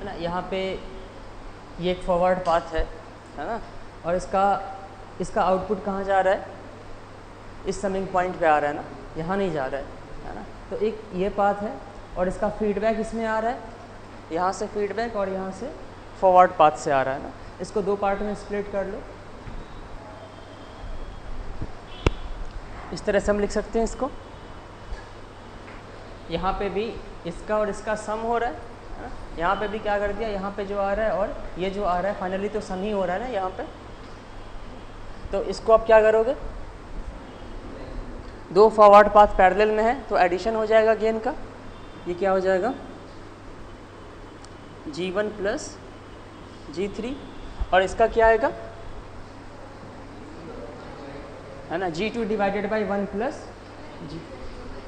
ना। यहाँ पे ये एक फॉरवर्ड पाथ है ना, और इसका आउटपुट कहाँ जा रहा है, इस समिंग पॉइंट पे आ रहा है ना, यहाँ नहीं जा रहा है ना। तो एक ये पाथ है और इसका फीडबैक इसमें आ रहा है, यहाँ से फीडबैक और यहाँ से फॉरवर्ड पाथ से आ रहा है ना। इसको दो पार्ट में स्प्लिट कर लो, इस तरह से हम लिख सकते हैं इसको। यहाँ पे भी इसका और इसका सम हो रहा है, यहाँ पे भी क्या कर दिया, यहाँ पे जो आ रहा है और ये जो आ रहा है फाइनली तो सम ही हो रहा है ना यहाँ पे। तो इसको आप क्या करोगे, दो फॉरवर्ड पाथ पैरेलल में है तो एडिशन हो जाएगा गेन का। ये क्या हो जाएगा, G1 प्लस G3, और इसका क्या आएगा, है ना, G2 divided by 1 plus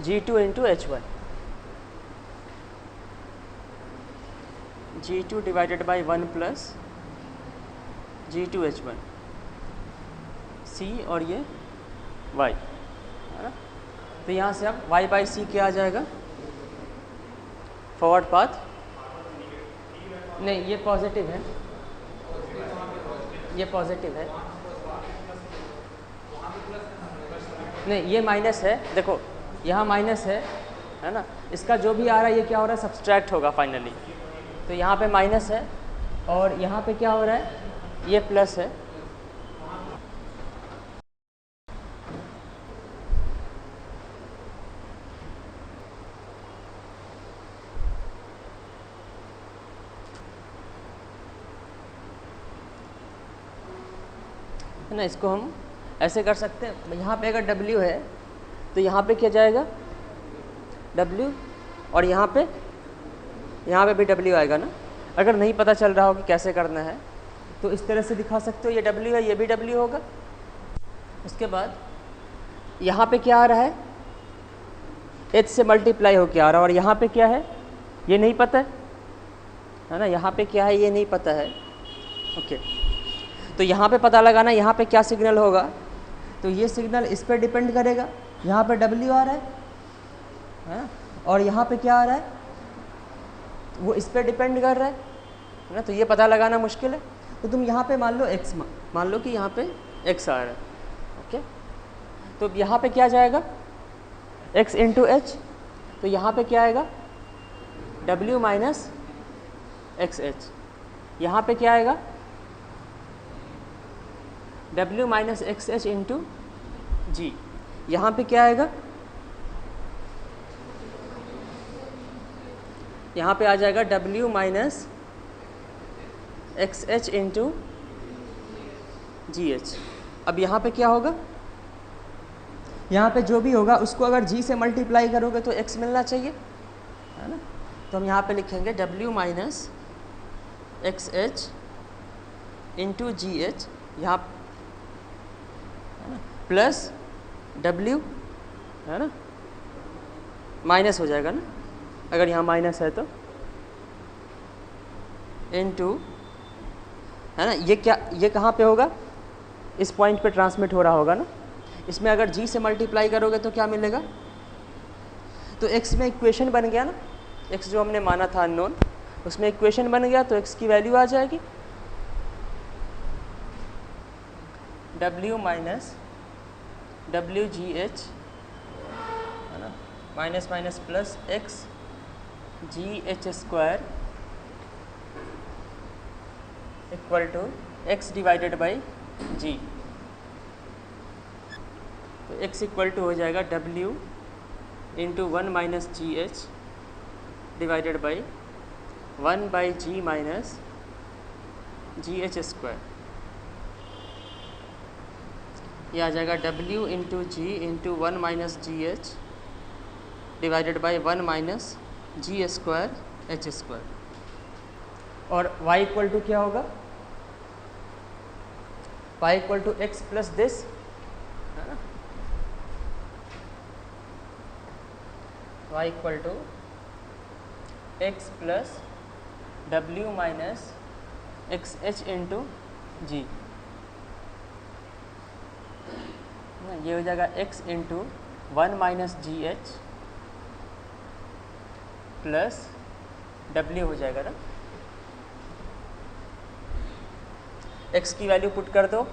G2 into H1, G2 divided by 1 plus G2 H1 C और ये Y, है ना। तो यहाँ से अब Y बाई C क्या आ जाएगा, फॉरवर्ड पाथ, नहीं ये पॉजिटिव है, ये पॉजिटिव है, नहीं ये माइनस है, देखो यहाँ माइनस है ना। इसका जो भी आ रहा है ये क्या हो रहा है, सब्सट्रैक्ट होगा फाइनली। तो यहाँ पे माइनस है और यहाँ पे क्या हो रहा है, ये प्लस है। है ना, इसको हम ऐसे कर सकते हैं। यहाँ पे अगर W है तो यहाँ पे क्या जाएगा W, और यहाँ पे भी W आएगा ना। अगर नहीं पता चल रहा हो कि कैसे करना है तो इस तरह से दिखा सकते हो, ये W है, ये भी W होगा। उसके बाद यहाँ पे क्या आ रहा है, H से मल्टीप्लाई होके आ रहा है, और यहाँ पे क्या है ये नहीं पता है ना, यहाँ पे क्या है ये नहीं पता है। ओके, तो यहाँ पे पता लगाना यहाँ पे क्या सिग्नल होगा, तो ये सिग्नल इस पर डिपेंड करेगा। यहाँ पे W आ रहा है ना, और यहाँ पे क्या आ रहा है वो इस पर डिपेंड कर रहा है ना। तो ये पता लगाना मुश्किल है। तो तुम यहाँ पे मान लो X, मान लो कि यहाँ पे X आ रहा है। ओके, तो यहाँ पे क्या जाएगा X इंटू H, तो यहाँ पे क्या आएगा W माइनस XH, यहाँ पे क्या आएगा W minus XH into G, यहाँ पे क्या आएगा, यहाँ पे आ जाएगा W minus XH into GH। अब यहाँ पे क्या होगा, यहाँ पे जो भी होगा उसको अगर G से मल्टीप्लाई करोगे तो X मिलना चाहिए, है ना। तो हम यहाँ पे लिखेंगे W minus XH into GH, यहाँ है ना, प्लस W, है ना, माइनस हो जाएगा ना अगर यहाँ माइनस है तो, इनटू, है ना, ये क्या, ये कहाँ पे होगा, इस पॉइंट पे ट्रांसमिट हो रहा होगा ना। इसमें अगर G से मल्टीप्लाई करोगे तो क्या मिलेगा, तो X में इक्वेशन बन गया ना, X जो हमने माना था अननोन, उसमें इक्वेशन बन गया, तो X की वैल्यू आ जाएगी W माइनस WGH, है ना, minus minus plus X GH square equal to X divided by G। तो X इक्वल टू हो जाएगा W into 1 minus GH divided by 1 by G minus GH square. ये आ जाएगा W into G into 1 minus GH divided by 1 minus G square H square. और y equal to क्या होगा, y equal to x plus this, है ना, y equal to x plus W minus XH into G। ये हो जाएगा x into 1 minus GH plus W हो जाएगा ना, x की वैल्यू पुट कर दो,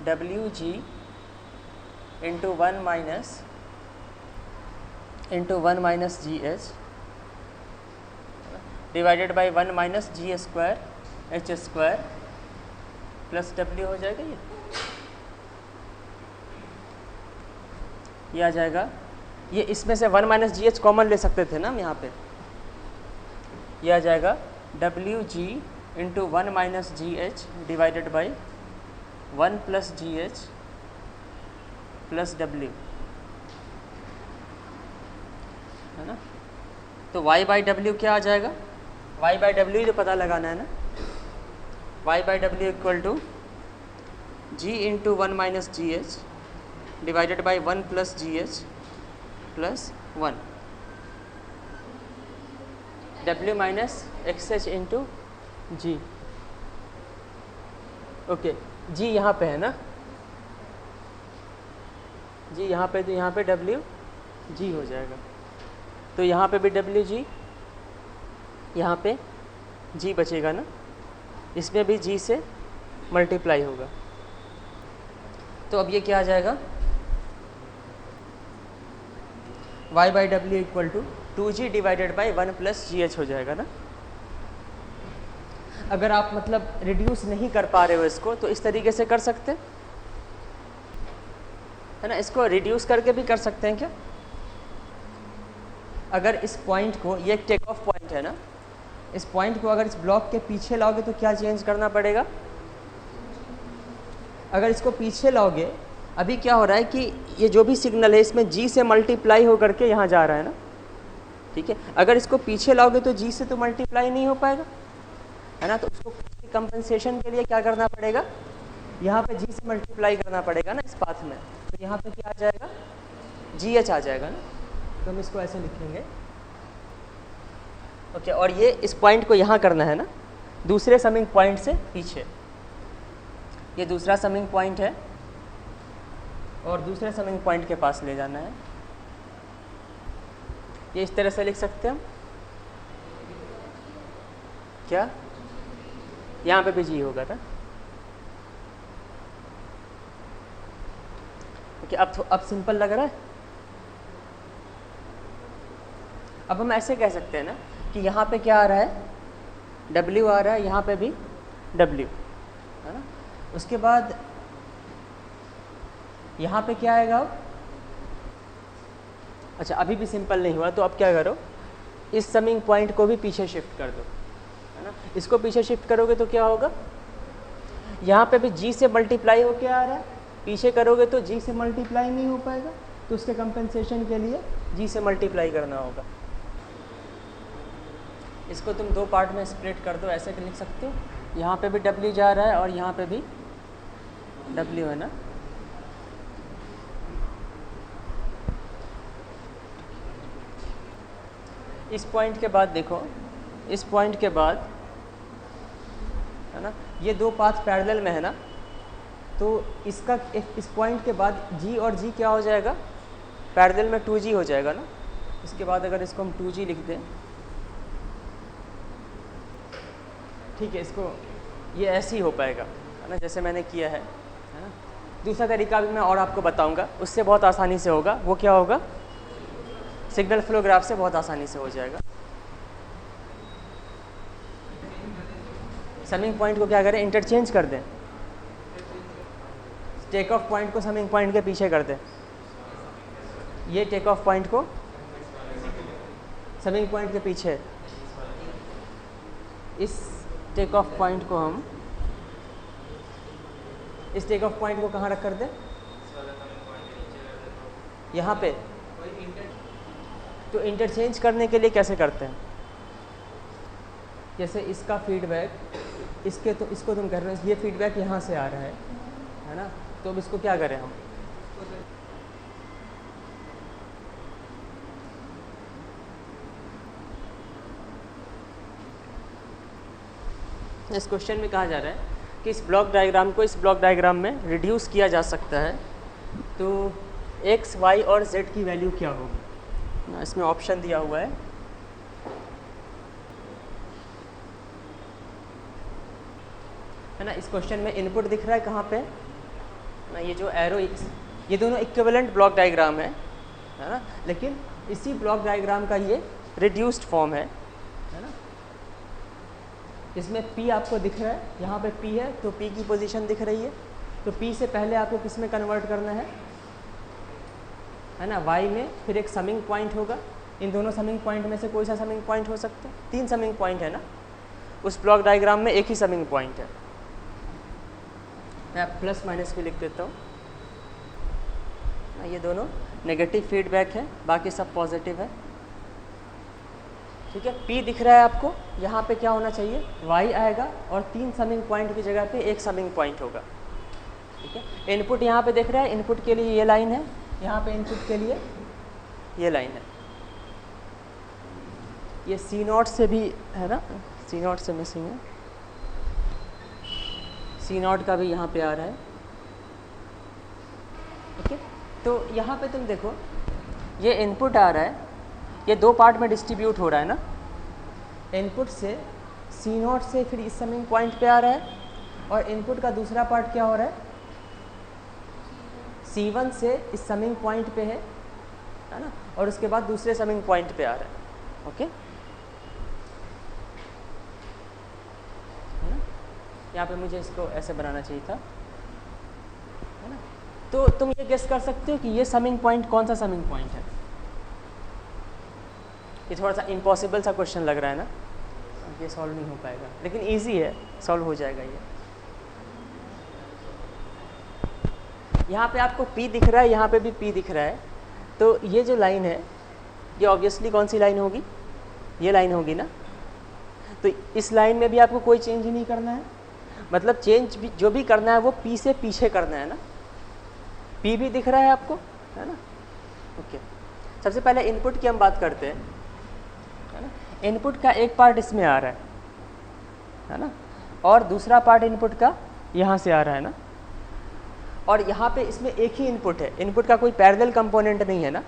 WG into 1 minus GH divided by 1 minus G square H square plus W हो जाएगा। ये आ जाएगा। ये इसमें से 1 माइनस GH कॉमन ले सकते थे ना हम यहाँ पे। ये आ जाएगा WG into 1 minus GH divided by 1 plus GH plus W, है ना। तो y बाई W क्या आ जाएगा? y बाई W जो पता लगाना है ना, y by W equal to G into 1 minus GH divided by 1 plus GH plus 1, W minus XH into G। Okay, G यहाँ पे है ना, G यहाँ पे, तो यहाँ पे WG हो जाएगा। तो यहाँ पे भी WG, यहाँ पे G बचेगा ना, इसमें भी G से मल्टीप्लाई होगा। तो अब ये क्या आ जाएगा? y by W equal to 2G divided by 1 plus GH हो जाएगा ना। अगर आप मतलब रिड्यूस नहीं कर पा रहे हो इसको, तो इस तरीके से कर सकते हैं, है ना। इसको रिड्यूस करके भी कर सकते हैं क्या? अगर इस पॉइंट को, ये एक टेक ऑफ पॉइंट है ना, इस पॉइंट को अगर इस ब्लॉक के पीछे लाओगे तो क्या चेंज करना पड़ेगा? अगर इसको पीछे लाओगे, अभी क्या हो रहा है कि ये जो भी सिग्नल है इसमें G से मल्टीप्लाई हो करके यहाँ जा रहा है ना, ठीक है। अगर इसको पीछे लाओगे तो G से तो मल्टीप्लाई नहीं हो पाएगा, है ना। तो उसको कंपनसेशन के लिए क्या करना पड़ेगा? यहाँ पे G से मल्टीप्लाई करना पड़ेगा ना इस पाथ में। तो यहाँ पे क्या आ जाएगा? GH आ जाएगा ना। तो हम इसको ऐसे लिखेंगे, ओके। और ये इस पॉइंट को यहाँ करना है ना, दूसरे समिंग पॉइंट से पीछे। ये दूसरा समिंग पॉइंट है और दूसरे समिंग पॉइंट के पास ले जाना है। ये इस तरह से लिख सकते हैं हम, क्या? यहाँ पे भी G होगा ना, ओके। अब सिंपल लग रहा है। अब हम ऐसे कह सकते हैं ना कि यहाँ पे क्या आ रहा है? W आ रहा है, यहाँ पे भी W, है ना। उसके बाद यहाँ पे क्या आएगा अब? अच्छा, अभी भी सिंपल नहीं हुआ, तो अब क्या करो, इस समिंग पॉइंट को भी पीछे शिफ्ट कर दो, है ना। इसको पीछे शिफ्ट करोगे तो क्या होगा? यहाँ पे भी G से मल्टीप्लाई होके आ रहा है, पीछे करोगे तो G से मल्टीप्लाई नहीं हो पाएगा, तो उसके कंपनसेशन के लिए G से मल्टीप्लाई करना होगा। इसको तुम दो पार्ट में स्प्लिट कर दो, ऐसे लिख सकते हो। यहाँ पे भी W जा रहा है और यहाँ पे भी W, है ना। इस पॉइंट के बाद देखो, इस पॉइंट के बाद, है ना, ये दो पाथ पैरेलल में है ना, तो इसका इस पॉइंट के बाद G और G क्या हो जाएगा? पैरेलल में 2G हो जाएगा ना। इसके बाद अगर इसको हम 2G लिख दें, ठीक है, इसको ये ऐसे ही हो पाएगा, है ना, जैसे मैंने किया है ना। दूसरा तरीका भी मैं और आपको बताऊंगा, उससे बहुत आसानी से होगा। वो क्या होगा? सिग्नल फ्लो ग्राफ से बहुत आसानी से हो जाएगा। समिंग पॉइंट को क्या करें? इंटरचेंज कर दें। टेक ऑफ पॉइंट को समिंग पॉइंट के पीछे कर दें। ये टेक ऑफ पॉइंट को समिंग पॉइंट के पीछे, इस टेक ऑफ पॉइंट को हम, इस टेक ऑफ पॉइंट को कहाँ रख कर दें? यहाँ पे। तो इंटरचेंज करने के लिए कैसे करते हैं? जैसे इसका फीडबैक, इसके, तो इसको तुम कर रहे हो, ये फीडबैक यहाँ से आ रहा है ना। तो अब इसको क्या करें हम? इस क्वेश्चन में कहा जा रहा है कि इस ब्लॉक डायग्राम को इस ब्लॉक डायग्राम में रिड्यूस किया जा सकता है, तो x, y और z की वैल्यू क्या होगी? इसमें ऑप्शन दिया हुआ है। है ना। इस क्वेश्चन में इनपुट दिख रहा है कहाँ पे ना, ये जो एरो, ये दोनों इक्विवेलेंट ब्लॉक डायग्राम है ना, लेकिन इसी ब्लॉक डायग्राम का ये रिड्यूस्ड फॉर्म है ना। इसमें P आपको दिख रहा है, यहाँ पे P है तो P की पोजीशन दिख रही है, तो P से पहले आपको किस में कन्वर्ट करना है ना, Y में, फिर एक समिंग पॉइंट होगा। इन दोनों समिंग पॉइंट में से कोई सा समिंग पॉइंट हो सकता है, 3 समिंग पॉइंट है ना, उस ब्लॉक डायग्राम में एक ही समिंग पॉइंट है। मैं प्लस माइनस भी लिख देता हूँ। ये दोनों नेगेटिव फीडबैक है, बाकी सब पॉजिटिव है, ठीक है। P दिख रहा है आपको, यहाँ पे क्या होना चाहिए, Y आएगा और 3 समिंग पॉइंट की जगह पे एक समिंग पॉइंट होगा, ठीक है। इनपुट यहाँ पे दिख रहा है, इनपुट के लिए ये लाइन है, यहाँ पे इनपुट के लिए ये लाइन है। ये C0 से भी है ना, C0 से मिसिंग है, C0 का भी यहाँ पे आ रहा है, ठीक है। तो यहाँ पे तुम देखो, ये इनपुट आ रहा है, ये 2 पार्ट में डिस्ट्रीब्यूट हो रहा है ना। इनपुट से C0 से फिर इस समिंग पॉइंट पे आ रहा है, और इनपुट का दूसरा पार्ट क्या हो रहा है, C1 से इस समिंग पॉइंट पे है ना, और उसके बाद दूसरे समिंग पॉइंट पे आ रहा है, ओके। है ना, यहाँ पे मुझे इसको ऐसे बनाना चाहिए था, है ना। तो तुम ये गेस कर सकते हो कि ये समिंग पॉइंट कौन सा समिंग पॉइंट है। ये थोड़ा सा इम्पॉसिबल सा क्वेश्चन लग रहा है ना, ये सॉल्व नहीं हो पाएगा, लेकिन इजी है, सॉल्व हो जाएगा ये। यहाँ पे आपको P दिख रहा है, यहाँ पे भी P दिख रहा है, तो ये जो लाइन है ये ऑब्वियसली कौन सी लाइन होगी, ये लाइन होगी ना। तो इस लाइन में भी आपको कोई चेंज ही नहीं करना है, मतलब चेंज भी जो भी करना है वो P से पीछे करना है ना। P भी दिख रहा है आपको, है ना, ओके। सबसे पहले इनपुट की हम बात करते हैं, है ना। इनपुट का एक पार्ट इसमें आ रहा है ना, और दूसरा पार्ट इनपुट का यहाँ से आ रहा है ना, और यहाँ पे इसमें एक ही इनपुट है, इनपुट का कोई पैरेलल कंपोनेंट नहीं है ना।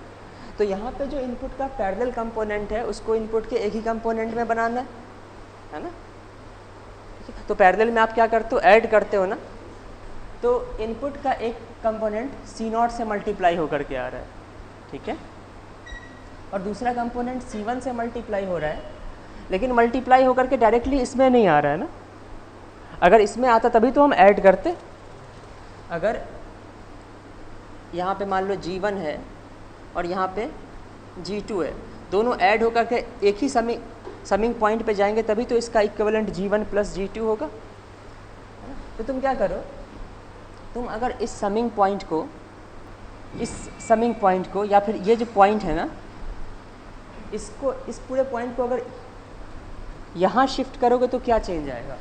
तो यहाँ पे जो इनपुट का पैरेलल कंपोनेंट है उसको इनपुट के एक ही कंपोनेंट में बनाना है ना। तो पैरेलल में आप क्या करते हो, ऐड करते हो ना। तो इनपुट का एक कंपोनेंट C0 से मल्टीप्लाई होकर के आ रहा है, ठीक है, और दूसरा कंपोनेंट C1 से मल्टीप्लाई हो रहा है, लेकिन मल्टीप्लाई होकर के डायरेक्टली इसमें नहीं आ रहा है ना। अगर इसमें आता तभी तो हम ऐड करते। अगर यहाँ पे मान लो G1 है और यहाँ पे G2 है, दोनों ऐड होकर के एक ही समिंग पॉइंट पे जाएंगे, तभी तो इसका इक्विवेलेंट G1 प्लस G2 होगा। तो तुम क्या करो, तुम अगर इस समिंग पॉइंट को या फिर ये जो पॉइंट है ना, इसको, इस पूरे पॉइंट को अगर यहाँ शिफ्ट करोगे तो क्या चेंज आएगा।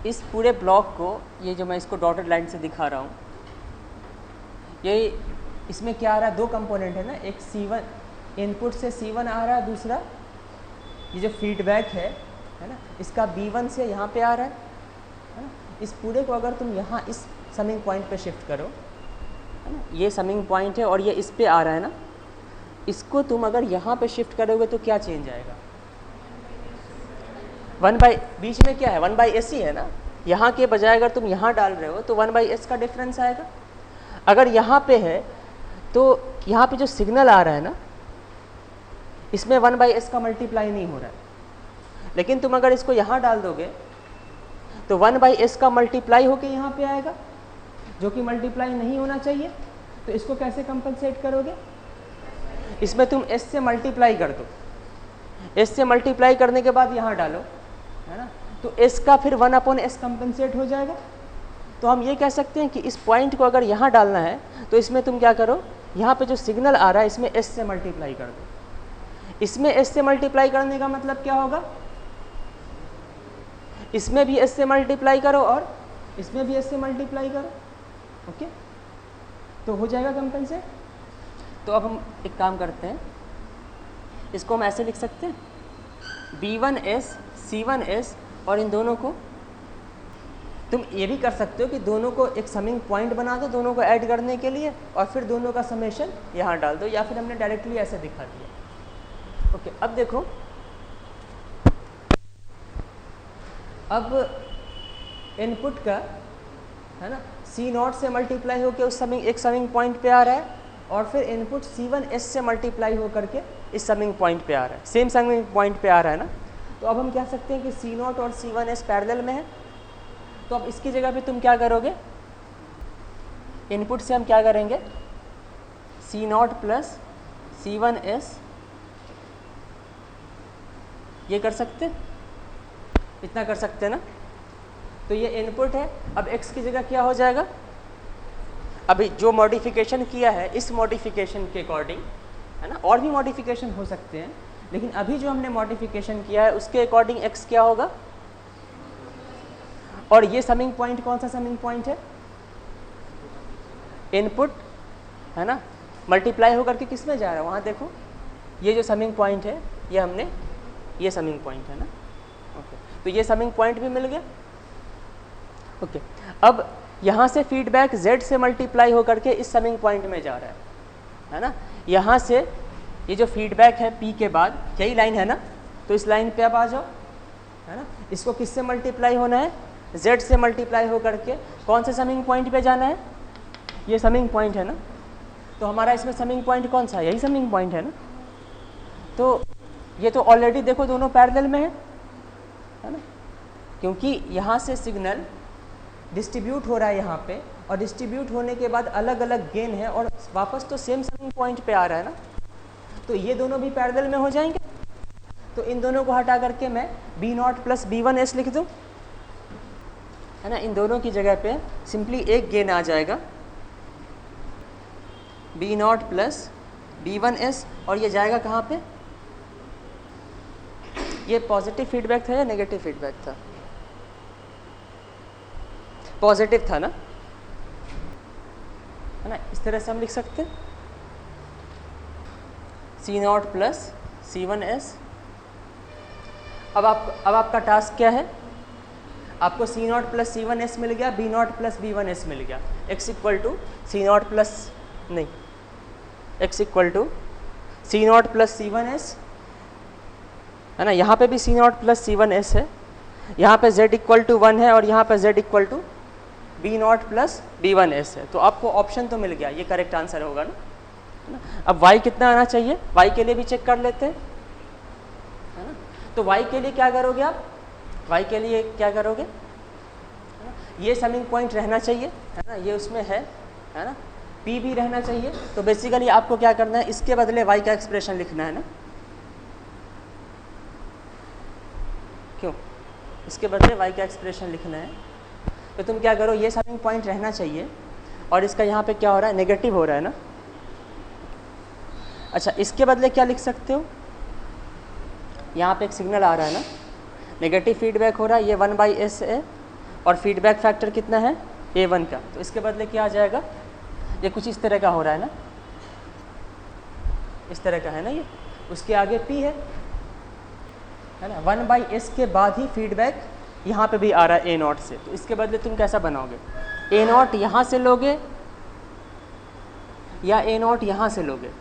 इस पूरे ब्लॉक को, ये जो मैं इसको डॉटेड लाइन से दिखा रहा हूँ, ये इसमें क्या आ रहा है, 2 कंपोनेंट है ना, एक C1 इनपुट से C1 आ रहा है, दूसरा ये जो फीडबैक है ना, इसका B1 से यहाँ पे आ रहा है ना। इस पूरे को अगर तुम यहाँ इस समिंग पॉइंट पे शिफ्ट करो, है ना, ये समिंग पॉइंट है और ये इस पे आ रहा है ना, इसको तुम अगर यहाँ पे शिफ्ट करोगे तो क्या चेंज आएगा, 1/, बीच में क्या है, 1/s ही है ना। यहाँ के बजाय अगर तुम यहाँ डाल रहे हो तो 1/s का डिफरेंस आएगा। अगर यहाँ पे है तो यहाँ पे जो सिग्नल आ रहा है ना, इसमें 1/s का मल्टीप्लाई नहीं हो रहा है, लेकिन तुम अगर इसको यहाँ डाल दोगे तो 1/s का मल्टीप्लाई होके यहाँ पे आएगा, जो कि मल्टीप्लाई नहीं होना चाहिए। तो इसको कैसे कंपनसेट करोगे, इसमें तुम s से मल्टीप्लाई कर दो, s से मल्टीप्लाई करने के बाद यहाँ डालो, है ना, तो s का फिर 1/s कंपनसेट हो जाएगा। तो हम ये कह सकते हैं कि इस पॉइंट को अगर यहाँ डालना है तो इसमें तुम क्या करो, यहाँ पे जो सिग्नल आ रहा है इसमें s से मल्टीप्लाई कर दो। इसमें s से मल्टीप्लाई करने का मतलब क्या होगा, इसमें भी s से मल्टीप्लाई करो और इसमें भी s से मल्टीप्लाई करो, ओके, तो हो जाएगा कंपनसेट। तो अब हम एक काम करते हैं, इसको हम ऐसे लिख सकते हैं, B1s C1s, और इन दोनों को तुम ये भी कर सकते हो कि दोनों को एक समिंग पॉइंट बना दो दोनों को ऐड करने के लिए, और फिर दोनों का समेशन यहाँ डाल दो, या फिर हमने डायरेक्टली ऐसे दिखा दिया। ओके, अब देखो, अब इनपुट का, है ना, C0 से मल्टीप्लाई होकर उस समिंग एक समिंग पॉइंट पे आ रहा है, और फिर इनपुट C1S से मल्टीप्लाई हो करके इस समिंग पॉइंट पे आ रहा है, सेम समिंग पॉइंट पे आ रहा है ना। तो अब हम कह सकते हैं कि C0 और C1S पैरेलल में है। तो अब इसकी जगह पे तुम क्या करोगे, इनपुट से हम क्या करेंगे, C0 प्लस C1S, ये कर सकते, इतना कर सकते हैं ना। तो ये इनपुट है। अब x की जगह क्या हो जाएगा, अभी जो मॉडिफिकेशन किया है इस मॉडिफिकेशन के अकॉर्डिंग, है ना, और भी मॉडिफिकेशन हो सकते हैं, लेकिन अभी जो हमने मॉडिफिकेशन किया है उसके अकॉर्डिंग x क्या होगा। और ये समिंग पॉइंट कौन सा समिंग पॉइंट है, इनपुट, है ना, मल्टीप्लाई होकर के किस में जा रहा है, वहाँ देखो ये जो समिंग पॉइंट है ये हमने, ये समिंग पॉइंट है ना। ओके, तो ये समिंग पॉइंट भी मिल गया। ओके, अब यहाँ से फीडबैक z से मल्टीप्लाई होकर के इस समिंग पॉइंट में जा रहा है ना। यहाँ से ये जो फीडबैक है p के बाद, यही लाइन है ना, तो इस लाइन पे अब आ जाओ, है ना। इसको किससे मल्टीप्लाई होना है, z से मल्टीप्लाई होकर के कौन से समिंग पॉइंट पे जाना है, ये समिंग पॉइंट है ना। तो हमारा इसमें समिंग पॉइंट कौन सा है, यही समिंग पॉइंट है ना। तो ये तो ऑलरेडी देखो दोनों पैरेलल में है ना, क्योंकि यहाँ से सिग्नल डिस्ट्रीब्यूट हो रहा है यहाँ पे, और डिस्ट्रीब्यूट होने के बाद अलग अलग गेन है और वापस तो सेम समिंग पॉइंट पे आ रहा है ना। तो ये दोनों भी पैरेलल में हो जाएंगे। तो इन दोनों को हटा करके मैं B0 प्लस B1S लिख दूँ, है ना। इन दोनों की जगह पे सिंपली एक गेन आ जाएगा, B0 प्लस B1S, और ये जाएगा कहाँ पे, ये पॉजिटिव फीडबैक था या नेगेटिव फीडबैक था, पॉजिटिव था ना, है ना। इस तरह से हम लिख सकते हैं C0 प्लस C1S। अब आपका टास्क क्या है, आपको C0 प्लस C1S मिल गया, B0 प्लस B1S मिल गया, x equal to C0 plus नहीं, x equal to C0 plus C1S, है ना। यहाँ पे भी C0 प्लस C1S है, यहाँ पे z इक्वल टू 1 है, और यहाँ पे z equal to B0 plus B1S है। तो आपको ऑप्शन तो मिल गया, ये करेक्ट आंसर होगा ना। अब y कितना आना चाहिए, y के लिए भी चेक कर लेते हैं, है ना। तो y के लिए क्या करोगे आप, y के लिए क्या करोगे, है ना, ये समिंग पॉइंट रहना चाहिए, है ना, ये उसमें है ना, p भी रहना चाहिए। तो बेसिकली आपको क्या करना है, इसके बदले y का एक्सप्रेशन लिखना है ना, क्यों, इसके बदले y का एक्सप्रेशन लिखना है। तो तुम क्या करो, ये समिंग पॉइंट रहना चाहिए, और इसका यहाँ पे क्या हो रहा है, नेगेटिव हो रहा है ना। अच्छा, इसके बदले क्या लिख सकते हो, यहाँ पे एक सिग्नल आ रहा है ना, नेगेटिव फीडबैक हो रहा है, ये 1/s है, और फीडबैक फैक्टर कितना है, A1 का। तो इसके बदले क्या आ जाएगा, ये कुछ इस तरह का हो रहा है ना, इस तरह का है ना, ये उसके आगे p है ना। 1/s के बाद ही फीडबैक यहाँ पे भी आ रहा है A0 से। तो इसके बदले तुम कैसा बनाओगे, A0 यहाँ से लोगे या A0 यहाँ से लोगे।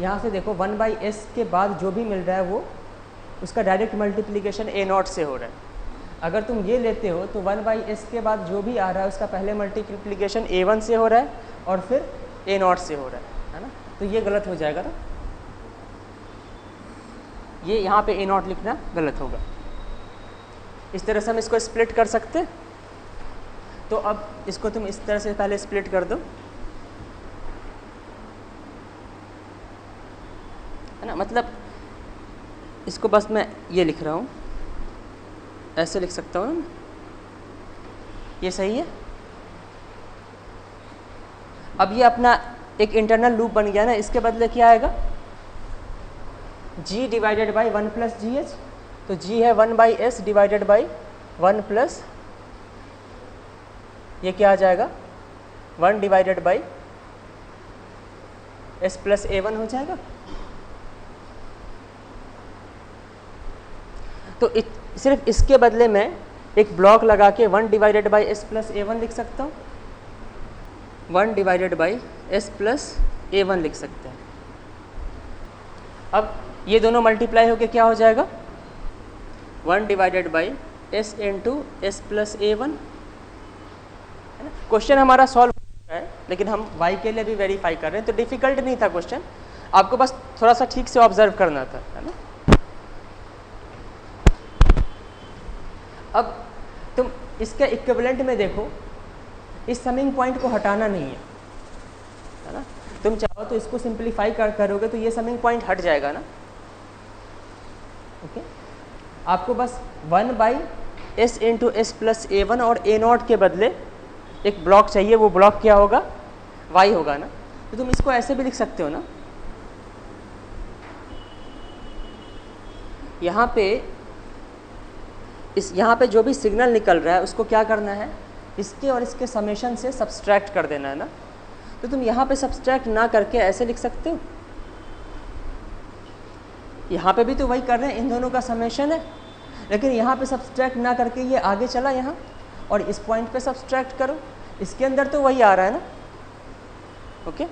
यहाँ से देखो 1/s के बाद जो भी मिल रहा है वो उसका डायरेक्ट मल्टीप्लिकेशन A0 से हो रहा है। अगर तुम ये लेते हो तो 1/s के बाद जो भी आ रहा है उसका पहले मल्टीप्लिकेशन A1 से हो रहा है और फिर A0 से हो रहा है ना। तो ये गलत हो जाएगा ना, ये यहाँ पे A0 लिखना गलत होगा। इस तरह से हम इसको स्प्लिट कर सकते हैं। तो अब इसको तुम इस तरह से पहले स्प्लिट कर दो, है ना। मतलब इसको बस मैं ये लिख रहा हूँ, ऐसे लिख सकता हूँ ना, ये सही है। अब ये अपना एक इंटरनल लूप बन गया ना, इसके बदले क्या आएगा, g divided by 1 plus G H. तो g है 1/s डिवाइडेड बाई 1 प्लस, ये क्या आ जाएगा 1 divided by s plus A1 हो जाएगा। तो सिर्फ इसके बदले मैं एक ब्लॉक लगा के 1 divided by s plus A1 लिख सकता हूँ, 1 divided by s plus A1 लिख सकते हैं। अब ये दोनों मल्टीप्लाई होके क्या हो जाएगा, 1 divided by S into S plus A one, है ना। क्वेश्चन हमारा सॉल्व है, लेकिन हम y के लिए भी वेरीफाई कर रहे हैं, तो डिफिकल्ट नहीं था क्वेश्चन, आपको बस थोड़ा सा ठीक से ऑब्जर्व करना था, है ना। अब तुम इसके इक्विवेलेंट में देखो, इस समिंग पॉइंट को हटाना नहीं है ना। तुम चाहो तो इसको सिंप्लीफाई करोगे तो ये समिंग पॉइंट हट जाएगा ना। ओके, आपको बस 1/s into S plus A one और ए नॉट के बदले एक ब्लॉक चाहिए, वो ब्लॉक क्या होगा, y होगा ना। तो तुम इसको ऐसे भी लिख सकते हो ना, यहाँ पे जो भी सिग्नल निकल रहा है उसको क्या करना है, इसके और इसके समेशन से सब्सट्रैक्ट कर देना है ना। तो तुम यहाँ पे सब्सट्रैक्ट ना करके ऐसे लिख सकते हो, यहाँ पे भी तो वही कर रहे हैं, इन दोनों का समेशन है, लेकिन यहाँ पे सब्सट्रैक्ट ना करके ये आगे चला यहाँ, और इस पॉइंट पे सब्सट्रैक्ट करो, इसके अंदर तो वही आ रहा है ना। ओके,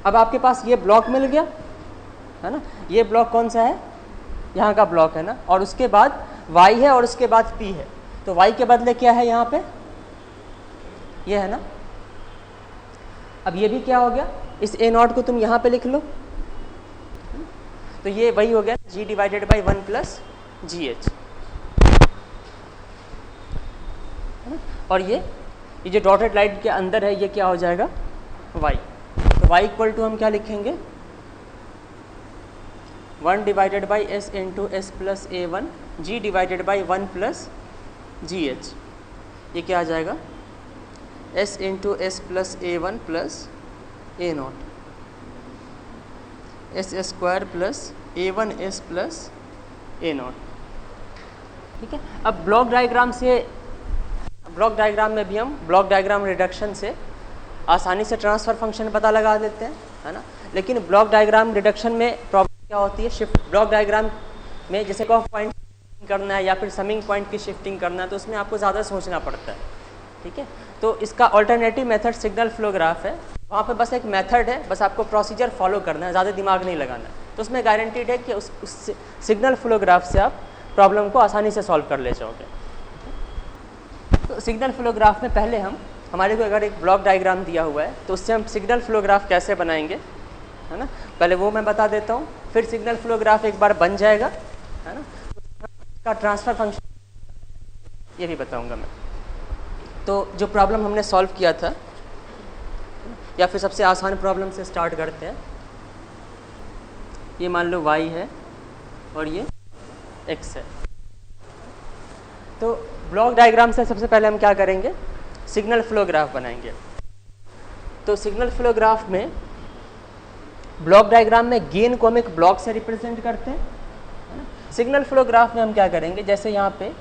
अब आपके पास ये ब्लॉक मिल गया है ना, ये ब्लॉक कौन सा है, यहाँ का ब्लॉक है ना, और उसके बाद y है और उसके बाद p है, तो y के बदले क्या है यहाँ पे, ये है ना। अब ये भी क्या हो गया, इस a नॉट को तुम यहाँ पे लिख लो, तो ये वही हो गया g divided by 1 plus G H, और ये जो डॉटेड लाइन के अंदर है ये क्या हो जाएगा, y। तो y इक्वल टू हम क्या लिखेंगे, 1 divided by S into S plus A one G divided by 1 plus G H, ये क्या आ जाएगा, s into S plus A one plus A not, S square plus A one S plus A not. ठीक है, अब block diagram में भी हम ब्लॉक डायग्राम रिडक्शन से आसानी से ट्रांसफ़र फंक्शन पता लगा देते हैं, है ना। लेकिन ब्लॉक डायग्राम रिडक्शन में प्रॉब्लम क्या होती है, शिफ्ट ब्लॉक डायग्राम में जैसे कॉफ पॉइंट करना है या फिर समिंग पॉइंट की शिफ्टिंग करना है, तो उसमें आपको ज़्यादा सोचना पड़ता है। ठीक है, तो इसका alternative method signal flow graph है, वहाँ पे बस एक मेथड है, बस आपको प्रोसीजर फॉलो करना है, ज़्यादा दिमाग नहीं लगाना है, तो उसमें गारंटीड है कि उस सिग्नल फ्लो ग्राफ से आप प्रॉब्लम को आसानी से सॉल्व कर ले जाओगे। तो सिग्नल फ्लो ग्राफ में पहले हमारे को अगर एक ब्लॉक डायग्राम दिया हुआ है तो उससे हम सिग्नल फ्लो ग्राफ कैसे बनाएंगे, है ना, पहले वो मैं बता देता हूँ, फिर सिग्नल फ्लो ग्राफ एक बार बन जाएगा, है ना, उसका ट्रांसफ़र फंक्शन ये भी बताऊँगा मैं। तो जो प्रॉब्लम हमने सॉल्व किया था, या फिर सबसे आसान प्रॉब्लम से स्टार्ट करते हैं, ये मान लो y है और ये x है। तो ब्लॉक डायग्राम से सबसे पहले हम क्या करेंगे, सिग्नल फ्लो ग्राफ बनाएंगे। तो सिग्नल फ्लो ग्राफ में ब्लॉक डायग्राम में गेन को हम एक ब्लॉक से रिप्रेजेंट करते हैं, है ना। सिग्नल फ्लो ग्राफ में हम क्या करेंगे, जैसे यहाँ पे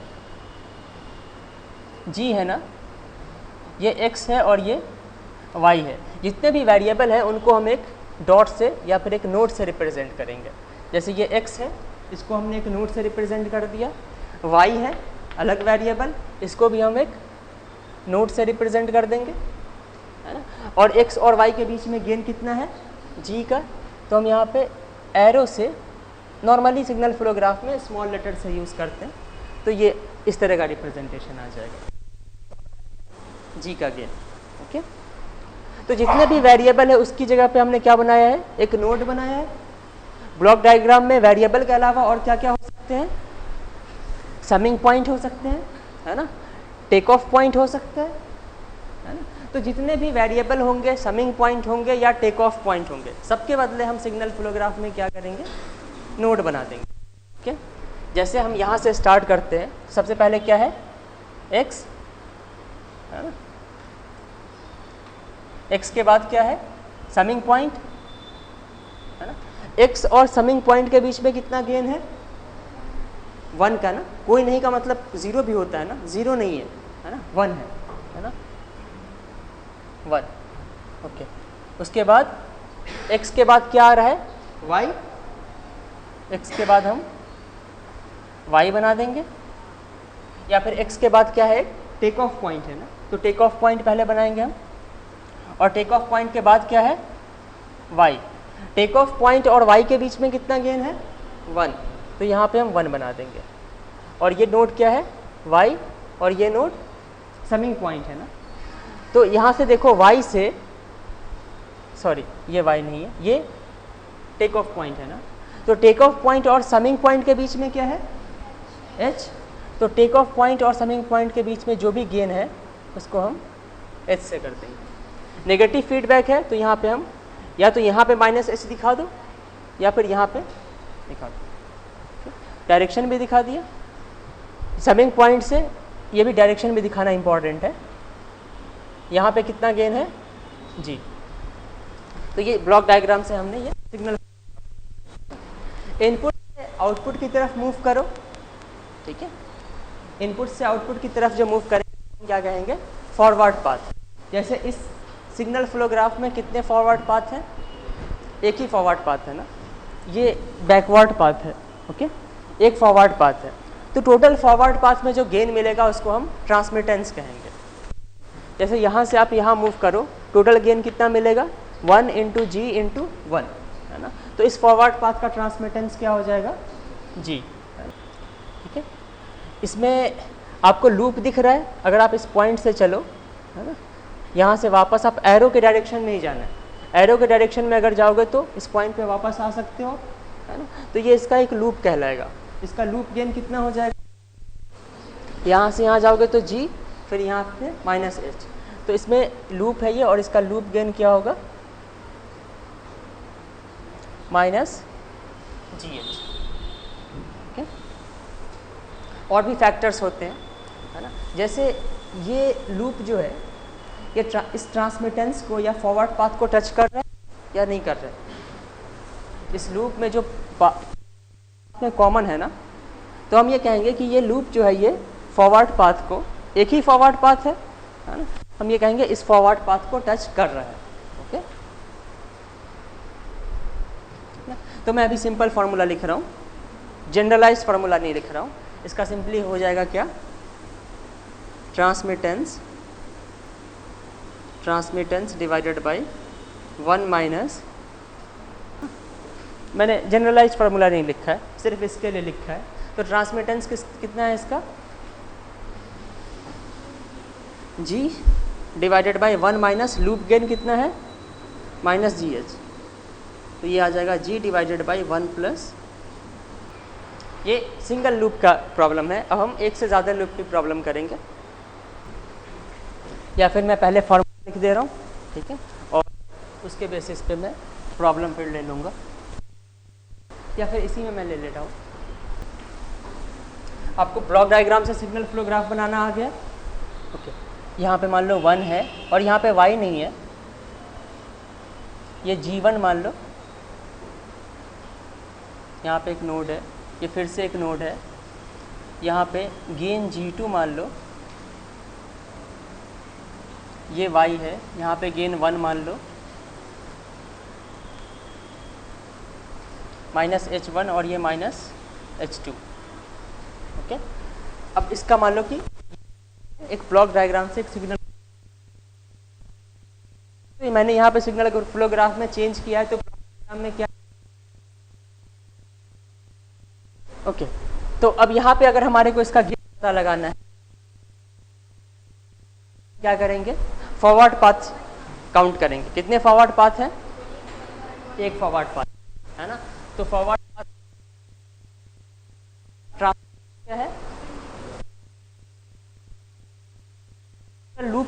g है ना, ये x है और ये y है, जितने भी वेरिएबल हैं उनको हम एक डॉट से या फिर एक नोट से रिप्रेजेंट करेंगे। जैसे ये x है, इसको हमने एक नोट से रिप्रेजेंट कर दिया, y है अलग वेरिएबल, इसको भी हम एक नोट से रिप्रेजेंट कर देंगे, है ना। और x और y के बीच में गेन कितना है, g का, तो हम यहाँ पे एरो से नॉर्मली सिग्नल फ्लो ग्राफ में स्मॉल लेटर से यूज़ करते हैं, तो ये इस तरह का रिप्रेजेंटेशन आ जाएगा g का गेन। ओके, तो जितने भी वेरिएबल है उसकी जगह पे हमने क्या बनाया है, एक नोड बनाया है। ब्लॉक डायग्राम में वेरिएबल के अलावा और क्या क्या हो सकते हैं, समिंग पॉइंट हो सकते हैं, है ना, टेक ऑफ पॉइंट हो सकता है ना। तो जितने भी वेरिएबल होंगे, समिंग पॉइंट होंगे या टेक ऑफ पॉइंट होंगे, सबके बदले हम सिग्नल फ्लो ग्राफ में क्या करेंगे, नोड बना देंगे। ओके, जैसे हम यहाँ से स्टार्ट करते हैं, सबसे पहले क्या है, x, है ना, x के बाद क्या है, समिंग पॉइंट, है ना। x और समिंग पॉइंट के बीच में कितना गेन है, 1 का ना, कोई नहीं का मतलब 0 भी होता है ना, 0 नहीं है ना, 1 है ना, 1। ओके, उसके बाद x के बाद क्या आ रहा है, y, x के बाद हम y बना देंगे, या फिर x के बाद क्या है, टेक ऑफ पॉइंट है ना, तो टेक ऑफ पॉइंट पहले बनाएंगे हम, और टेक ऑफ पॉइंट के बाद क्या है, y। टेक ऑफ पॉइंट और y के बीच में कितना गेन है, 1, तो यहाँ पे हम 1 बना देंगे। और ये नोड क्या है y, और ये नोड समिंग पॉइंट है ना। तो यहाँ से देखो y से, सॉरी ये y नहीं है, ये टेक ऑफ पॉइंट है ना। तो टेक ऑफ पॉइंट और समिंग पॉइंट के बीच में क्या है h। तो टेक ऑफ पॉइंट और समिंग पॉइंट के बीच में जो भी गेन है उसको हम h से कर देंगे। नेगेटिव फीडबैक है तो यहाँ पे हम या तो यहाँ पे -h दिखा दो या फिर यहाँ पे दिखा दो। डायरेक्शन भी दिखा दिया, समिंग पॉइंट से ये भी डायरेक्शन भी दिखाना इंपॉर्टेंट है। यहाँ पे कितना गेन है जी। तो ये ब्लॉक डायग्राम से हमने ये सिग्नल, इनपुट से आउटपुट की तरफ मूव करो, ठीक है। इनपुट से आउटपुट की तरफ जो मूव करेंगे क्या कहेंगे, फॉरवर्ड पाथ। जैसे इस सिग्नल फ्लो ग्राफ में कितने फॉरवर्ड पाथ हैं, एक ही फॉरवर्ड पाथ है ना, ये बैकवर्ड पाथ है, ओके, एक फॉरवर्ड पाथ है। तो टोटल फॉरवर्ड पाथ में जो गेन मिलेगा उसको हम ट्रांसमिटेंस कहेंगे। जैसे यहाँ से आप यहाँ मूव करो, टोटल गेन कितना मिलेगा 1 × g × 1 है ना। तो इस फॉरवर्ड पाथ का ट्रांसमिटेंस क्या हो जाएगा g, ठीक है। इसमें आपको लूप दिख रहा है, अगर आप इस पॉइंट से चलो है ना, यहाँ से वापस आप एरो के डायरेक्शन में ही जाना है। एरो के डायरेक्शन में अगर जाओगे तो इस पॉइंट पे वापस आ सकते हो है ना। तो ये इसका एक लूप कहलाएगा। इसका लूप गेन कितना हो जाएगा, यहाँ से यहाँ जाओगे तो g, फिर यहाँ पे -h। तो इसमें लूप है ये, और इसका लूप गेन क्या होगा -gh, ठीक है। और भी फैक्टर्स होते हैं है ना, जैसे ये लूप जो है ये इस ट्रांसमिटेंस को या फॉरवर्ड पाथ को टच कर रहा है या नहीं कर रहा है। इस लूप में जो में कॉमन है ना, तो हम ये कहेंगे कि ये लूप जो है ये फॉरवर्ड पाथ को, एक ही फॉरवर्ड पाथ है ना, हम ये कहेंगे इस फॉरवर्ड पाथ को टच कर रहा है, ओके। तो मैं अभी सिंपल फार्मूला लिख रहा हूँ, जनरलाइज्ड फार्मूला नहीं लिख रहा हूँ। इसका सिंपली हो जाएगा क्या, ट्रांसमिटेंस डिवाइडेड बाय 1 माइनस, मैंने जनरलाइज्ड फार्मूला नहीं लिखा है, सिर्फ इसके लिए लिखा है। तो ट्रांसमिटेंस कितना है इसका g divided by 1 minus loop gain कितना है -gh। तो ये आ जाएगा g डिवाइडेड बाय 1 प्लस, ये सिंगल लूप का प्रॉब्लम है। अब हम एक से ज़्यादा लूप की प्रॉब्लम करेंगे, या फिर मैं पहले फॉर्मूला लिख दे रहा हूँ, ठीक है, और उसके बेसिस पे मैं प्रॉब्लम फिर ले लूँगा, या फिर इसी में मैं ले लेता हूँ। आपको ब्लॉक डायग्राम से सिग्नल फ्लो ग्राफ बनाना आ गया, ओके। यहाँ पे मान लो 1 है और यहाँ पे y नहीं है, ये g1 मान लो, यहाँ पे एक नोड है, ये फिर से एक नोड है, यहाँ पे गेन g2 मान लो, ये y है, यहाँ पे गेन 1 मान लो, -h1 और ये -h2, ओके। अब इसका मान लो कि एक ब्लॉक डायग्राम से एक सिग्नल, तो मैंने यहाँ पे सिग्नल फ्लो ग्राफ में चेंज किया है, तो ब्लॉक डायग्राम में क्या, ओके। तो अब यहाँ पे अगर हमारे को इसका गेन पता लगाना है, क्या करेंगे, फॉरवर्ड पाथ काउंट करेंगे। कितने फॉरवर्ड पाथ हैं, एक फॉरवर्ड पाथ है ना। तो फॉरवर्ड पाथ क्या है, लूप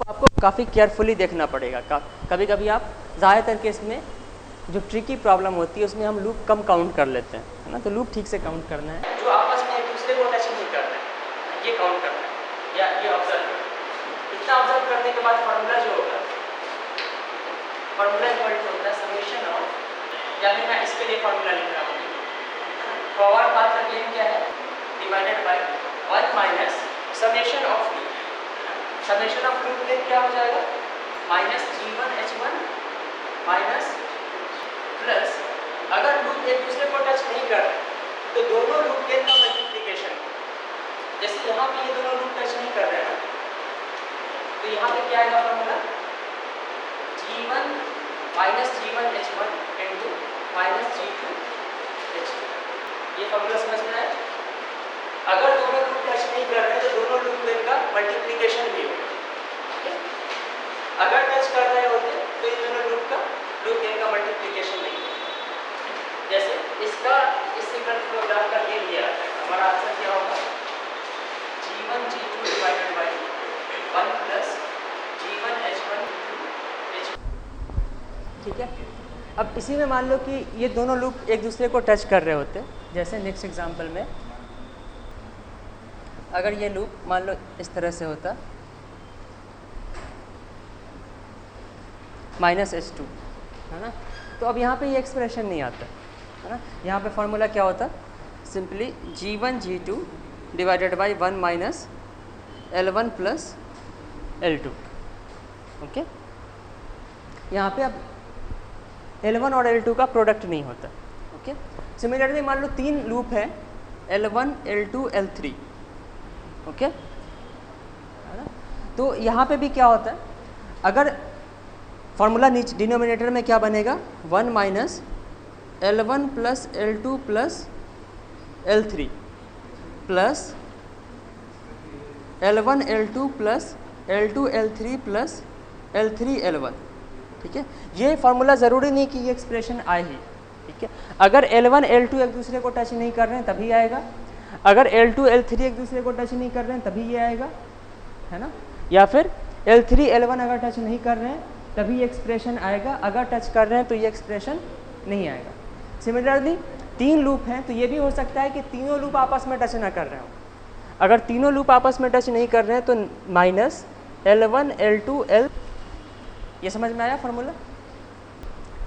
आपको काफ़ी केयरफुली देखना पड़ेगा। कभी कभी आप ज़्यादातर केस में जो ट्रिकी प्रॉब्लम होती है उसमें हम लूप कम काउंट कर लेते हैं, है ना। तो लूप ठीक से काउंट करना है, जो आपस में एक दूसरे को टच नहीं करना है, ये काउंट करना है, या ये ऑब्जर्व करना है। इतना ऑब्जर्व करने के बाद फार्मूला जो होगा, फार्मूला इक्वल टू होता है समेशन ऑफ, या फिर मैं इसके लिए फार्मूला लिख रहा हूँ, फॉरवर्ड पाथ का गेन क्या है, divided by 1 minus summation of loop. Summation of loop gain क्या हो जाएगा, -g1h1 माइनस प्लस, अगर लूप एक दूसरे को टच नहीं कर रहे तो दोनों लूप गेन का मल्टीप्लिकेशन। जैसे यहाँ पे ये दोनों लूप टच नहीं कर रहे हैं, तो यहाँ पे क्या आएगा formula, g1 -g1h1 × -g2h2। Multiplication भी होगा। ठीक है, अगर टच कर रहे होते तो इन दोनों लूप गेन का मल्टीप्लिकेशन नहीं होता। जैसे इसका इस सिंगल फ्लोग्राफ का गेन ये आता है, हमारा आंसर क्या होगा, G1 G2 divided by 1 plus G1 H1 H2। ठीक है, अब इसी में मान लो कि ये दोनों लूप एक दूसरे को टच कर रहे होते, जैसे नेक्स्ट एग्जांपल में अगर ये लूप मान लो इस तरह से होता -H2, है ना, तो अब यहाँ पे ये एक्सप्रेशन नहीं आता, है ना। यहाँ पे फॉर्मूला क्या होता, simply G1 G2 divided by 1 minus L1 plus L2। Okay, यहाँ पे अब L1 और L2 का प्रोडक्ट नहीं होता। ओके, सिमिलरली मान लो 3 लूप है L1 L2 L3। ओके, है ना, तो यहाँ पे भी क्या होता है, अगर फॉर्मूला नीचे डिनोमिनेटर में क्या बनेगा, 1 minus L1 plus L2 plus L3 plus L1 L2 plus L2 L3 plus L3 L1। ठीक है, ये फार्मूला ज़रूरी नहीं कि ये एक्सप्रेशन आए ही। ठीक है, अगर L1 L2 एक दूसरे को टच नहीं कर रहे हैं तभी आएगा, अगर L2 L3 एक दूसरे को टच नहीं कर रहे हैं तभी ये आएगा, है ना, या फिर L3 L1 अगर टच नहीं कर रहे हैं तभी ये एक्सप्रेशन आएगा, अगर टच कर रहे हैं तो ये एक्सप्रेशन नहीं आएगा। सिमिलरली 3 लूप हैं तो ये भी हो सकता है कि तीनों लूप आपस में टच ना कर रहे हो, अगर तीनों लूप आपस में टच नहीं कर रहे हैं तो माइनस L1 L2 L, ये समझ में आया फार्मूला।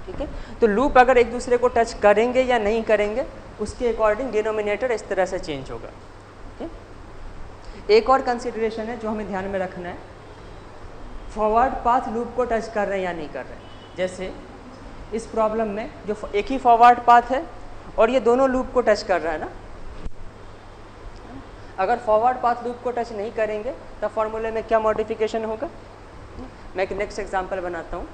ठीक है, तो लूप अगर एक दूसरे को टच करेंगे या नहीं करेंगे उसके अकॉर्डिंग डिनोमिनेटर इस तरह से चेंज होगा। एक और कंसिडरेशन है जो हमें ध्यान में रखना है, फॉरवर्ड पाथ लूप को टच कर रहे हैं या नहीं कर रहे हैं। जैसे इस प्रॉब्लम में जो एक ही फॉरवर्ड पाथ है और ये दोनों लूप को टच कर रहा है ना, अगर फॉरवर्ड पाथ लूप को टच नहीं करेंगे तब फॉर्मूले में क्या मॉडिफिकेशन होगा, मैं एक नेक्स्ट एग्जांपल बनाता हूँ।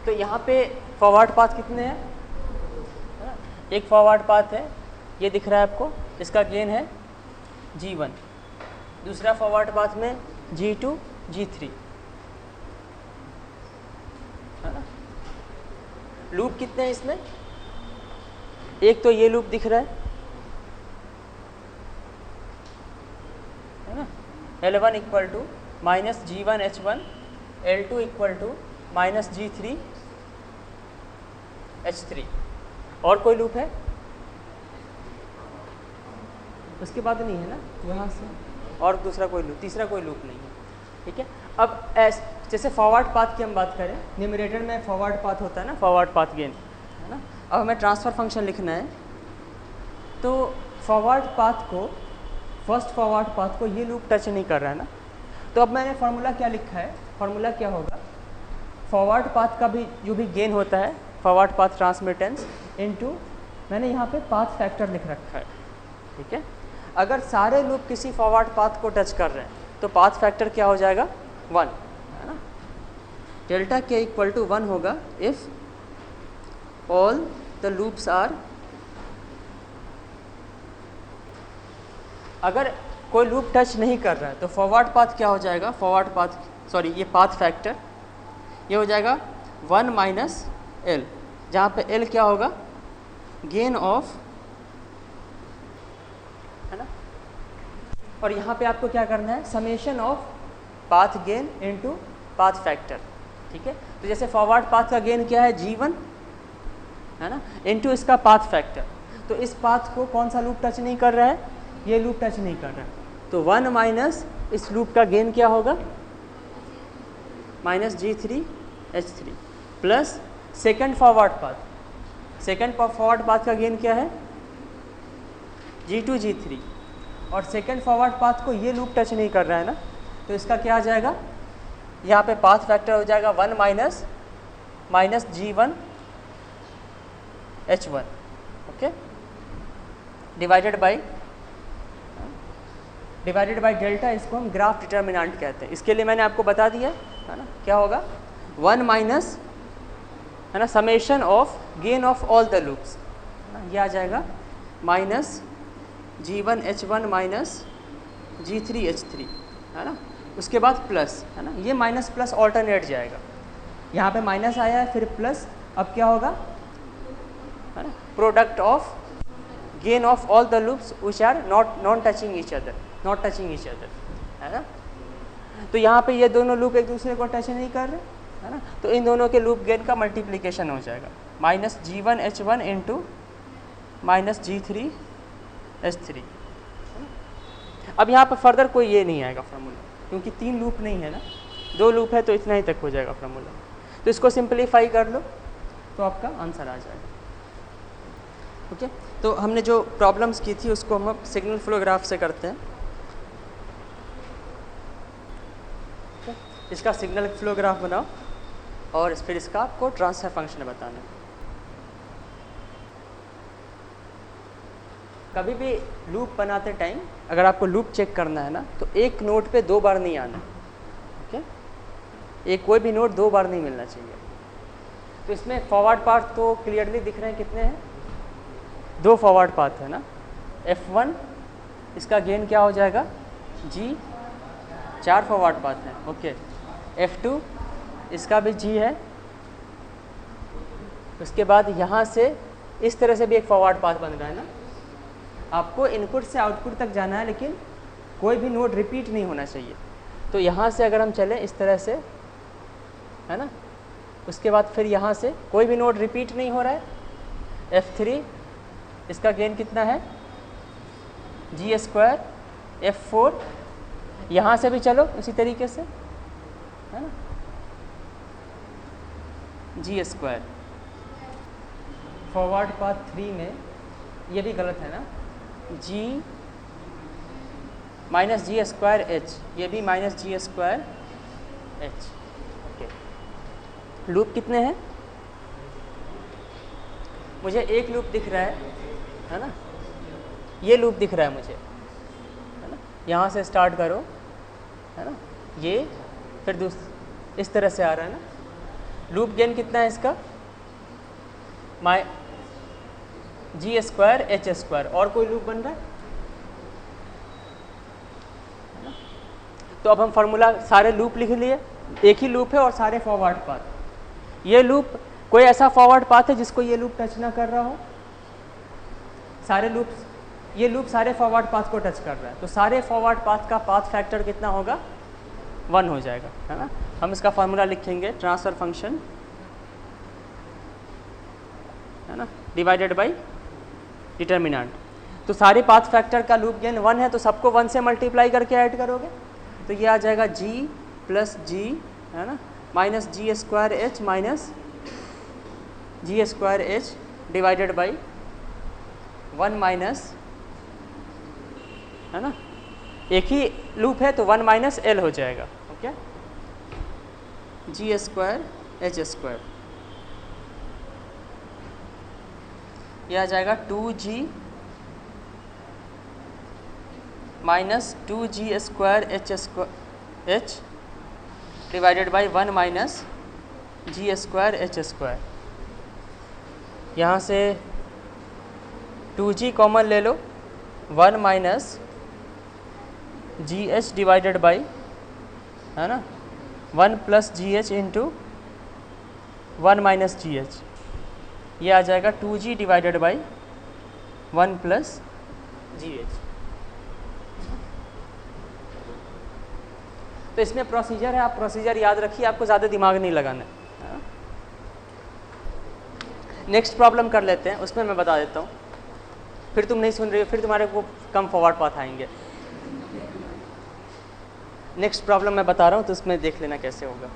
तो यहाँ पे फॉरवर्ड पाथ कितने हैं, है ना, एक फॉरवर्ड पाथ है ये दिख रहा है आपको, इसका गेन है G1, दूसरा फॉरवर्ड पाथ में G2 G3, है ना। लूप कितने हैं इसमें, एक तो ये लूप दिख रहा है ना, L1 equal to minus G1 H1, L2 equal to minus G3 H3, और कोई लूप है उसके बाद नहीं है ना, यहाँ से और दूसरा कोई लूप, तीसरा कोई लूप नहीं है। ठीक है, अब जैसे फॉरवर्ड पाथ की हम बात करें, न्यूमरेटर में फॉरवर्ड पाथ होता है ना, फॉरवर्ड पाथ गेन, है ना। अब हमें ट्रांसफ़र फंक्शन लिखना है, तो फॉरवर्ड पाथ को, फर्स्ट फॉरवर्ड पाथ को ये लूप टच नहीं कर रहा है ना, तो अब मैंने फार्मूला क्या लिखा है, फार्मूला क्या होगा, फॉरवर्ड पाथ का भी जो भी गेन होता है, फॉरवर्ड पाथ ट्रांसमिटेंस इनटू, मैंने यहाँ पे पाथ फैक्टर लिख रखा है। ठीक है, अगर सारे लूप किसी फॉरवर्ड पाथ को टच कर रहे हैं तो पाथ फैक्टर क्या हो जाएगा, 1, है ना। डेल्टा के इक्वल टू 1 होगा if all the loops are, अगर कोई लूप टच नहीं कर रहा है तो फॉरवर्ड पाथ क्या हो जाएगा, फॉरवर्ड पाथ, सॉरी ये पाथ फैक्टर ये हो जाएगा 1 माइनस L, जहाँ पे L क्या होगा, गेन ऑफ, है ना, और यहाँ पे आपको क्या करना है, summation of path gain into path factor. ठीक है, तो जैसे फॉरवर्ड पाथ का गेन क्या है, G1, है ना, इनटू इसका पाथ फैक्टर, तो इस पाथ को कौन सा लूप टच नहीं कर रहा है, ये लूप टच नहीं कर रहा है, तो 1 माइनस इस लूप का गेन क्या होगा, minus G3 H3 plus second forward path, second forward path का गेन क्या है, G2 G3, और सेकेंड फॉरवर्ड पाथ को ये लूप टच नहीं कर रहा है ना, तो इसका क्या आ जाएगा, यहाँ पे पाथ फैक्टर हो जाएगा 1 minus G1 H1, okay, divided by divided by delta, इसको हम ग्राफ डिटर्मिनेंट कहते हैं। इसके लिए मैंने आपको बता दिया है ना, क्या होगा 1 माइनस है ना summation of gain of all the loops, ये आ जाएगा माइनस G1H1 माइनस G3H3 है ना, उसके बाद प्लस है ना, ये माइनस प्लस ऑल्टरनेट जाएगा, यहाँ पे माइनस आया है फिर प्लस, अब क्या होगा है ना product of gain of all the loops which are not touching each other है ना। तो यहाँ पे ये दोनों लूप एक दूसरे को टच नहीं कर रहे है ना, तो इन दोनों के लूप गेन का मल्टीप्लिकेशन हो जाएगा minus G1H1 into minus G3H3। अब यहाँ पर फर्दर कोई ये नहीं आएगा फार्मूला, क्योंकि 3 लूप नहीं है ना, 2 लूप है तो इतना ही तक हो जाएगा फार्मूला। तो इसको सिंपलीफाई कर लो तो आपका आंसर आ जाएगा। ओके, तो हमने जो प्रॉब्लम्स की थी उसको हम अब सिग्नल फ्लो ग्राफ से करते हैं। इसका सिग्नल फ्लो ग्राफ बनाओ और फिर इसका आपको ट्रांसफर फंक्शन बताना है। कभी भी लूप बनाते टाइम अगर आपको लूप चेक करना है ना, तो एक नोट पे 2 बार नहीं आना, ओके, एक कोई भी नोट 2 बार नहीं मिलना चाहिए। तो इसमें फॉरवर्ड पाथ तो क्लियरली दिख रहे हैं, कितने हैं 2 फॉरवर्ड पाथ है ना। F1 इसका गेन क्या हो जाएगा G, 4 फॉरवर्ड पाथ है, ओके। F2 इसका भी G है, उसके बाद यहाँ से इस तरह से भी एक फॉरवर्ड पाथ बन रहा है ना। आपको इनपुट से आउटपुट तक जाना है, लेकिन कोई भी नोड रिपीट नहीं होना चाहिए। तो यहाँ से अगर हम चलें इस तरह से है ना, उसके बाद फिर यहाँ से कोई भी नोड रिपीट नहीं हो रहा है। F3 इसका गेन कितना है G²। F4 यहाँ से भी चलो उसी तरीके से है ना, G²। फॉरवर्ड पाथ 3 में ये भी गलत है ना, G माइनस G²H, ये भी माइनस G²H, ओके। लूप कितने हैं, मुझे एक लूप दिख रहा है ना, ये लूप दिख रहा है मुझे है ना। यहाँ से स्टार्ट करो है ना, ये फिर इस तरह से आ रहा है ना। लूप गेन कितना है इसका G²H², और कोई लूप बन रहा है ना। तो अब हम फार्मूला सारे लूप लिख लिए, एक ही लूप है और सारे फॉरवर्ड पाथ। ये लूप कोई ऐसा फॉरवर्ड पाथ है जिसको ये लूप टच ना कर रहा हो, सारे लूप्स, ये लूप सारे फॉरवर्ड पाथ को टच कर रहा है, तो सारे फॉरवर्ड पाथ का पाथ फैक्टर कितना होगा 1 हो जाएगा है ना। हम इसका फार्मूला लिखेंगे ट्रांसफर फंक्शन है ना डिवाइडेड बाई डिटर्मिनेंट। तो सारे पाथ फैक्टर का लूप गेन 1 है, तो सबको 1 से मल्टीप्लाई करके ऐड करोगे तो ये आ जाएगा G प्लस G है ना minus G² minus G² divided by 1 minus है ना, एक ही लूप है तो 1 माइनस L हो जाएगा, ओके। G²H², यह आ जाएगा 2G minus 2G²H divided by 1 minus G²H²। यहाँ से 2G कॉमन ले लो, 1 माइनस GH डिवाइडेड बाई है ना 1 plus GH into 1 minus GH, ये आ जाएगा 2G divided by 1 plus GH। तो इसमें प्रोसीजर है, आप प्रोसीजर याद रखिए, आपको ज़्यादा दिमाग नहीं लगाना है। नेक्स्ट प्रॉब्लम कर लेते हैं, उसमें मैं बता देता हूँ, फिर तुम नहीं सुन रही हो, फिर तुम्हारे को कम फॉरवर्ड पाथ आएंगे। नेक्स्ट प्रॉब्लम मैं बता रहा हूँ तो उसमें देख लेना कैसे होगा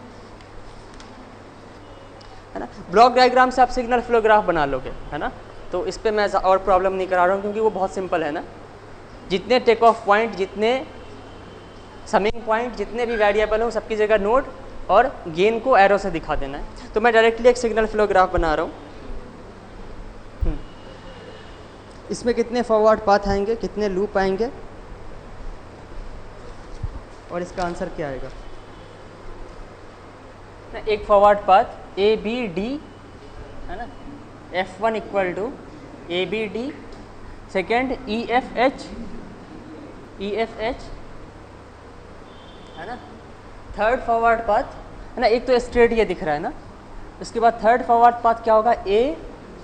है ना। ब्लॉक डायग्राम से आप सिग्नल फ्लो ग्राफ बना लोगे है ना, तो इस पर मैं और प्रॉब्लम नहीं करा रहा हूँ क्योंकि वो बहुत सिंपल है ना। जितने टेक ऑफ पॉइंट, जितने समिंग पॉइंट, जितने भी वेरिएबल हो सबकी जगह नोड और गेन को एरो से दिखा देना है। तो मैं डायरेक्टली एक सिग्नल फ्लो ग्राफ बना रहा हूँ। इसमें कितने फॉरवर्ड पाथ आएंगे, कितने लूप आएंगे, और इसका आंसर क्या आएगा? एक forward path A B D है ना, F1 equal to A B D, second E F H है ना, थर्ड फॉरवर्ड पाथ है ना, एक तो स्ट्रेट ये दिख रहा है ना, उसके बाद थर्ड फॉरवर्ड पाथ क्या होगा, ए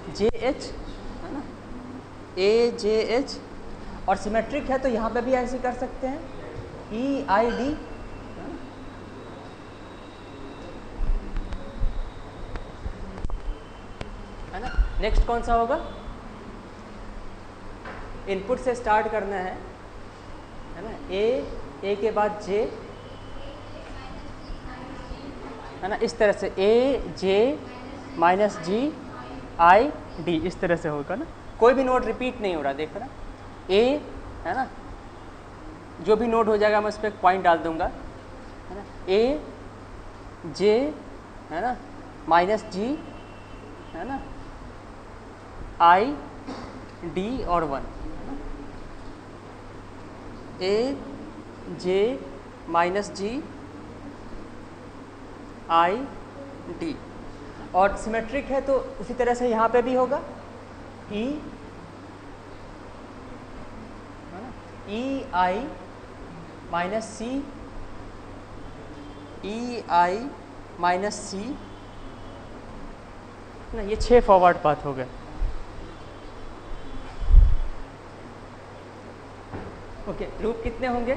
जे एच है ना, ए जे एच, और सिमेट्रिक है तो यहाँ पे भी ऐसे कर सकते हैं, ई आई डी है ना। नेक्स्ट कौन सा होगा, इनपुट से स्टार्ट करना है ना, ए के बाद जे है ना, इस तरह से ए जे माइनस जी आई डी, इस तरह से होगा ना, कोई भी नोड रिपीट नहीं हो रहा, देख रहा ए है ना, जो भी नोड हो जाएगा मैं उस पर एक पॉइंट डाल दूंगा है ना, ए जे है ना माइनस जी है ना, आई डी और 1, ए जे माइनस जी आई डी, और सिमेट्रिक है तो उसी तरह से यहाँ पे भी होगा, ई है ना, ई आई माइनस सी, ई आई माइनस सी ना, ये 6 फॉरवर्ड पाथ हो गए। ओके, लूप कितने होंगे,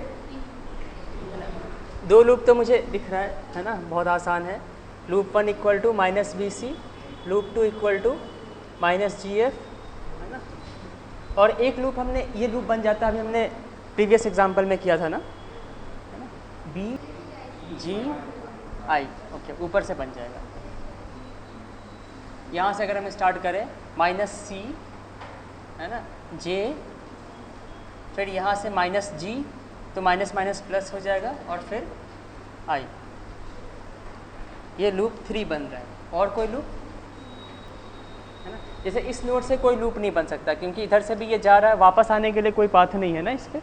2 लूप तो मुझे दिख रहा है ना, बहुत आसान है, loop 1 equal to minus B C, loop 2 equal to minus G F है ना, और एक लूप हमने, ये लूप बन जाता है, अभी हमने प्रीवियस एग्जांपल में किया था ना, है ना, बी जी आई, ओके, ऊपर से बन जाएगा। यहाँ से अगर हम स्टार्ट करें माइनस सी है ना, जे, फिर यहाँ से माइनस जी, तो माइनस माइनस प्लस हो जाएगा, और फिर आई, ये लूप 3 बन रहा है। और कोई लूप है ना, जैसे इस नोड से कोई लूप नहीं बन सकता क्योंकि इधर से भी ये जा रहा है, वापस आने के लिए कोई पाथ नहीं है ना इस पे।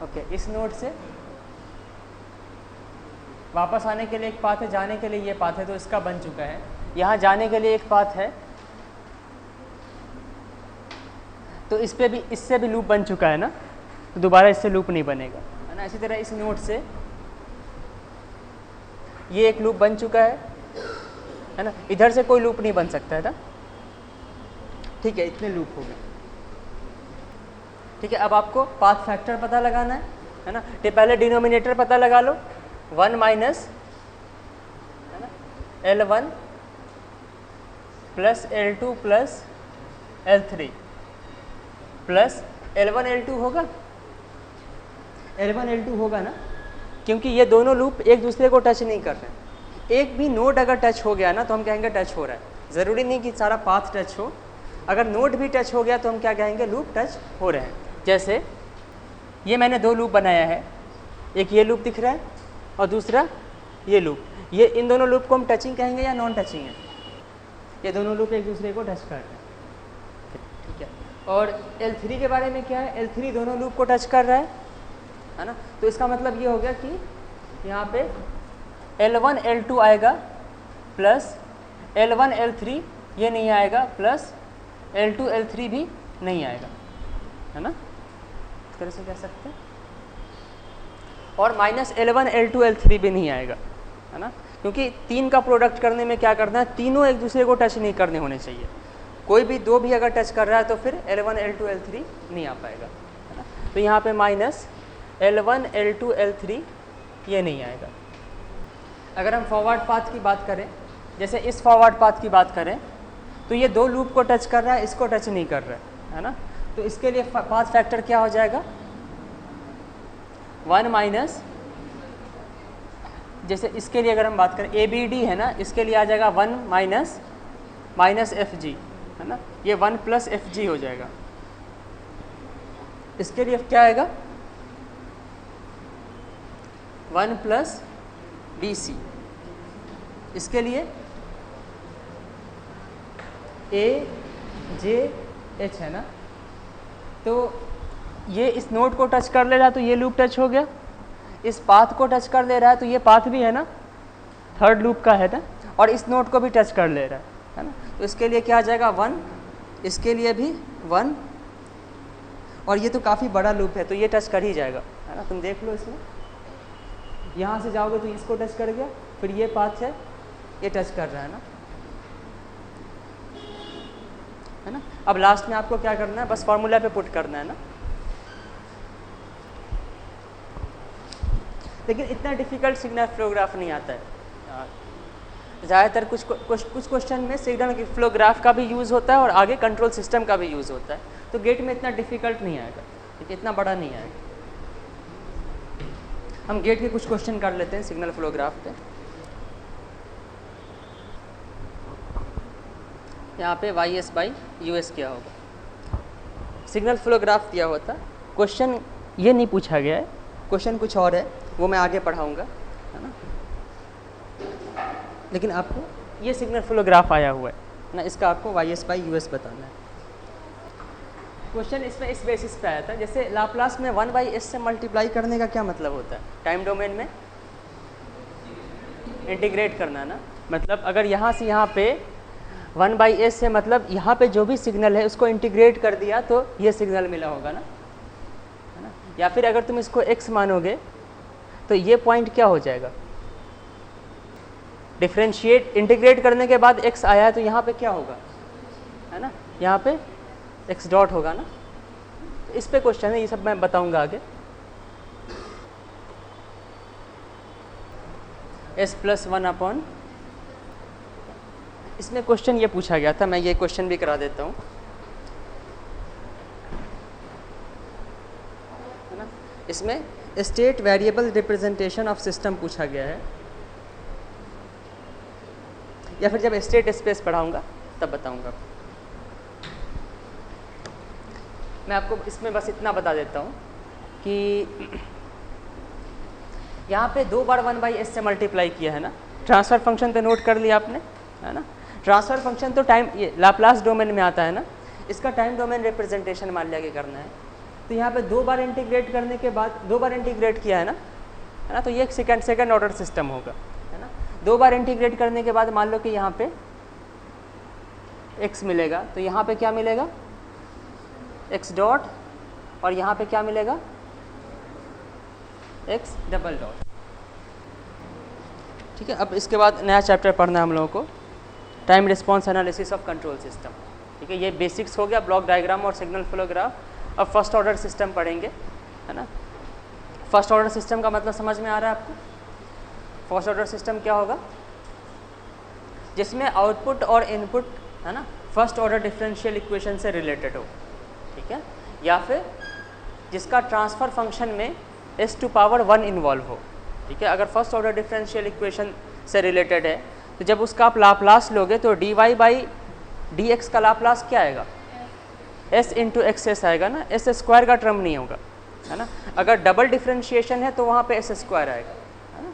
ओके, इस नोड से वापस आने के लिए एक पाथ है, जाने के लिए ये पाथ है, तो इसका बन चुका है। यहाँ जाने के लिए एक पाथ है, तो इस पे भी, इससे भी लूप बन चुका है ना, तो दोबारा इससे लूप नहीं बनेगा है ना। इसी तरह इस नोड से ये एक लूप बन चुका है ना, इधर से कोई लूप नहीं बन सकता है ना। ठीक है, इतने लूप हो गए। ठीक है, अब आपको पाथ फैक्टर पता लगाना है ना। तो पहले डिनोमिनेटर पता लगा लो, 1 माइनस है ना L1 plus L2 plus L3 plus L1 L2 होगा, L1 L2 होगा ना, क्योंकि ये दोनों लूप एक दूसरे को टच नहीं कर रहे हैं। एक भी नोड अगर टच हो गया ना तो हम कहेंगे टच हो रहा है। ज़रूरी नहीं कि सारा पाथ टच हो, अगर नोड भी टच हो गया तो हम क्या कहेंगे, लूप टच हो रहे हैं। जैसे ये मैंने 2 लूप बनाया है, एक ये लूप दिख रहा है और दूसरा ये लूप। ये इन दोनों लूप को हम टचिंग कहेंगे या नॉन टचिंग है? ये दोनों लूप एक दूसरे को टच कर रहे हैं। ठीक है, और L3 के बारे में क्या है, L3 दोनों लूप को टच कर रहा है ना। तो इसका मतलब ये हो गया कि यहाँ पे L1 L2 आएगा प्लस L1 L3 ये नहीं आएगा, प्लस L2 L3 भी नहीं आएगा, है ना। इस तरह से कह सकते हैं। और माइनस L1 L2 L3 भी नहीं आएगा, है ना, क्योंकि 3 का प्रोडक्ट करने में क्या करना है, तीनों एक दूसरे को टच नहीं करने होने चाहिए। कोई भी 2 भी अगर टच कर रहा है तो फिर L1 L2 L3 नहीं आ पाएगा, है ना। तो यहाँ पे माइनस L1 L2 L3 ये नहीं आएगा। अगर हम फॉरवर्ड पाथ की बात करें, जैसे इस फॉरवर्ड पाथ की बात करें, तो ये 2 लूप को टच कर रहा है, इसको टच नहीं कर रहा है ना। तो इसके लिए पाथ फैक्टर क्या हो जाएगा, 1 माइनस, जैसे इसके लिए अगर हम बात करें ABD है ना, इसके लिए आ जाएगा 1 माइनस माइनस FG है ना, ये 1 प्लस FG हो जाएगा। इसके लिए क्या आएगा, 1 प्लस BC। इसके लिए AJH है ना। तो ये इस नोड को टच कर ले रहा तो ये लूप टच हो गया, इस पाथ को टच कर ले रहा है, तो ये पाथ भी है ना थर्ड लूप का है ना, और इस नोड को भी टच कर ले रहा है ना। तो इसके लिए क्या आ जाएगा 1, इसके लिए भी 1, और ये तो काफ़ी बड़ा लूप है तो ये टच कर ही जाएगा, है ना। तुम देख लो इसमें, यहाँ से जाओगे तो इसको टच कर गया, फिर ये पाथ है ये टच कर रहा है ना। अब लास्ट में आपको क्या करना है, बस फॉर्मूला पे पुट करना है ना। लेकिन इतना डिफिकल्ट सिग्नल फ्लो ग्राफ नहीं आता है। ज़्यादातर कुछ क्वेश्चन में सिग्नल फ्लो ग्राफ का भी यूज़ होता है और आगे कंट्रोल सिस्टम का भी यूज़ होता है, तो गेट में इतना डिफिकल्ट नहीं आएगा, ठीक है, इतना बड़ा नहीं आएगा। हम गेट के कुछ क्वेश्चन कर लेते हैं सिग्नल फ्लो ग्राफ पे। यहाँ पे YS बाई US क्या होगा, सिग्नल फ्लो ग्राफ दिया होता। क्वेश्चन ये नहीं पूछा गया है, क्वेश्चन कुछ और है, वो मैं आगे पढ़ाऊँगा, है ना। लेकिन आपको ये सिग्नल फ्लो ग्राफ आया हुआ है ना, इसका आपको YS बाई US बताना है। क्वेश्चन इसमें इस बेसिस पे आया था, जैसे लाप्लास में 1/s से मल्टीप्लाई करने का क्या मतलब होता है, टाइम डोमेन में इंटीग्रेट करना ना। मतलब अगर यहाँ से यहाँ पे 1/s से मतलब यहाँ पे जो भी सिग्नल है उसको इंटीग्रेट कर दिया तो ये सिग्नल मिला होगा ना, है ना। या फिर अगर तुम इसको x मानोगे तो ये पॉइंट क्या हो जाएगा, डिफ्रेंशिएट इंटीग्रेट करने के बाद x आया है तो यहाँ पे क्या होगा, है ना, यहाँ पे x डॉट होगा ना। इस पे क्वेश्चन है, ये सब मैं बताऊंगा आगे। s+1 इसमें क्वेश्चन ये पूछा गया था, मैं ये क्वेश्चन भी करा देता हूँ, है ना। इसमें state variable representation of system पूछा गया है, या फिर जब स्टेट स्पेस पढ़ाऊंगा तब बताऊंगा। मैं आपको इसमें बस इतना बता देता हूँ कि यहाँ पे 2 बार 1/s से मल्टीप्लाई किया है ना। ट्रांसफ़र फंक्शन तो नोट कर लिया आपने, है ना। ट्रांसफ़र फंक्शन तो टाइम ये लाप्लास डोमेन में आता है ना, इसका टाइम डोमेन रिप्रेजेंटेशन मान लिया के करना है। तो यहाँ पे 2 बार इंटीग्रेट करने के बाद 2 बार इंटीग्रेट किया है ना, तो ये एक सेकंड ऑर्डर सिस्टम होगा, है ना। 2 बार इंटीग्रेट करने के बाद मान लो कि यहाँ पे x मिलेगा, तो यहाँ पे क्या मिलेगा x डॉट, और यहाँ पे क्या मिलेगा x डबल डॉट, ठीक है। अब इसके बाद नया चैप्टर पढ़ना है हम लोगों को, time response analysis of control system, ठीक है। ये बेसिक्स हो गया, ब्लॉक डायग्राम और सिग्नल फ्लो ग्राफ। अब फर्स्ट ऑर्डर सिस्टम पढ़ेंगे, है ना। फर्स्ट ऑर्डर सिस्टम का मतलब समझ में आ रहा है आपको। फर्स्ट ऑर्डर सिस्टम क्या होगा, जिसमें आउटपुट और इनपुट, है ना, फर्स्ट ऑर्डर डिफरेंशियल इक्वेशन से रिलेटेड हो, ठीक है, या फिर जिसका ट्रांसफ़र फंक्शन में s⁻1 इन्वॉल्व हो, ठीक है। अगर फर्स्ट ऑर्डर डिफरेंशियल इक्वेशन से रिलेटेड है तो जब उसका आप लाप्लास लोगे तो dy/dx का लाप्लास क्या आएगा, s × xs आएगा ना, s² का टर्म नहीं होगा, है ना। अगर डबल डिफरेंशिएशन है तो वहाँ पे s² आएगा, है ना।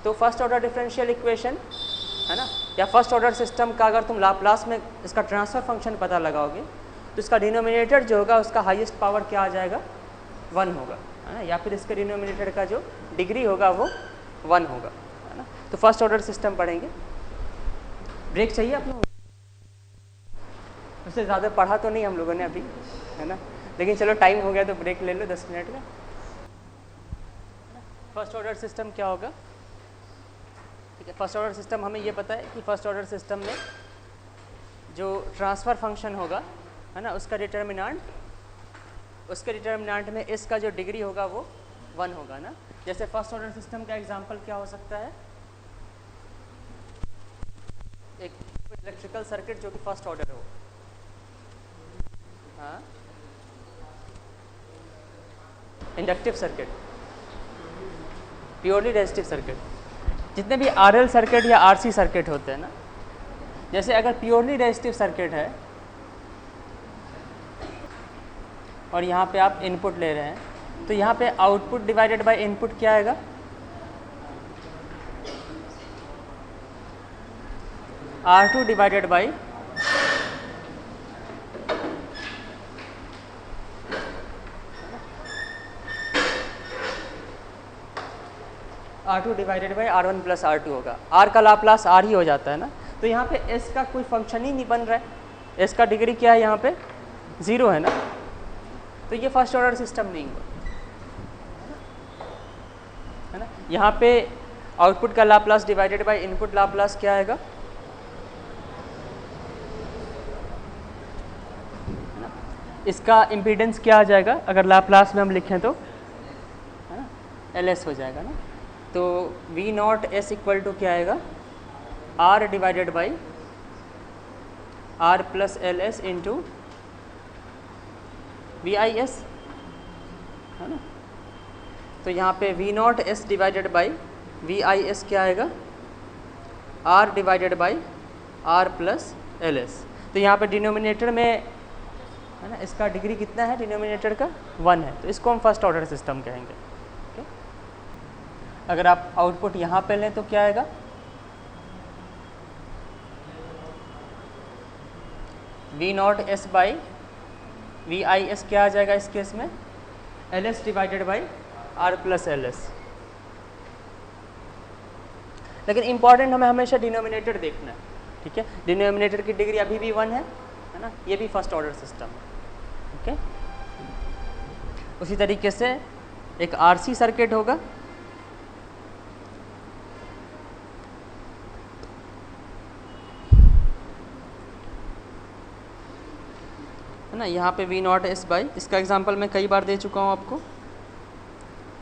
तो फर्स्ट ऑर्डर डिफरेंशियल इक्वेशन, है ना, या फर्स्ट ऑर्डर सिस्टम का अगर तुम लाप्लास में इसका ट्रांसफ़र फंक्शन पता लगाओगे तो इसका डिनोमिनेटर जो होगा उसका हाईएस्ट पावर क्या आ जाएगा, 1 होगा, है ना। या फिर इसके डिनोमिनेटर का जो डिग्री होगा वो 1 होगा, है ना। तो फर्स्ट ऑर्डर सिस्टम पढ़ेंगे। ब्रेक चाहिए आप लोगों को, उससे ज़्यादा पढ़ा तो नहीं हम लोगों ने अभी, है ना, लेकिन चलो टाइम हो गया तो ब्रेक ले लो 10 मिनट का। फर्स्ट ऑर्डर सिस्टम क्या होगा, ठीक है। फर्स्ट ऑर्डर सिस्टम हमें ये पता है कि फर्स्ट ऑर्डर सिस्टम में जो ट्रांसफ़र फंक्शन होगा, है ना, उसके डिटर्मिनेंट में s का जो डिग्री होगा वो 1 होगा ना। जैसे फर्स्ट ऑर्डर सिस्टम का एग्जांपल क्या हो सकता है, एक इलेक्ट्रिकल सर्किट जो कि फर्स्ट ऑर्डर हो, हाँ, inductive circuit, purely resistive circuit, जितने भी RL सर्किट या RC सर्किट होते हैं ना। जैसे अगर प्योरली रेजिस्टिव सर्किट है और यहाँ पे आप इनपुट ले रहे हैं तो यहाँ पे आउटपुट डिवाइडेड बाय इनपुट क्या आएगा, R2 divided by R2 divided by R1 plus R2 होगा। R का लाप्लास R ही हो जाता है ना, तो यहाँ पे S का कोई फंक्शन ही नहीं बन रहा है, S का डिग्री क्या है यहाँ पे 0 है ना, तो ये फर्स्ट ऑर्डर सिस्टम नहीं हुआ है ना। यहाँ पे आउटपुट का Laplace divided by input Laplace क्या आएगा, इसका इम्पीडेंस क्या आ जाएगा अगर लाप्लास में हम लिखें तो, है ना, LS हो जाएगा ना। तो V not S equal to क्या आएगा, R divided by R plus LS into VIS है ना। तो यहाँ पे V not S divided by VIS क्या आएगा, R divided by R plus LS। तो यहाँ पे डिनोमिनेटर में है ना, इसका डिग्री कितना है डिनोमिनेटर का 1 है, तो इसको हम फर्स्ट ऑर्डर सिस्टम कहेंगे। ओके, अगर आप आउटपुट यहाँ पे लें तो क्या आएगा, V not S by VIS क्या आ जाएगा इस केस में, LS divided by R plus LS। लेकिन इंपॉर्टेंट हमें हमेशा डिनोमिनेटर देखना है, ठीक है। डिनोमिनेटर की डिग्री अभी भी 1 है ना, ये भी फर्स्ट ऑर्डर सिस्टम है। ओके, उसी तरीके से एक RC सर्किट होगा, है ना। यहाँ पे V नॉट S बाई, इसका एग्जांपल मैं कई बार दे चुका हूँ आपको,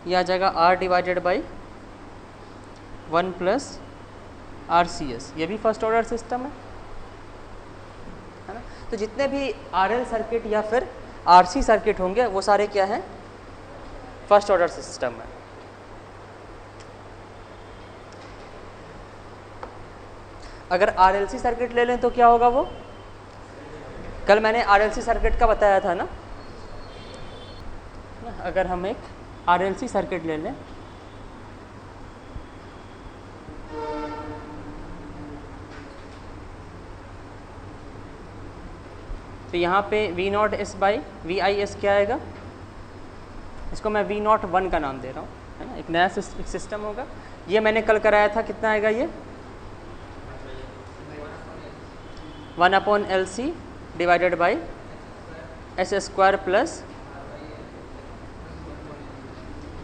यह आ जाएगा R divided by 1 plus RCS, ये भी फर्स्ट ऑर्डर सिस्टम है ना। तो जितने भी RL सर्किट या फिर RC सर्किट होंगे वो सारे क्या हैं, फर्स्ट ऑर्डर सिस्टम है। अगर RLC सर्किट ले लें तो क्या होगा, वो कल मैंने RLC सर्किट का बताया था ना। अगर हम एक RLC सर्किट ले लें, तो यहाँ पे V not S by VIS क्या आएगा, इसको मैं V नॉट 1 का नाम दे रहा हूँ, है ना। एक नया सिस्टम होगा, ये मैंने कल कराया था, कितना आएगा ये 1/LC divided by S square plus,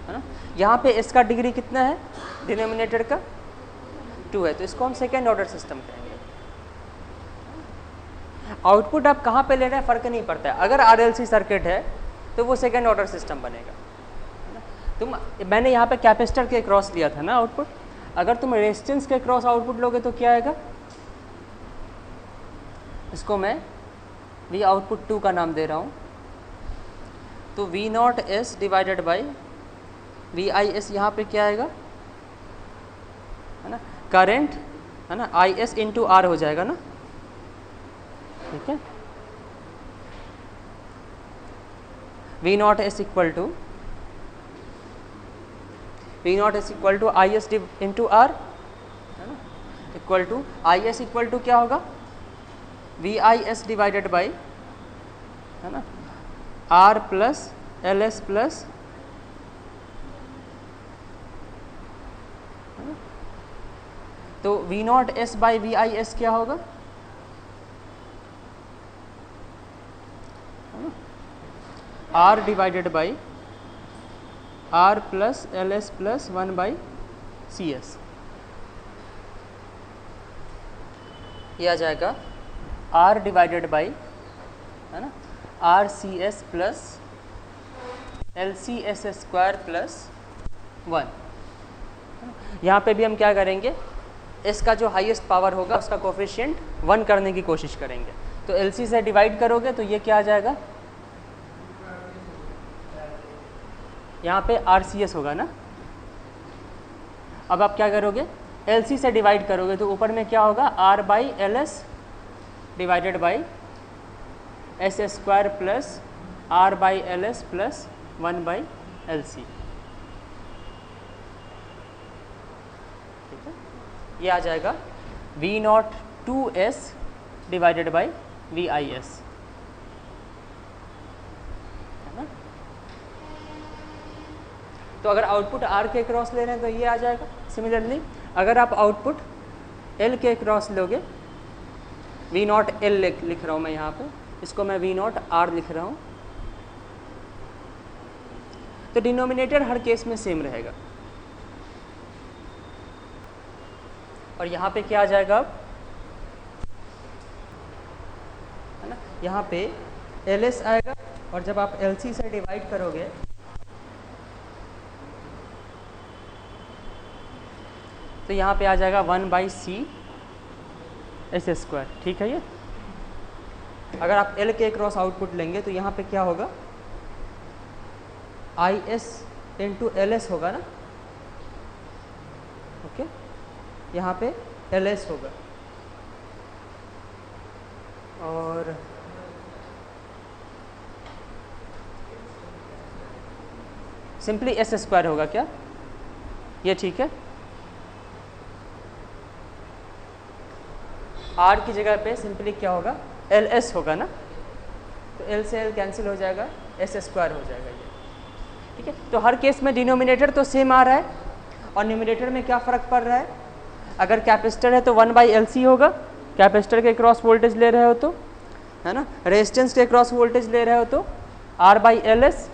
है ना। यहाँ पे S का डिग्री कितना है डिनोमिनेटर का 2 है, तो इसको हम सेकेंड ऑर्डर सिस्टम कहेंगे। आउटपुट आप कहाँ पे ले रहे हैं फ़र्क नहीं पड़ता है, अगर RLC सर्किट है तो वो सेकेंड ऑर्डर सिस्टम बनेगा। तुम मैंने यहाँ पे कैपेसिटर के क्रॉस लिया था ना आउटपुट, अगर तुम रेजिस्टेंस के क्रॉस आउटपुट लोगे तो क्या आएगा, इसको मैं V आउटपुट 2 का नाम दे रहा हूँ। तो V not S divided by VIS यहाँ पे क्या आएगा, है ना, करंट, है ना, IS इंटू R हो जाएगा ना, ठीक है। V not S equal to IS into R, है ना, equal to IS equal to क्या होगा, VIS डिवाइडेड बाई, है ना, R प्लस LS प्लस, तो V not S by VIS क्या होगा, R divided by R plus LS plus 1 by CS, ये आ जाएगा R डिवाइडेड बाई, है ना, RCS plus LCS square plus 1। यहाँ पे भी हम क्या करेंगे, इसका जो हाईएस्ट पावर होगा उसका कोफिशिएंट 1 करने की कोशिश करेंगे। तो LC से डिवाइड करोगे तो ये क्या आ जाएगा, यहाँ पे RCS होगा ना। अब आप क्या करोगे, LC से डिवाइड करोगे तो ऊपर में क्या होगा, R by LS divided by S square plus R by LS plus 1 by LC, ठीक है। ये आ जाएगा V not 2S divided by VIS, है ना। तो अगर आउटपुट आर के क्रॉस ले रहे हैं तो ये आ जाएगा। सिमिलरली अगर आप आउटपुट एल के क्रॉस लोगे, वी नॉट एल लिख रहा हूँ मैं यहाँ पे, इसको मैं वी नॉट आर लिख रहा हूँ, तो डिनोमिनेटर हर केस में सेम रहेगा। और यहाँ पे क्या आ जाएगा अब, है ना, यहाँ पे एल एस आएगा, और जब आप एल सी से डिवाइड करोगे तो यहाँ पे आ जाएगा 1/c एस स्क्वायर। ठीक है। ये अगर आप एल के क्रॉस आउटपुट लेंगे तो यहाँ पे क्या होगा, I S into L S होगा ना, ओके, यहाँ पे एल एस होगा, और सिंपली एस स्क्वायर होगा क्या, ये ठीक है। आर की जगह पे सिंपली क्या होगा, एल एस होगा ना, तो एल से एल कैंसिल हो जाएगा, एस स्क्वायर हो जाएगा ये। ठीक है। तो हर केस में डिनोमिनेटर तो सेम आ रहा है, और न्यूमिनेटर में क्या फ़र्क पड़ रहा है, अगर कैपेसिटर है तो 1/LC होगा, कैपेसिटर के क्रॉस वोल्टेज ले रहे हो तो, है ना, रेजिस्टेंस के क्रॉस वोल्टेज ले रहे हो तो R/LS,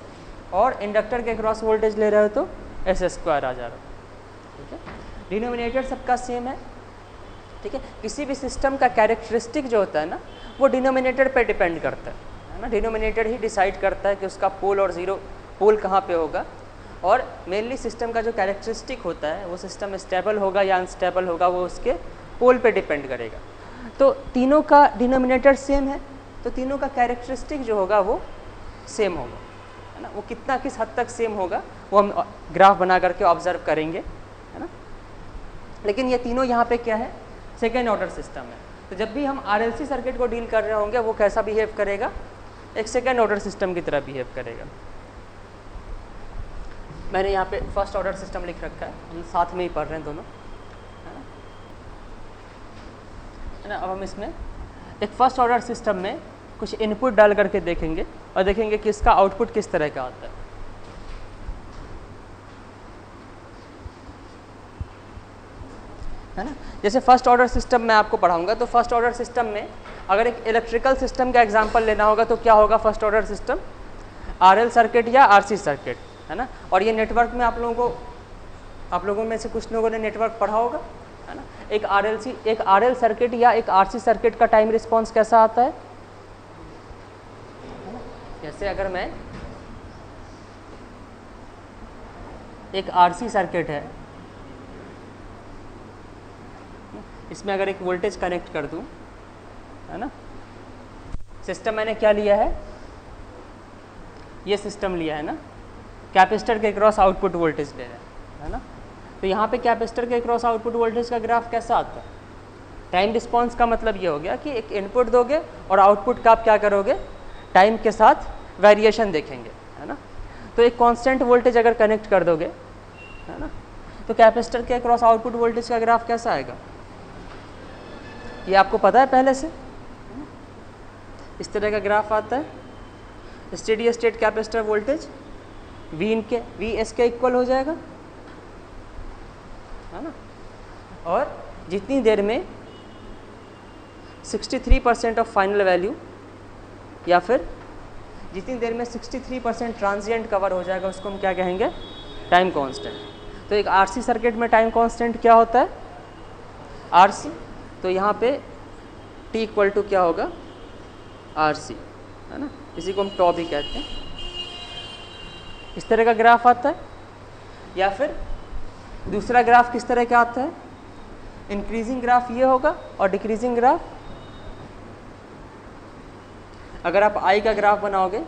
और इंडक्टर के क्रॉस वोल्टेज ले रहे हो तो एस स्क्वायर आ जा रहा है। ठीक है। डिनोमिनेटर सबका सेम है। ठीक है। किसी भी सिस्टम का कैरेक्टरिस्टिक जो होता है ना, वो डिनोमिनेटर पे डिपेंड करता है ना, डिनोमिनेटर ही डिसाइड करता है कि उसका पोल और ज़ीरो पोल कहाँ पे होगा, और मेनली सिस्टम का जो कैरेक्टरिस्टिक होता है वो सिस्टम स्टेबल होगा या अनस्टेबल होगा, वो उसके पोल पे डिपेंड करेगा। तो तीनों का डिनोमिनेटर सेम है, तो तीनों का कैरेक्टरिस्टिक जो होगा वो सेम होगा, है ना। वो कितना किस हद तक सेम होगा वो हम ग्राफ बना करके ऑब्जर्व करेंगे, है ना। लेकिन ये तीनों यहाँ पे क्या है, सेकेंड ऑर्डर सिस्टम है। तो जब भी हम RLC सर्किट को डील कर रहे होंगे वो कैसा बिहेव करेगा, एक सेकेंड ऑर्डर सिस्टम की तरह बिहेव करेगा। मैंने यहाँ पे फर्स्ट ऑर्डर सिस्टम लिख रखा है, हम साथ में ही पढ़ रहे हैं दोनों, है ना। अब हम इसमें एक फर्स्ट ऑर्डर सिस्टम में कुछ इनपुट डाल करके देखेंगे, और देखेंगे कि इसका आउटपुट किस तरह का आता है ना। जैसे फर्स्ट ऑर्डर सिस्टम मैं आपको पढ़ाऊंगा, तो फर्स्ट ऑर्डर सिस्टम में अगर एक इलेक्ट्रिकल सिस्टम का एग्जांपल लेना होगा तो क्या होगा, first order system RL circuit या RC सर्किट, है ना। और ये नेटवर्क में आप लोगों में से कुछ लोगों ने नेटवर्क पढ़ा होगा, है ना। एक RL सर्किट या एक RC सर्किट का टाइम रिस्पॉन्स कैसा आता है, जैसे अगर मैं एक RC सर्किट है, इसमें अगर एक वोल्टेज कनेक्ट कर दूं, है ना, सिस्टम मैंने क्या लिया है, ये सिस्टम लिया है ना, कैपेसिटर के क्रॉस आउटपुट वोल्टेज ले रहा है ना। तो यहाँ पे कैपेसिटर के क्रॉस आउटपुट वोल्टेज का ग्राफ कैसा आता है, टाइम रिस्पॉन्स का मतलब ये हो गया कि एक इनपुट दोगे और आउटपुट का आप क्या करोगे, टाइम के साथ वेरिएशन देखेंगे, है ना। तो एक कांस्टेंट वोल्टेज अगर कनेक्ट कर दोगे, है ना, तो कैपेसिटर के क्रॉस आउटपुट वोल्टेज का ग्राफ कैसा आएगा, ये आपको पता है पहले से, इस तरह का ग्राफ आता है। Steady state capacitor voltage V S के इक्वल हो जाएगा, है ना। और जितनी देर में 63% ऑफ फाइनल वैल्यू, या फिर जितनी देर में 63% ट्रांजिएंट कवर हो जाएगा, उसको हम क्या कहेंगे, टाइम कांस्टेंट। तो एक RC सर्किट में टाइम कांस्टेंट क्या होता है, RC, तो यहाँ पे T इक्वल टू क्या होगा, RC, है ना, इसी को हम टॉ भी कहते हैं। इस तरह का ग्राफ आता है। या फिर दूसरा ग्राफ किस तरह का आता है, इंक्रीजिंग ग्राफ ये होगा, और डिक्रीजिंग ग्राफ, अगर आप I का ग्राफ बनाओगे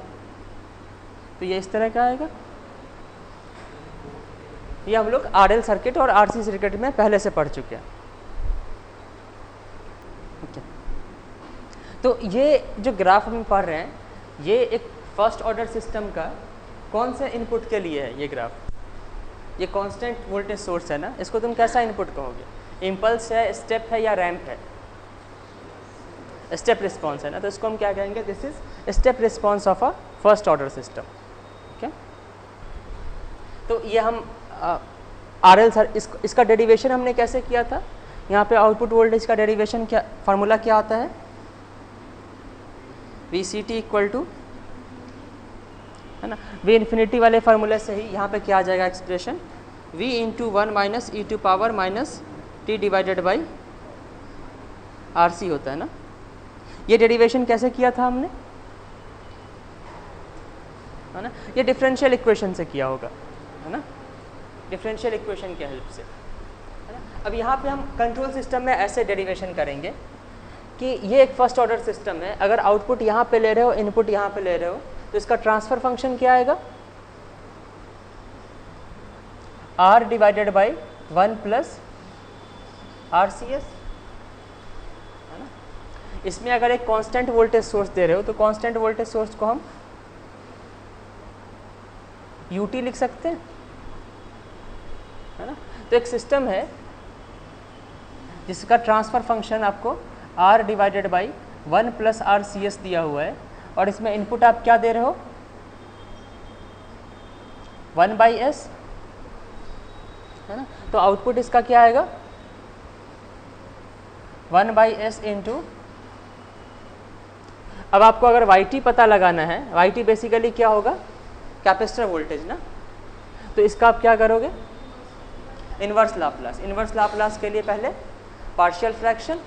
तो ये इस तरह का आएगा। ये हम लोग RL सर्किट और RC सर्किट में पहले से पढ़ चुके हैं। तो ये जो ग्राफ हम पढ़ रहे हैं, ये एक फर्स्ट ऑर्डर सिस्टम का कौन से इनपुट के लिए है ये ग्राफ, ये कांस्टेंट वोल्टेज सोर्स है ना, इसको तुम कैसा इनपुट कहोगे, इम्पल्स है, स्टेप है, या रैंप है, स्टेप रिस्पॉन्स है ना, तो इसको हम क्या कहेंगे, this is step response of a first order system. Okay, तो ये हम RL सर इसका डेरिवेशन हमने कैसे किया था, यहाँ पे आउटपुट वोल्टेज का डेरिवेशन क्या, फार्मूला क्या आता है, VCT इक्वल टू, है ना, V इन्फिनिटी वाले फार्मूले से ही यहाँ पे क्या आ जाएगा expression, V into 1 minus e to power minus T divided by RC होता है ना। ये डेरिवेशन कैसे किया था हमने, है ना, ये डिफरेंशियल इक्वेशन से किया होगा, है ना, डिफरेंशियल इक्वेशन की हेल्प से, है ना। अब यहाँ पे हम कंट्रोल सिस्टम में ऐसे डेरिवेशन करेंगे कि ये एक फर्स्ट ऑर्डर सिस्टम है, अगर आउटपुट यहाँ पे ले रहे हो, इनपुट यहाँ पे ले रहे हो, तो इसका ट्रांसफर फंक्शन क्या आएगा, R divided by 1 plus RCS, है ना। इसमें अगर एक कांस्टेंट वोल्टेज सोर्स दे रहे हो तो कांस्टेंट वोल्टेज सोर्स को हम UT लिख सकते हैं, है ना। तो एक सिस्टम है जिसका ट्रांसफर फंक्शन आपको R divided by 1 plus RCS दिया हुआ है, और इसमें इनपुट आप क्या दे रहे हो, 1/s, है ना। तो आउटपुट इसका क्या आएगा, 1/s इंटू, अब आपको अगर YT पता लगाना है, YT बेसिकली क्या होगा, कैपेसिटर वोल्टेज ना, तो इसका आप क्या करोगे, इन्वर्स लाप्लास। इन्वर्स लाप्लास के लिए पहले पार्शियल फ्रैक्शन,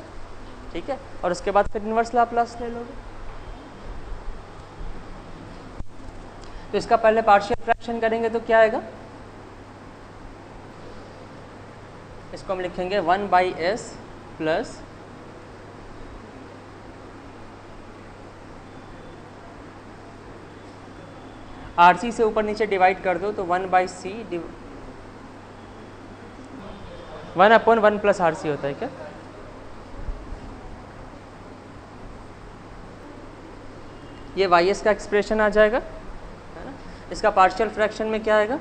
ठीक है, और उसके बाद फिर इन्वर्स लाप्लास ले लोगे। तो इसका पहले पार्शियल फ्रैक्शन करेंगे तो क्या आएगा, इसको हम लिखेंगे 1/s प्लस RC से ऊपर नीचे डिवाइड कर दो तो 1/c 1/1 प्लस RC होता है क्या, ये YS का एक्सप्रेशन आ जाएगा, है ना। इसका पार्शियल फ्रैक्शन में क्या आएगा,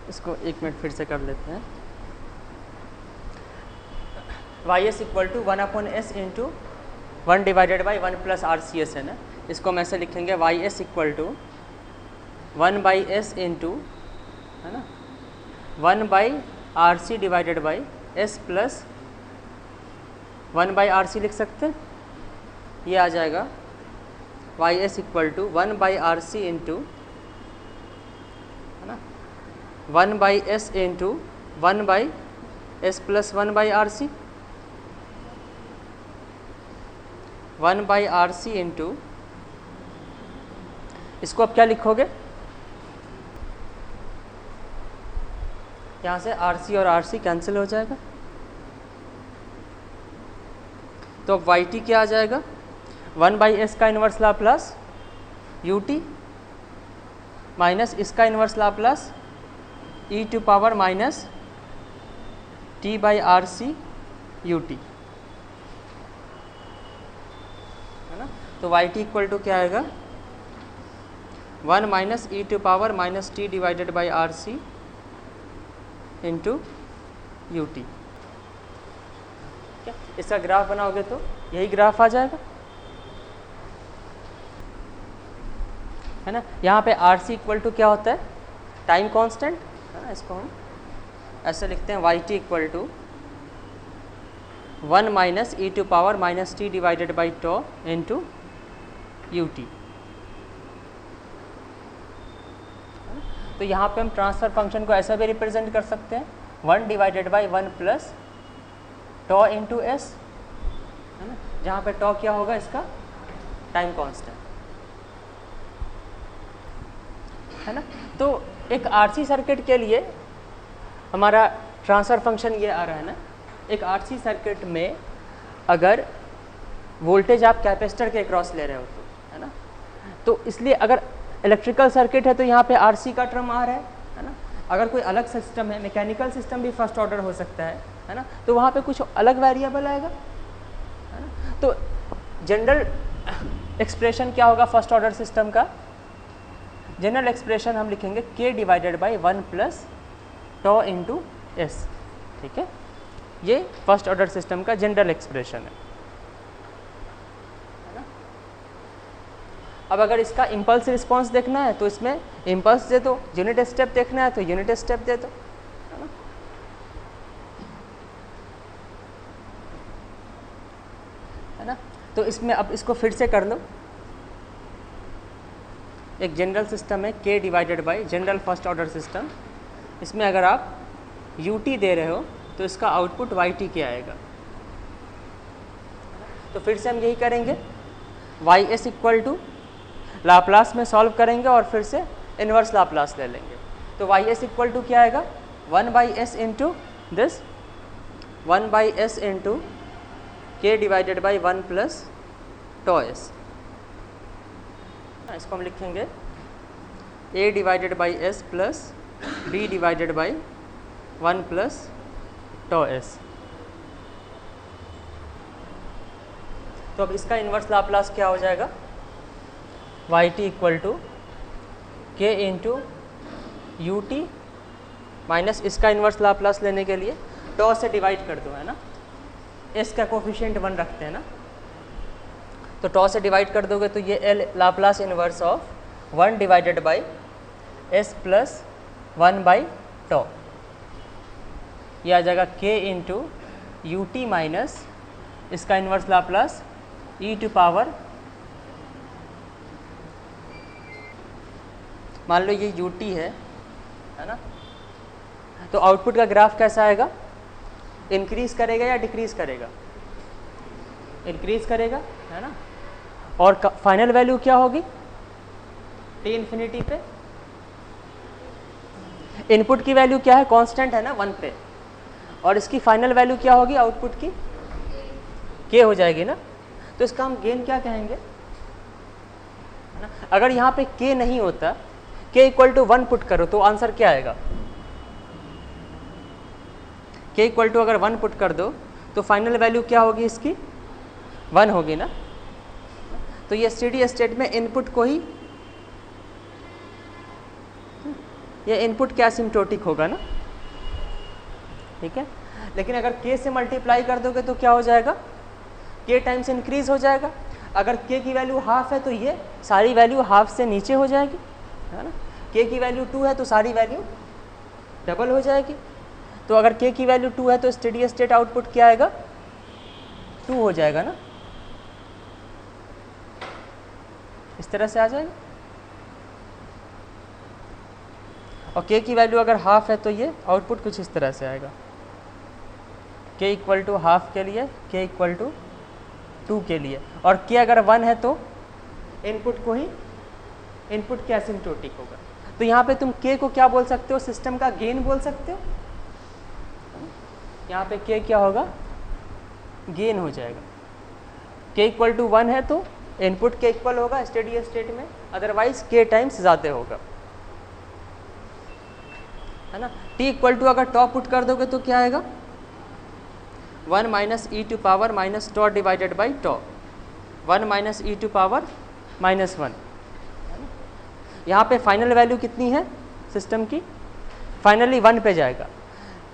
इसको एक मिनट फिर से कर लेते हैं, YS equal to 1/s into 1 divided by 1 plus RCS, है ना। इसको हम ऐसे लिखेंगे YS equal to 1/s into, है ना, 1/RC divided by S plus 1/RC लिख सकते हैं, ये आ जाएगा YS equal to 1/RC into, है ना, 1/s into 1/s plus 1/RC, 1/RC into, इसको आप क्या लिखोगे, यहाँ से RC और RC कैंसिल हो जाएगा, तो अब YT क्या आ जाएगा, 1/s का इन्वर्स लाप्लास UT माइनस इसका inverse Laplace e to power minus T/RC UT, है ना। तो YT इक्वल टू क्या आएगा, 1 minus e to power minus T divided by RC into UT। इसका ग्राफ बनाओगे तो यही ग्राफ आ जाएगा, है ना। यहाँ पे RC इक्वल टू क्या होता है, टाइम कांस्टेंट, है ना। इसको हम ऐसे लिखते हैं YT equal to 1 minus e to power minus T divided by tau into UT। तो यहाँ पे हम ट्रांसफर फंक्शन को ऐसा भी रिप्रेजेंट कर सकते हैं, 1 divided by 1 plus tau into S, है ना, जहाँ पे टॉ क्या होगा, इसका टाइम कांस्टेंट, है ना। तो एक RC सर्किट के लिए हमारा ट्रांसफर फंक्शन ये आ रहा है ना, एक RC सर्किट में अगर वोल्टेज आप कैपेसिटर के अक्रॉस ले रहे हो तो, है ना, तो इसलिए अगर इलेक्ट्रिकल सर्किट है तो यहाँ पे RC का टर्म आ रहा है ना। अगर कोई अलग सिस्टम है, मैकेनिकल सिस्टम भी फर्स्ट ऑर्डर हो सकता है ना, तो वहाँ पे कुछ अलग वेरिएबल आएगा, है ना। तो जनरल एक्सप्रेशन क्या होगा फर्स्ट ऑर्डर सिस्टम का, जनरल एक्सप्रेशन हम लिखेंगे K divided by 1 plus tau into S, ठीक है। ये फर्स्ट ऑर्डर सिस्टम का जनरल एक्सप्रेशन है ना। अब अगर इसका इम्पल्स रिस्पॉन्स देखना है तो इसमें इम्पल्स दे दो, यूनिट स्टेप देखना है तो यूनिट स्टेप दे दो, है ना। है ना। तो इसमें अब इसको फिर से कर लो। एक जनरल सिस्टम है k divided by general first order system. इसमें अगर आप ut दे रहे हो तो इसका आउटपुट yt क्या आएगा। तो फिर से हम यही करेंगे, ys इक्वल टू लाप्लास में सॉल्व करेंगे और फिर से इन्वर्स लाप्लास ले लेंगे। तो ys इक्वल टू क्या आएगा, 1/s into this 1/s into k divided by 1 plus τs। इसको हम लिखेंगे a divided by s plus b divided by 1 plus τs। तो अब इसका इन्वर्स लाप्लास क्या हो जाएगा, yt equal to k into U T minus इसका इन्वर्स लाप्लास लेने के लिए टॉ से डिवाइड कर दो, है ना। s का कोफिशिएंट 1 रखते हैं ना, तो टॉ से डिवाइड कर दोगे तो ये l Laplace inverse of 1 divided by s plus 1 by tau, ये आ जाएगा k into U T minus इसका inverse Laplace e to power, मान लो ये ut है ना। तो आउटपुट का ग्राफ कैसा आएगा, इंक्रीज करेगा या डिक्रीज करेगा, इंक्रीज करेगा, है ना। और फाइनल वैल्यू क्या होगी, t इन्फिनिटी पे इनपुट की वैल्यू क्या है, कांस्टेंट है ना 1 पे, और इसकी फाइनल वैल्यू क्या होगी आउटपुट की, k हो जाएगी ना। तो इसका हम गेन क्या कहेंगे, है ना। अगर यहाँ पे k नहीं होता, k इक्वल टू 1 पुट करो तो आंसर क्या आएगा, k इक्वल टू अगर 1 पुट कर दो तो फाइनल वैल्यू क्या होगी इसकी 1 होगी ना। तो ये स्टेडी स्टेट में इनपुट को ही, ये इनपुट क्या एसिम्प्टोटिक होगा ना, ठीक है। लेकिन अगर k से मल्टीप्लाई कर दोगे तो क्या हो जाएगा, k टाइम्स इंक्रीज हो जाएगा। अगर k की वैल्यू हाफ है तो ये सारी वैल्यू हाफ से नीचे हो जाएगी, है ना। k की वैल्यू 2 है तो सारी वैल्यू डबल हो जाएगी। तो अगर k की वैल्यू 2 है तो स्टेडी स्टेट आउटपुट क्या आएगा, 2 हो जाएगा ना, इस तरह से आ जाएगा। और k की वैल्यू अगर हाफ है तो ये आउटपुट कुछ इस तरह से आएगा, k इक्वल टू हाफ के लिए, k इक्वल टू 2 के लिए, और k अगर 1 है तो इनपुट को ही, इनपुट क्या एसिम्प्टोटिक होगा। तो यहाँ पे तुम k को क्या बोल सकते हो, सिस्टम का गेन बोल सकते हो। यहाँ पे k क्या होगा, गेन हो जाएगा। k इक्वल टू 1 है तो इनपुट के इक्वल होगा स्टेडी स्टेट में, अदरवाइज k टाइम्स ज़्यादा होगा, है ना। t इक्वल टू अगर टॉ पुट कर दोगे तो क्या आएगा, 1 minus e to power minus tau divided by tau, 1 minus e to power minus 1। यहाँ पे फाइनल वैल्यू कितनी है सिस्टम की, फाइनली 1 पे जाएगा।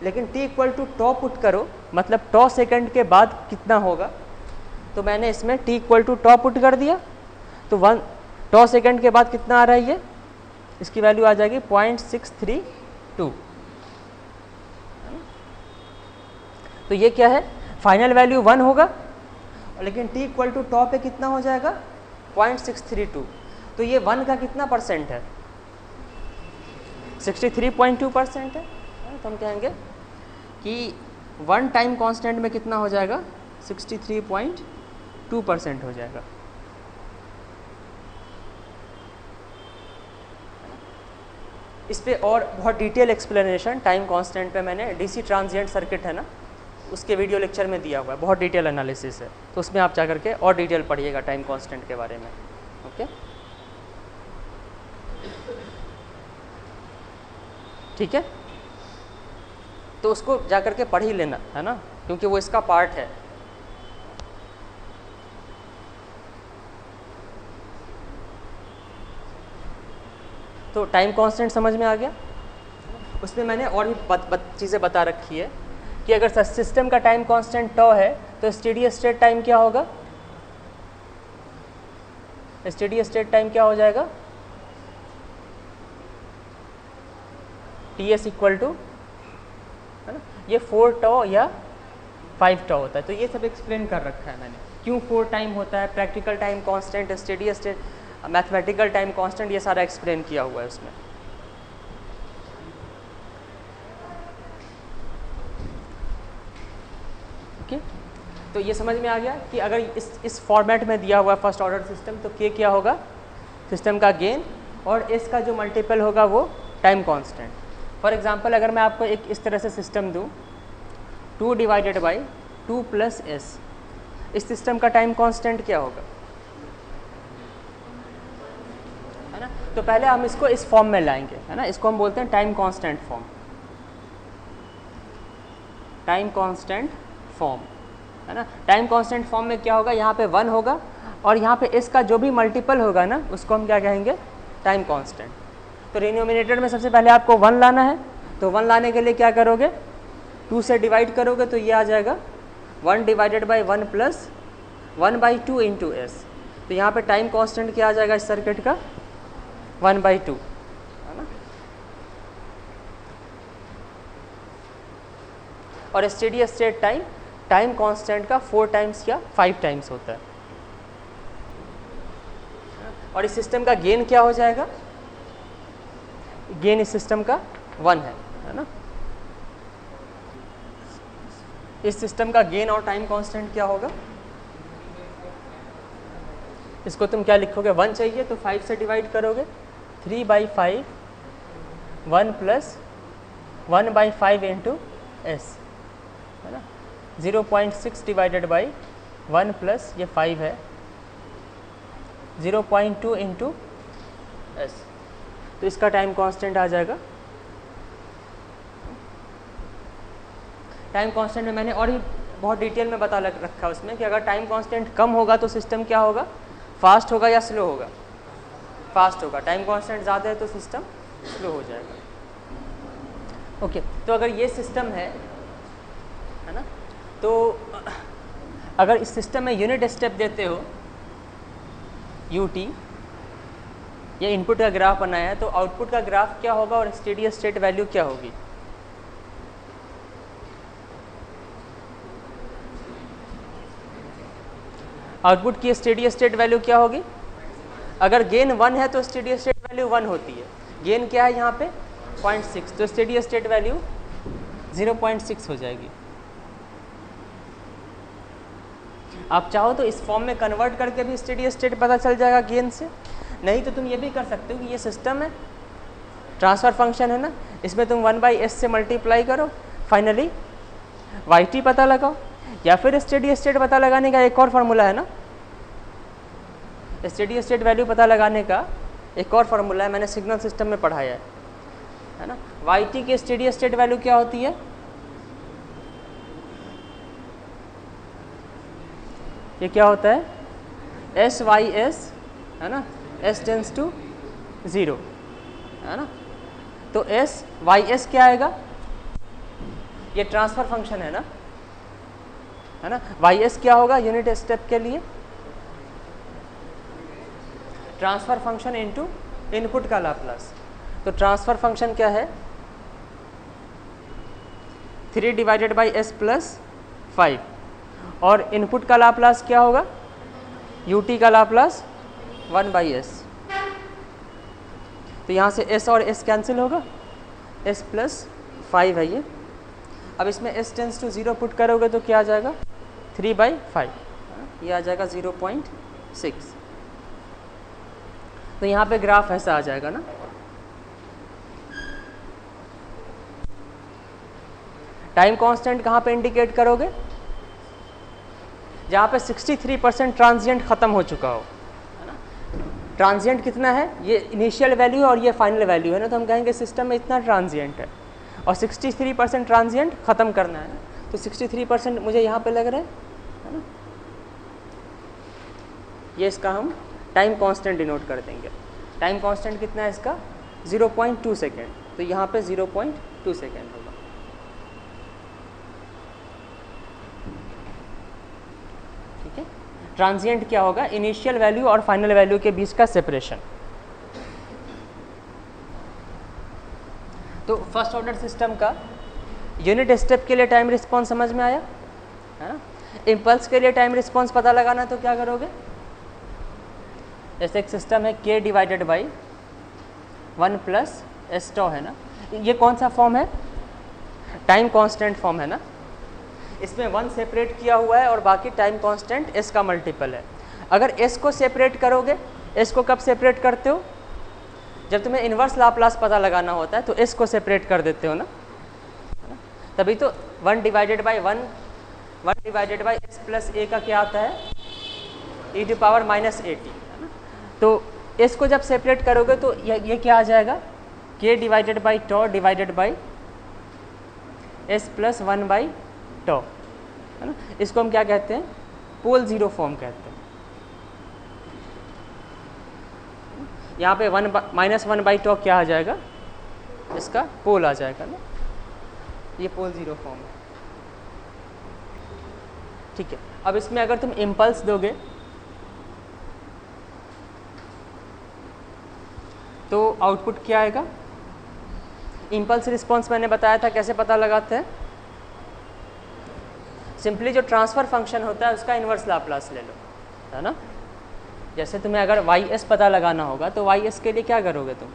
लेकिन t equal to tau put करो, मतलब टॉ सेकंड के बाद कितना होगा, तो मैंने इसमें t equal to tau put कर दिया, तो 1 टॉ सेकंड के बाद कितना आ रहा है, ये इसकी वैल्यू आ जाएगी 0.632। तो ये क्या है, फाइनल वैल्यू 1 होगा, लेकिन t इक्वल टू टॉ पे कितना हो जाएगा 0.632। तो ये 1 का कितना परसेंट है, 63.2% है। तो हम कहेंगे कि 1 टाइम कांस्टेंट में कितना हो जाएगा, 63.2% हो जाएगा। इस पे और बहुत डिटेल एक्सप्लेनेशन टाइम कांस्टेंट पे मैंने डीसी ट्रांजिएंट सर्किट है ना, उसके वीडियो लेक्चर में दिया हुआ है, बहुत डिटेल एनालिसिस है। तो उसमें आप जा करके और डिटेल पढ़िएगा टाइम कांस्टेंट के बारे में, ओके। ठीक है, तो उसको जा करके पढ़ ही लेना, है ना, क्योंकि वो इसका पार्ट है। तो टाइम कांस्टेंट समझ में आ गया। उसमें मैंने और भी चीज़ें बता रखी है कि अगर सिस्टम का टाइम कांस्टेंट टॉ है तो स्टेडी स्टेट टाइम क्या होगा, स्टेडी स्टेट टाइम क्या हो जाएगा, टी एस इक्वल टू, है ना, ये 4 टाउ या 5 टाउ होता है। तो ये सब एक्सप्लेन कर रखा है मैंने, क्यों 4 टाइम होता है, practical time constant, steady state, mathematical time constant, ये सारा एक्सप्लेन किया हुआ है उसमें। ओके, तो ये समझ में आ गया कि अगर इस फॉर्मेट में दिया हुआ फर्स्ट ऑर्डर सिस्टम, तो के क्या होगा, सिस्टम का गेन, और एस का जो मल्टीपल होगा वो टाइम कांस्टेंट। फॉर एग्जांपल अगर मैं आपको एक इस तरह से सिस्टम दूं, 2 डिवाइडेड बाई 2 प्लस एस, इस सिस्टम का टाइम कांस्टेंट क्या होगा, है ना। तो पहले हम इसको इस फॉर्म में लाएंगे, है ना, इसको हम बोलते हैं time constant form, time constant form, है ना। टाइम कांस्टेंट फॉर्म में क्या होगा, यहाँ पे 1 होगा और यहाँ पे एस का जो भी मल्टीपल होगा ना उसको हम क्या कहेंगे, टाइम कांस्टेंट। तो डिनोमिनेटर में सबसे पहले आपको 1 लाना है, तो 1 लाने के लिए क्या करोगे, 2 से डिवाइड करोगे तो ये आ जाएगा 1 divided by 1 plus 1/2 into S. तो यहाँ पे टाइम कांस्टेंट क्या आ जाएगा इस सर्किट का, 1/2, है ना। और steady state time, time constant का 4 टाइम्स या 5 टाइम्स होता है। और इस सिस्टम का गेन क्या हो जाएगा, गेन इस सिस्टम का 1 है ना। इस सिस्टम का गेन और टाइम कांस्टेंट क्या होगा, इसको तुम क्या लिखोगे, 1 चाहिए तो 5 से डिवाइड करोगे, 3/5 1 प्लस 1/5 इंटू एस, है ना। 0.6 डिवाइडेड बाई 1 प्लस ये 5 है, 0.2 इंटू एस। तो इसका टाइम कांस्टेंट आ जाएगा। टाइम कांस्टेंट में मैंने और ही बहुत डिटेल में बता रखा है उसमें कि अगर टाइम कांस्टेंट कम होगा तो सिस्टम क्या होगा, फास्ट होगा या स्लो होगा, फास्ट होगा। टाइम कांस्टेंट ज़्यादा है तो सिस्टम स्लो हो जाएगा। ओके, तो अगर ये सिस्टम है ना, तो अगर इस सिस्टम में यूनिट स्टेप देते हो यूटी, ये इनपुट का ग्राफ बनाया है, तो आउटपुट का ग्राफ क्या होगा और स्टेडी स्टेट वैल्यू क्या होगी, आउटपुट की स्टेडी स्टेट वैल्यू क्या होगी। अगर गेन 1 है तो स्टेडी स्टेट वैल्यू 1 होती है, गेन क्या है यहाँ पे 0.6, तो स्टेडी स्टेट वैल्यू 0.6 हो जाएगी। आप चाहो तो इस फॉर्म में कन्वर्ट करके भी स्टेडी स्टेट पता चल जाएगा गेन से, नहीं तो तुम ये भी कर सकते हो कि ये सिस्टम है, ट्रांसफ़र फंक्शन है ना, इसमें तुम 1/s से मल्टीप्लाई करो, फाइनली yt पता लगाओ, या फिर स्टेडी स्टेट पता लगाने का एक और फार्मूला है ना, स्टेडी स्टेट वैल्यू पता लगाने का एक और फार्मूला है, मैंने सिग्नल सिस्टम में पढ़ाया है ना। yt की स्टेडी स्टेट वैल्यू क्या होती है, ये क्या होता है SYS, है ना, S टेंस टू 0, है ना। तो SYS क्या आएगा, ये ट्रांसफ़र फंक्शन है ना, YS क्या होगा यूनिट स्टेप के लिए, ट्रांसफ़र फंक्शन इनटू इनपुट का लाप्लास। तो ट्रांसफ़र फंक्शन क्या है, 3 डिवाइडेड बाई S प्लस 5, और इनपुट का लाप्लास क्या होगा, ut का लाप्लास 1/s। तो यहाँ से s और s कैंसिल होगा, s प्लस 5 है ये। अब इसमें s टेंस टू 0 पुट करोगे तो क्या आ जाएगा 3/5, ये आ जाएगा 0.6। तो यहाँ पे ग्राफ ऐसा आ जाएगा ना। टाइम कांस्टेंट कहाँ पे इंडिकेट करोगे, जहाँ पे 63% ट्रांजिएंट ख़त्म हो चुका हो, है ना। ट्रांजिएंट कितना है, ये इनिशियल वैल्यू है और ये फाइनल वैल्यू है ना, तो हम कहेंगे सिस्टम में इतना ट्रांजिएंट है और 63% ट्रांजिएंट ख़त्म करना है ना, तो 63% मुझे यहाँ पे लग रहा है ना, ये इसका हम टाइम कांस्टेंट डिनोट कर देंगे। टाइम कांस्टेंट कितना है इसका 0.2 सेकेंड, तो यहाँ पे 0.2 सेकेंड होगा। ठीक है, ट्रांजिएंट क्या होगा, इनिशियल वैल्यू और फाइनल वैल्यू के बीच का सेपरेशन। तो फर्स्ट ऑर्डर सिस्टम का यूनिट स्टेप के लिए टाइम रिस्पॉन्स समझ में आया है ना। इम्पल्स के लिए टाइम रिस्पॉन्स पता लगाना तो क्या करोगे, जैसे एक सिस्टम है k divided by 1 plus S tau है ना, ये कौन सा फॉर्म है, टाइम कांस्टेंट फॉर्म है ना। इसमें 1 सेपरेट किया हुआ है और बाकी टाइम कांस्टेंट s का मल्टीपल है। अगर s को सेपरेट करोगे, s को कब सेपरेट करते हो, जब तुम्हें इन्वर्स लाप्लास पता लगाना होता है तो s को सेपरेट कर देते हो ना, तभी तो 1 divided by S plus A का क्या आता है, e to power minus AT है ना। तो s को जब सेपरेट करोगे तो ये क्या आ जाएगा, k divided by tau divided by s plus 1 by टॉ है ना। इसको हम क्या कहते हैं, पोल ज़ीरो फॉर्म कहते हैं। यहाँ पे -1 बाई टॉ क्या आ जाएगा, इसका पोल आ जाएगा ना, ये पोल ज़ीरो फॉर्म है। ठीक है, अब इसमें अगर तुम इम्पल्स दोगे तो आउटपुट क्या आएगा। इम्पल्स रिस्पॉन्स मैंने बताया था कैसे पता लगाते हैं, सिंपली जो ट्रांसफ़र फंक्शन होता है उसका इन्वर्स लाप्लास ले लो है ना। जैसे तुम्हें अगर y s पता लगाना होगा तो y s के लिए क्या करोगे तुम,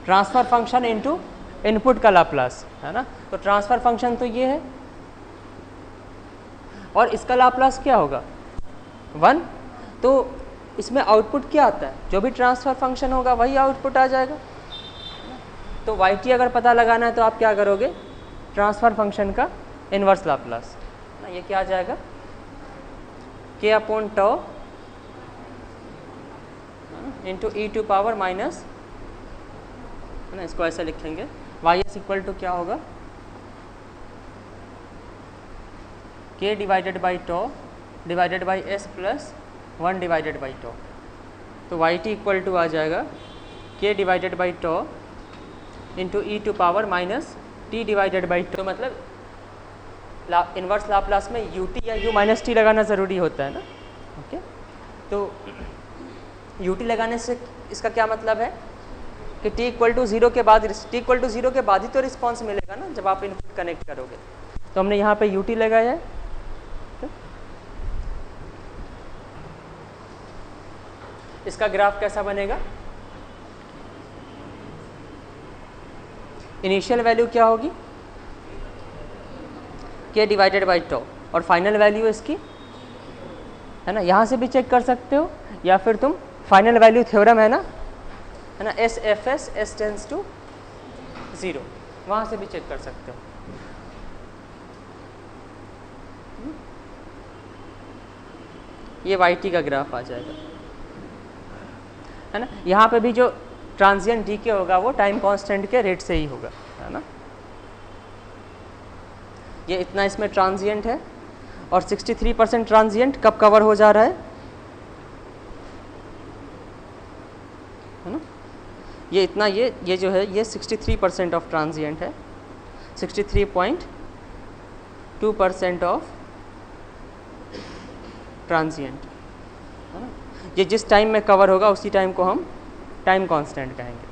ट्रांसफ़र फंक्शन इनटू इनपुट का लाप्लास है ना। तो ट्रांसफ़र फंक्शन तो ये है और इसका लाप्लास क्या होगा 1, तो इसमें आउटपुट क्या आता है, जो भी ट्रांसफ़र फंक्शन होगा वही आउटपुट आ जाएगा। तो y अगर पता लगाना है तो आप क्या करोगे, ट्रांसफ़र फंक्शन का इन्वर्स लाप्लास ना, ये क्या आ जाएगा k upon tau into E to power minus है ना, इसको ऐसे लिखेंगे y s इक्वल टू क्या होगा, k divided by tau divided by s plus 1 divided by tau. तो y t इक्वल टू आ जाएगा k divided by tau into E to power minus t divided by tau. मतलब inverse Laplace में ut या u minus T लगाना ज़रूरी होता है ना। ओके, तो ut लगाने से इसका क्या मतलब है कि t इक्वल टू 0 के बाद ही तो रिस्पॉन्स मिलेगा ना जब आप इनपुट कनेक्ट करोगे। तो हमने यहाँ पे ut लगाया है। इसका ग्राफ कैसा बनेगा, इनिशियल वैल्यू क्या होगी k डिवाइडेड बाई टॉ और फाइनल वैल्यू इसकी है ना, यहाँ से भी चेक कर सकते हो या फिर तुम फाइनल वैल्यू थ्योरम है ना S F S S tends to 0, वहाँ से भी चेक कर सकते हो। ये y t का ग्राफ आ जाएगा है ना। यहाँ पे भी जो ट्रांजिएंट डीके होगा वो टाइम कांस्टेंट के रेट से ही होगा है ना। ये इतना इसमें ट्रांजिएंट है और 63% ट्रांजिएंट कब कवर हो जा रहा है ना। ये इतना ये जो है ये 63% ऑफ ट्रांजिएंट है, 63.2% ऑफ ट्रांजिएंट है ना। ये जिस टाइम में कवर होगा उसी टाइम को हम टाइम कांस्टेंट कहेंगे।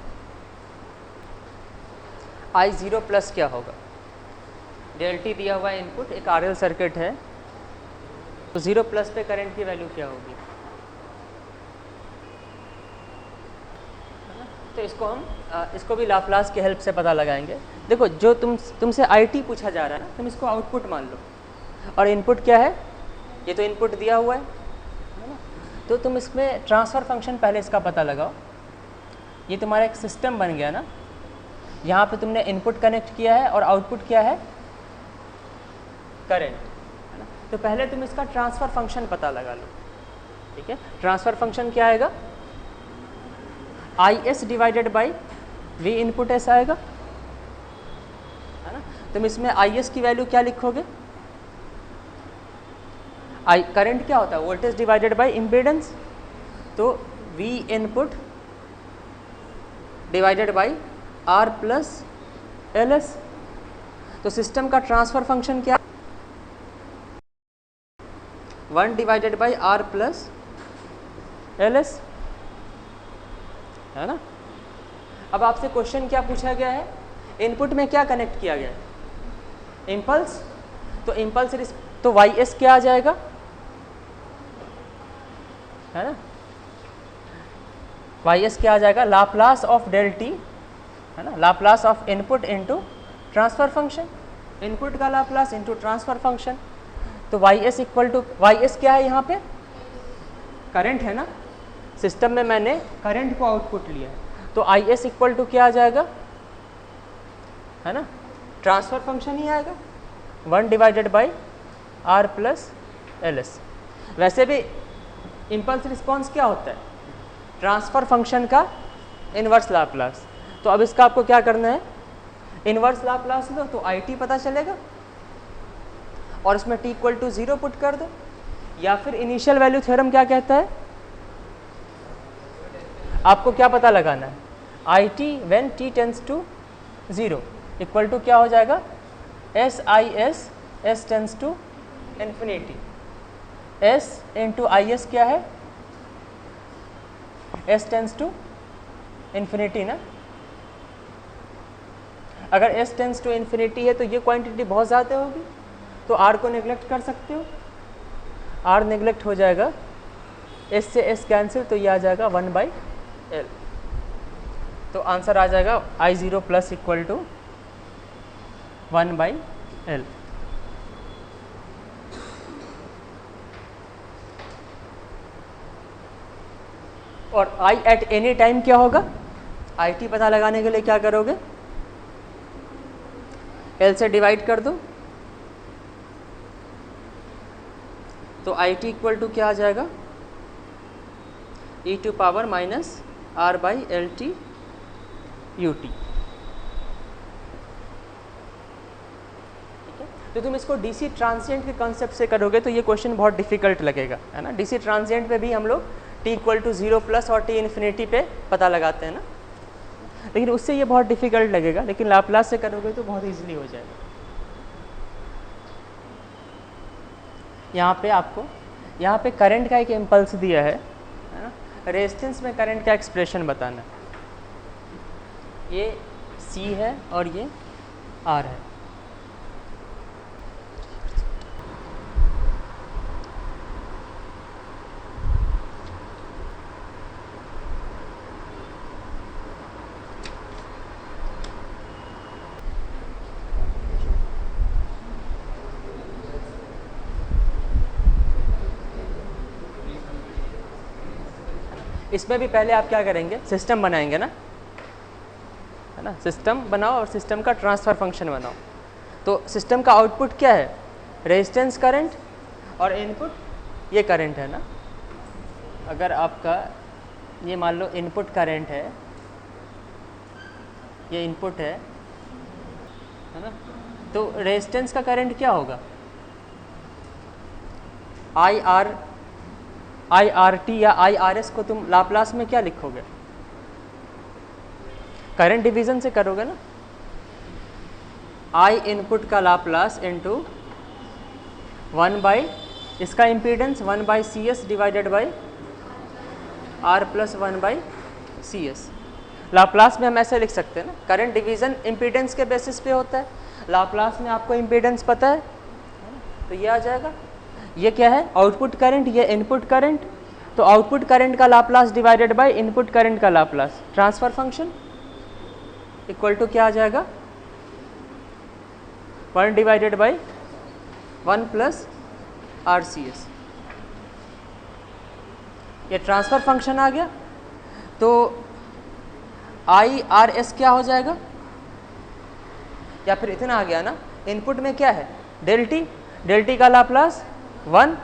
I0 प्लस क्या होगा, डेल टी दिया हुआ इनपुट एक RL सर्किट है, तो 0 प्लस पे करंट की वैल्यू क्या होगी, तो इसको हम इसको भी लाप्लास की हेल्प से पता लगाएंगे। देखो जो तुमसे IT पूछा जा रहा है ना, तुम इसको आउटपुट मान लो और इनपुट क्या है, ये तो इनपुट दिया हुआ है ना। तो तुम इसमें ट्रांसफ़र फंक्शन पहले इसका पता लगाओ। ये तुम्हारा एक सिस्टम बन गया ना, यहाँ पे तुमने इनपुट कनेक्ट किया है और आउटपुट क्या है करंट है ना। तो पहले तुम इसका ट्रांसफ़र फंक्शन पता लगा लो। ठीक है, ट्रांसफ़र फंक्शन क्या आएगा, IS divided by V input S आएगा है ना। तुम इसमें IS की वैल्यू क्या लिखोगे, करंट क्या होता है वोल्टेज डिवाइडेड बाई इम्पीडेंस, तो V input divided by R plus LS। तो सिस्टम का ट्रांसफ़र फंक्शन क्या, 1 divided by R plus L S, है ना। अब आपसे क्वेश्चन क्या पूछा गया है, इनपुट में क्या कनेक्ट किया गया है, इम्पल्स। तो इम्पल्स तो वाई एस क्या आ जाएगा, है ना, वाई एस क्या आ जाएगा, लाप्लास ऑफ डेल टी, है ना, Laplace of input into transfer function, इनपुट का लाप्लास इनटू ट्रांसफर फंक्शन। तो Y S equal to, Y S क्या है यहाँ पे, करंट है ना, सिस्टम में मैंने करंट को आउटपुट लिया है, तो आई एस इक्वल टू क्या आ जाएगा, है ना, ट्रांसफर फंक्शन ही आएगा 1 divided by R plus L S. वैसे भी इम्पल्स रिस्पॉन्स क्या होता है, ट्रांसफर फंक्शन का इनवर्स लाप्लास। तो अब इसका आपको क्या करना है, इनवर्स लाप्लास लो तो आई टी पता चलेगा और इसमें टी इक्वल टू 0 पुट कर दो, या फिर इनिशियल वैल्यू थ्योरम क्या कहता है, आपको क्या पता लगाना है, I T when T tends to 0 equal to क्या हो जाएगा, S I S, S tends to infinity, S into I S क्या है, एस टेंस टू इन्फिनिटी ना। अगर एस टेंस टू इन्फिनिटी है तो ये क्वांटिटी बहुत ज़्यादा होगी, तो आर को नेग्लेक्ट कर सकते हो, आर नेग्लेक्ट हो जाएगा, एस से एस कैंसिल, तो ये आ जाएगा 1 बाई एल। तो आंसर आ जाएगा I zero plus equal to 1 by L. और आई एट एनी टाइम क्या होगा, आई टी पता लगाने के लिए क्या करोगे, एल से डिवाइड कर दो, तो आई टी इक्वल टू क्या आ जाएगा, E to power minus R by L T U T. ठीक है, तो तुम इसको डीसी ट्रांसिएंट के कॉन्सेप्ट से करोगे तो ये क्वेश्चन बहुत डिफिकल्ट लगेगा, है ना। डीसी ट्रांसिएंट पे भी हम लोग टी इक्वल टू 0 प्लस और टी इन्फिनिटी पे पता लगाते हैं ना, लेकिन उससे ये बहुत डिफिकल्ट लगेगा, लेकिन लाप्लास से करोगे तो बहुत इजीली हो जाएगा। यहाँ पे आपको, यहाँ पे करंट का एक इम्पल्स दिया है ना, रेजिस्टेंस में करंट का एक्सप्रेशन बताना है, ये C है और ये R है। इसमें भी पहले आप क्या करेंगे, सिस्टम बनाएंगे ना, है ना, सिस्टम बनाओ और सिस्टम का ट्रांसफ़र फंक्शन बनाओ। तो सिस्टम का आउटपुट क्या है, रेजिस्टेंस करंट, और इनपुट ये करंट है ना। अगर आपका ये मान लो इनपुट करंट है, ये इनपुट है ना, तो रेजिस्टेंस का करंट क्या होगा, आई आर टी या आई आर एस को तुम लाप्लास में क्या लिखोगे, करंट डिवीज़न से करोगे ना, आई इनपुट का लाप्लास इनटू 1 बाई इसका impedance 1 by C S divided by R plus 1 by C S. Laplace में हम ऐसे लिख सकते हैं ना, करंट डिवीज़न इम्पीडेंस के बेसिस पे होता है, लाप्लास में आपको इम्पीडेंस पता है, तो ये आ जाएगा, ये क्या है, आउटपुट करंट, ये इनपुट करंट, तो आउटपुट करंट का Laplace divided by input current का Laplace, transfer function equal to क्या आ जाएगा, 1 divided by 1 plus R C S. ये ट्रांसफर फंक्शन आ गया, तो आई आर एस क्या हो जाएगा, या फिर इतना आ गया ना, इनपुट में क्या है, डेल टी का लाप्लास 1,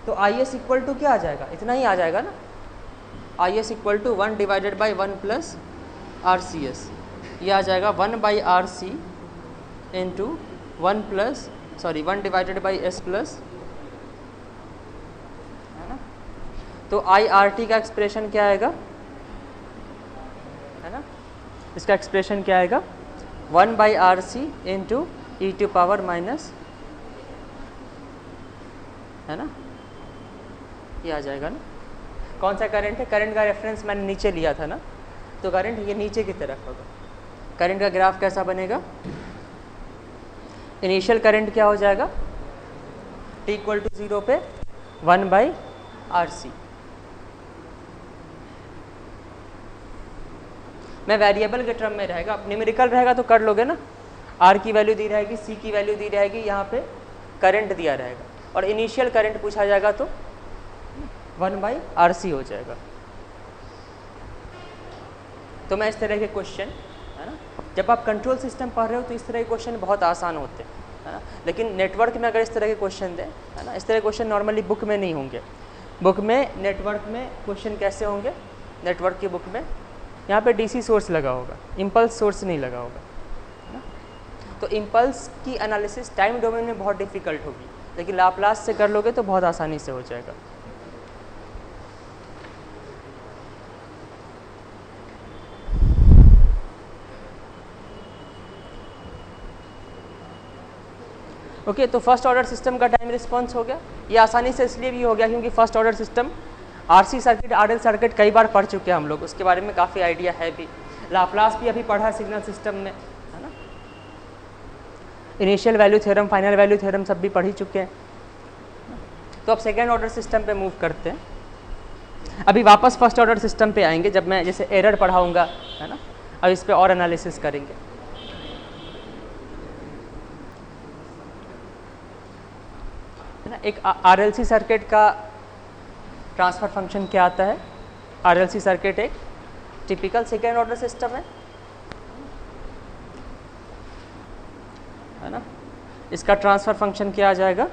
तो आई एस इक्वल टू क्या आ जाएगा, इतना ही आ जाएगा ना, I S equal to 1 divided by 1 plus R C S, ये आ जाएगा 1 by R C into 1 divided by S plus, है ना। तो आई आर टी का एक्सप्रेशन क्या आएगा, है ना, इसका एक्सप्रेशन क्या आएगा, 1 by R C into E to power minus, है ना, ये आ जाएगा ना। कौन सा करंट है? करंट का रेफरेंस मैंने नीचे लिया था ना, तो करंट ये नीचे की तरफ होगा। करंट का ग्राफ कैसा बनेगा? इनिशियल करंट क्या हो जाएगा? t इक्वल टू 0 पे 1/RC। मैं वेरिएबल के टर्म में रहेगा, न्यूमेरिकल रहेगा तो कर लोगे ना। R की वैल्यू दी रहेगी, C की वैल्यू दी रहेगी, यहाँ पे करंट दिया रहेगा और इनिशियल करंट पूछा जाएगा तो 1/RC हो जाएगा। तो मैं इस तरह के क्वेश्चन, है ना, जब आप कंट्रोल सिस्टम पढ़ रहे हो तो इस तरह के क्वेश्चन बहुत आसान होते हैं, है ना। लेकिन नेटवर्क में अगर इस तरह के क्वेश्चन दें, है ना, इस तरह के क्वेश्चन नॉर्मली बुक में नहीं होंगे। बुक में नेटवर्क में क्वेश्चन कैसे होंगे? नेटवर्क की बुक में यहाँ पे DC सोर्स लगा होगा, इम्पल्स सोर्स नहीं लगा होगा, है ना। तो इम्पल्स की एनालिसिस टाइम डोमेन में बहुत डिफिकल्ट होगी, लेकिन लाप्लास से कर लोगे तो बहुत आसानी से हो जाएगा। ओके, तो फर्स्ट ऑर्डर सिस्टम का टाइम रिस्पॉन्स हो गया। ये आसानी से इसलिए भी हो गया क्योंकि first order system RC circuit, RL circuit कई बार पढ़ चुके हैं हम लोग, उसके बारे में काफ़ी आइडिया है भी। लाप्लास भी अभी पढ़ा सिग्नल सिस्टम में, है ना। Initial value theorem, final value theorem सब भी पढ़ ही चुके हैं। तो अब सेकेंड ऑर्डर सिस्टम पे मूव करते हैं। अभी वापस फर्स्ट ऑर्डर सिस्टम पे आएंगे जब मैं जैसे एरर पढ़ाऊँगा, है ना। अब इस पर और एनालिसिस करेंगे। एक RLC सर्किट का ट्रांसफ़र फंक्शन क्या आता है? RLC सर्किट एक टिपिकल सेकेंड ऑर्डर सिस्टम है ना। इसका ट्रांसफ़र फंक्शन क्या आ जाएगा?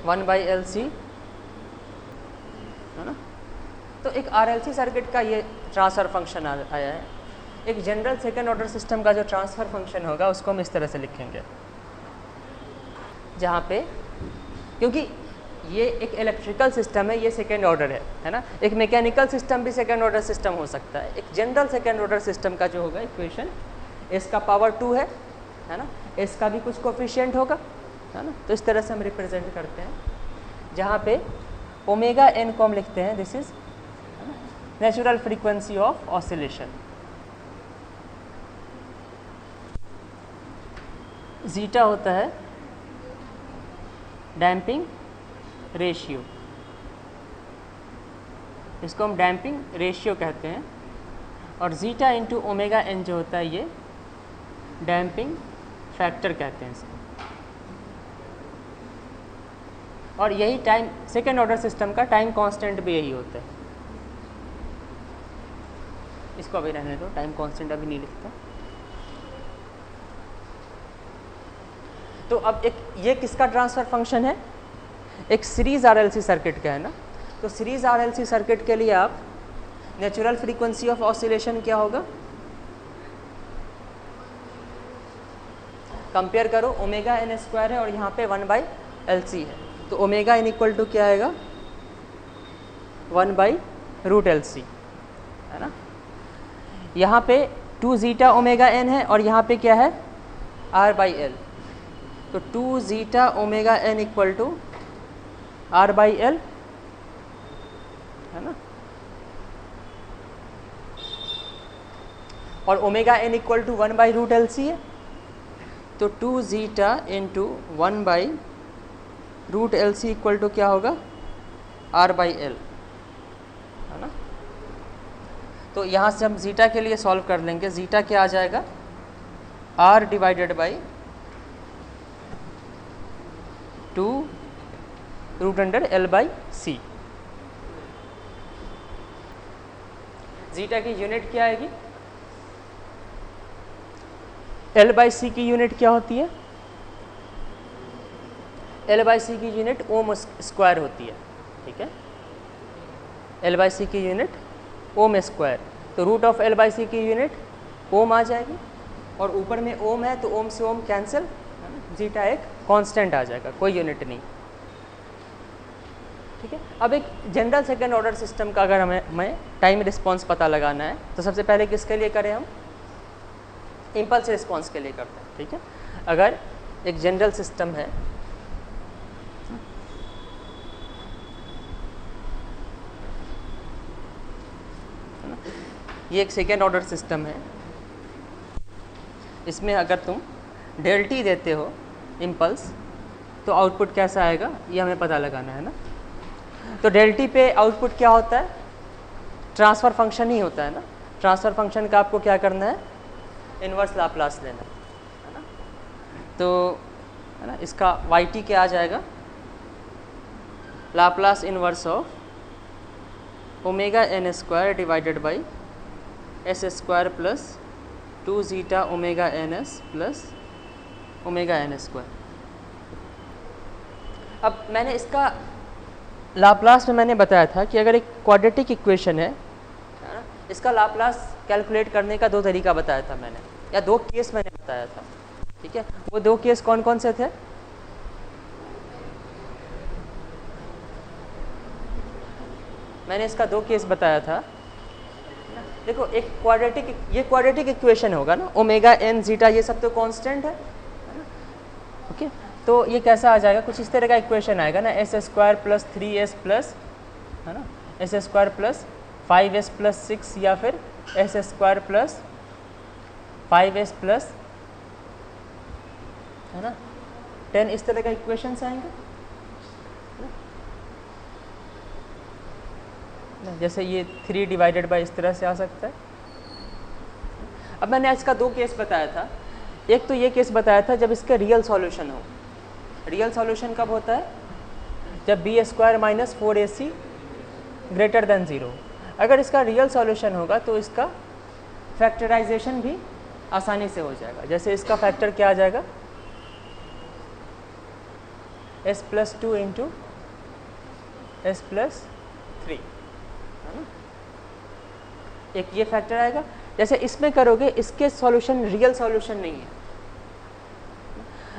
1/LC, है ना। तो एक RLC सर्किट का ये ट्रांसफ़र फंक्शन आया है। एक जनरल सेकेंड ऑर्डर सिस्टम का जो ट्रांसफ़र फंक्शन होगा उसको हम इस तरह से लिखेंगे, जहाँ पे, क्योंकि ये एक इलेक्ट्रिकल सिस्टम है, ये सेकेंड ऑर्डर है ना। एक मैकेनिकल सिस्टम भी सेकेंड ऑर्डर सिस्टम हो सकता है। एक जनरल सेकेंड ऑर्डर सिस्टम का जो होगा इक्वेशन, इसका पावर 2 है ना, इसका भी कुछ कोफिशिएंट होगा, है ना। तो इस तरह से हम रिप्रेजेंट करते हैं, जहाँ पे ओमेगा एन को हम लिखते हैं, this is natural frequency of oscillation. Zeta होता है डैम्पिंग रेशियो, इसको हम डैम्पिंग रेशियो कहते हैं। और जीटा इंटू ओमेगा एन जो होता है ये डैम्पिंग फैक्टर कहते हैं इसको। और यही टाइम सेकेंड ऑर्डर सिस्टम का टाइम कांस्टेंट भी यही होता है। इसको अभी रहने दो, टाइम कांस्टेंट अभी नहीं लिखता। तो अब एक ये किसका ट्रांसफ़र फंक्शन है? एक सीरीज़ RLC सर्किट का है ना। तो सीरीज़ RLC सर्किट के लिए आप नेचुरल फ्रीक्वेंसी ऑफ ऑसिलेशन क्या होगा? कंपेयर करो, ओमेगा एन स्क्वायर है और यहाँ पे 1/LC है, तो ओमेगा एन इक्वल टू क्या आएगा? 1/√LC, है ना। यहाँ पे 2 जीटा ओमेगा एन है और यहाँ पे क्या है? R/L। तो 2 zeta omega N equal to R/L, है ना। और omega N equal to 1/√LC है, तो 2 zeta into 1/√LC equal to क्या होगा? R/L, है ना। तो यहाँ से हम जीटा के लिए सॉल्व कर लेंगे। जीटा क्या आ जाएगा? R divided by 2√L/C। Zeta की यूनिट क्या आएगी? L/C की यूनिट क्या होती है? L/C की यूनिट ओम स्क्वायर होती है, ठीक है। L/C की यूनिट ओम स्क्वायर, तो रूट ऑफ L/C की यूनिट ओम आ जाएगी और ऊपर में ओम है तो ओम से ओम कैंसिल, जीटा एक कांस्टेंट आ जाएगा, कोई यूनिट नहीं, ठीक है। अब एक जनरल सेकेंड ऑर्डर सिस्टम का अगर हमें टाइम रिस्पॉन्स पता लगाना है तो सबसे पहले किसके लिए करें? हम इम्पल्स रिस्पॉन्स के लिए करते हैं, ठीक है। अगर एक जनरल सिस्टम है ये एक सेकेंड ऑर्डर सिस्टम है। इसमें अगर तुम डेल टी देते हो इम्पल्स तो आउटपुट कैसा आएगा ये हमें पता लगाना है ना। तो डेल टी पे आउटपुट क्या होता है, ट्रांसफ़र फंक्शन ही होता है ना। ट्रांसफ़र फंक्शन का आपको क्या करना है, इन्वर्स लाप्लास लेना है ना। तो है ना, इसका वाई टी क्या आ जाएगा, Laplace inverse of omega N square divided by S square plus 2 zeta omega N S plus omega N square. अब मैंने इसका लाप्लास में मैंने बताया था कि अगर एक क्वाड्रेटिक इक्वेशन है ना, इसका लाप्लास कैलकुलेट करने का 2 तरीका बताया था मैंने, या 2 केस मैंने बताया था। ठीक है, वो 2 केस कौन कौन से थे, मैंने इसका 2 केस बताया था। देखो एक क्वाड्रेटिक, ये क्वाड्रेटिक इक्वेशन होगा ना, ओमेगा एन जीटा ये सब तो कांस्टेंट है ना। ओके, तो ये कैसा आ जाएगा, कुछ इस तरह का इक्वेशन आएगा ना, S square plus 3s plus है ना, S square plus 5s plus 6 या फिर S square plus 5s plus है ना 10, इस तरह का इक्वेशंस आएंगे। जैसे ये 3 डिवाइडेड बाई इस तरह से आ सकता है। अब मैंने इसका 2 केस बताया था। एक तो ये केस बताया था जब इसका रियल सॉल्यूशन हो। रियल सॉल्यूशन कब होता है, जब B square minus 4ac greater than 0। अगर इसका रियल सॉल्यूशन होगा तो इसका फैक्टराइजेशन भी आसानी से हो जाएगा। जैसे इसका फैक्टर क्या आ जाएगा, s plus 2 into s plus 3 है ना, एक ये फैक्टर आएगा। जैसे इसमें करोगे इसके सॉल्यूशन रियल सॉल्यूशन नहीं है।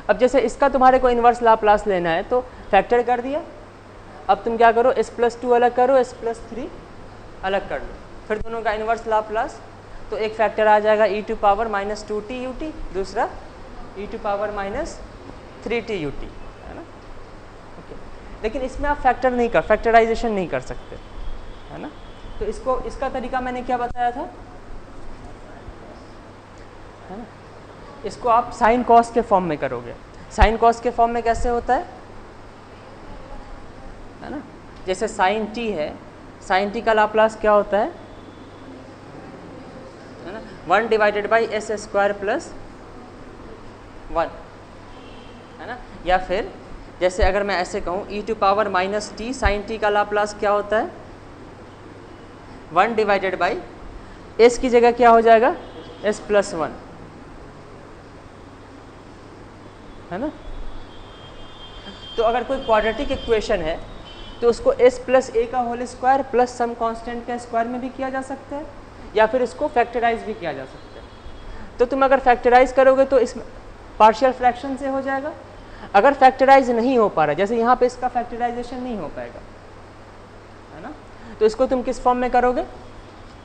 अब जैसे इसका तुम्हारे को इन्वर्स लाप्लास लेना है तो फैक्टर कर दिया। अब तुम क्या करो, s प्लस 2 अलग करो, s प्लस 3 अलग कर लो, फिर दोनों का इन्वर्स लाप्लास। तो एक फैक्टर आ जाएगा e to power minus 2t ut, दूसरा e to power minus 3t ut है ना। ओके, लेकिन इसमें आप फैक्टर नहीं कर, फैक्टराइजेशन नहीं कर सकते है ना। तो इसको, इसका तरीका मैंने क्या बताया था है ना, इसको आप साइन कॉस के फॉर्म में करोगे। साइन कॉस के फॉर्म में कैसे होता है ना, जैसे साइन टी है, साइन टी का लाप्लास क्या होता है ना, 1 divided by S square plus 1 है ना। या फिर जैसे अगर मैं ऐसे कहूँ e to power minus T sine T का लाप्लास क्या होता है, 1 डिवाइडेड बाई एस की जगह क्या हो जाएगा, s प्लस 1 है ना। तो अगर कोई क्वाड्रेटिक इक्वेशन है तो उसको s प्लस ए का whole square plus some constant का स्क्वायर में भी किया जा सकता है, या फिर इसको फैक्टराइज भी किया जा सकता है। तो तुम अगर फैक्टराइज करोगे तो इस पार्शियल फ्रैक्शन से हो जाएगा। अगर फैक्टराइज नहीं हो पा रहा, जैसे यहाँ पे इसका फैक्टराइजेशन नहीं हो पाएगा है ना, तो इसको तुम किस फॉर्म में करोगे,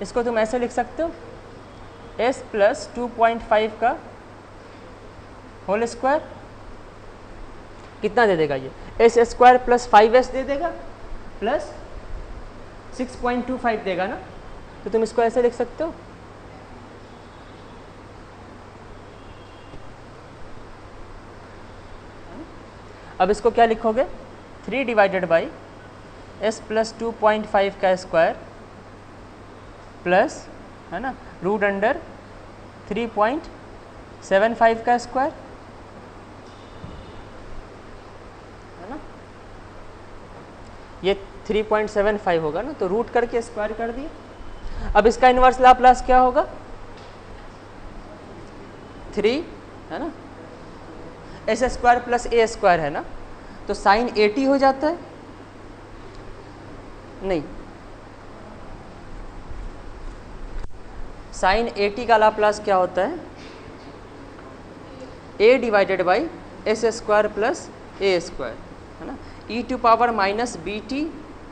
इसको तुम ऐसे लिख सकते हो, s प्लस 2.5 का होल स्क्वायर कितना दे देगा, ये एस स्क्वायर प्लस 5s दे देगा प्लस 6.25 देगा ना। तो तुम इसको ऐसे लिख सकते हो, अब इसको क्या लिखोगे, 3 डिवाइडेड बाई s प्लस 2.5 का स्क्वायर प्लस है ना रूट अंडर 3.75 का स्क्वायर है ना। ये 3.75 होगा ना, तो रूट करके स्क्वायर कर दिया। अब इसका इन्वर्स लाप्लास क्या होगा, 3 है ना, S square plus A square है ना, तो साइन 80 हो जाता है, नहीं साइन 80 का लाप्लास क्या होता है, a divided by S square plus A square है ना। e to power minus B T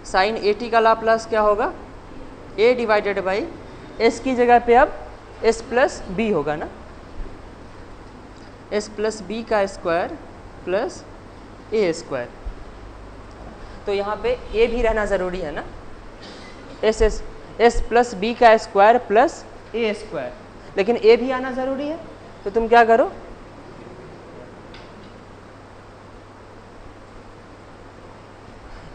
sine 80 का लाप्लास क्या होगा, a डिवाइडेड बाई s की जगह पे अब s प्लस बी होगा ना, s प्लस बी का स्क्वायर प्लस ए स्क्वायर। तो यहाँ पे a भी रहना ज़रूरी है ना, एस प्लस बी का स्क्वायर प्लस ए स्क्वायर, लेकिन ए भी आना ज़रूरी है, तो तुम क्या करो,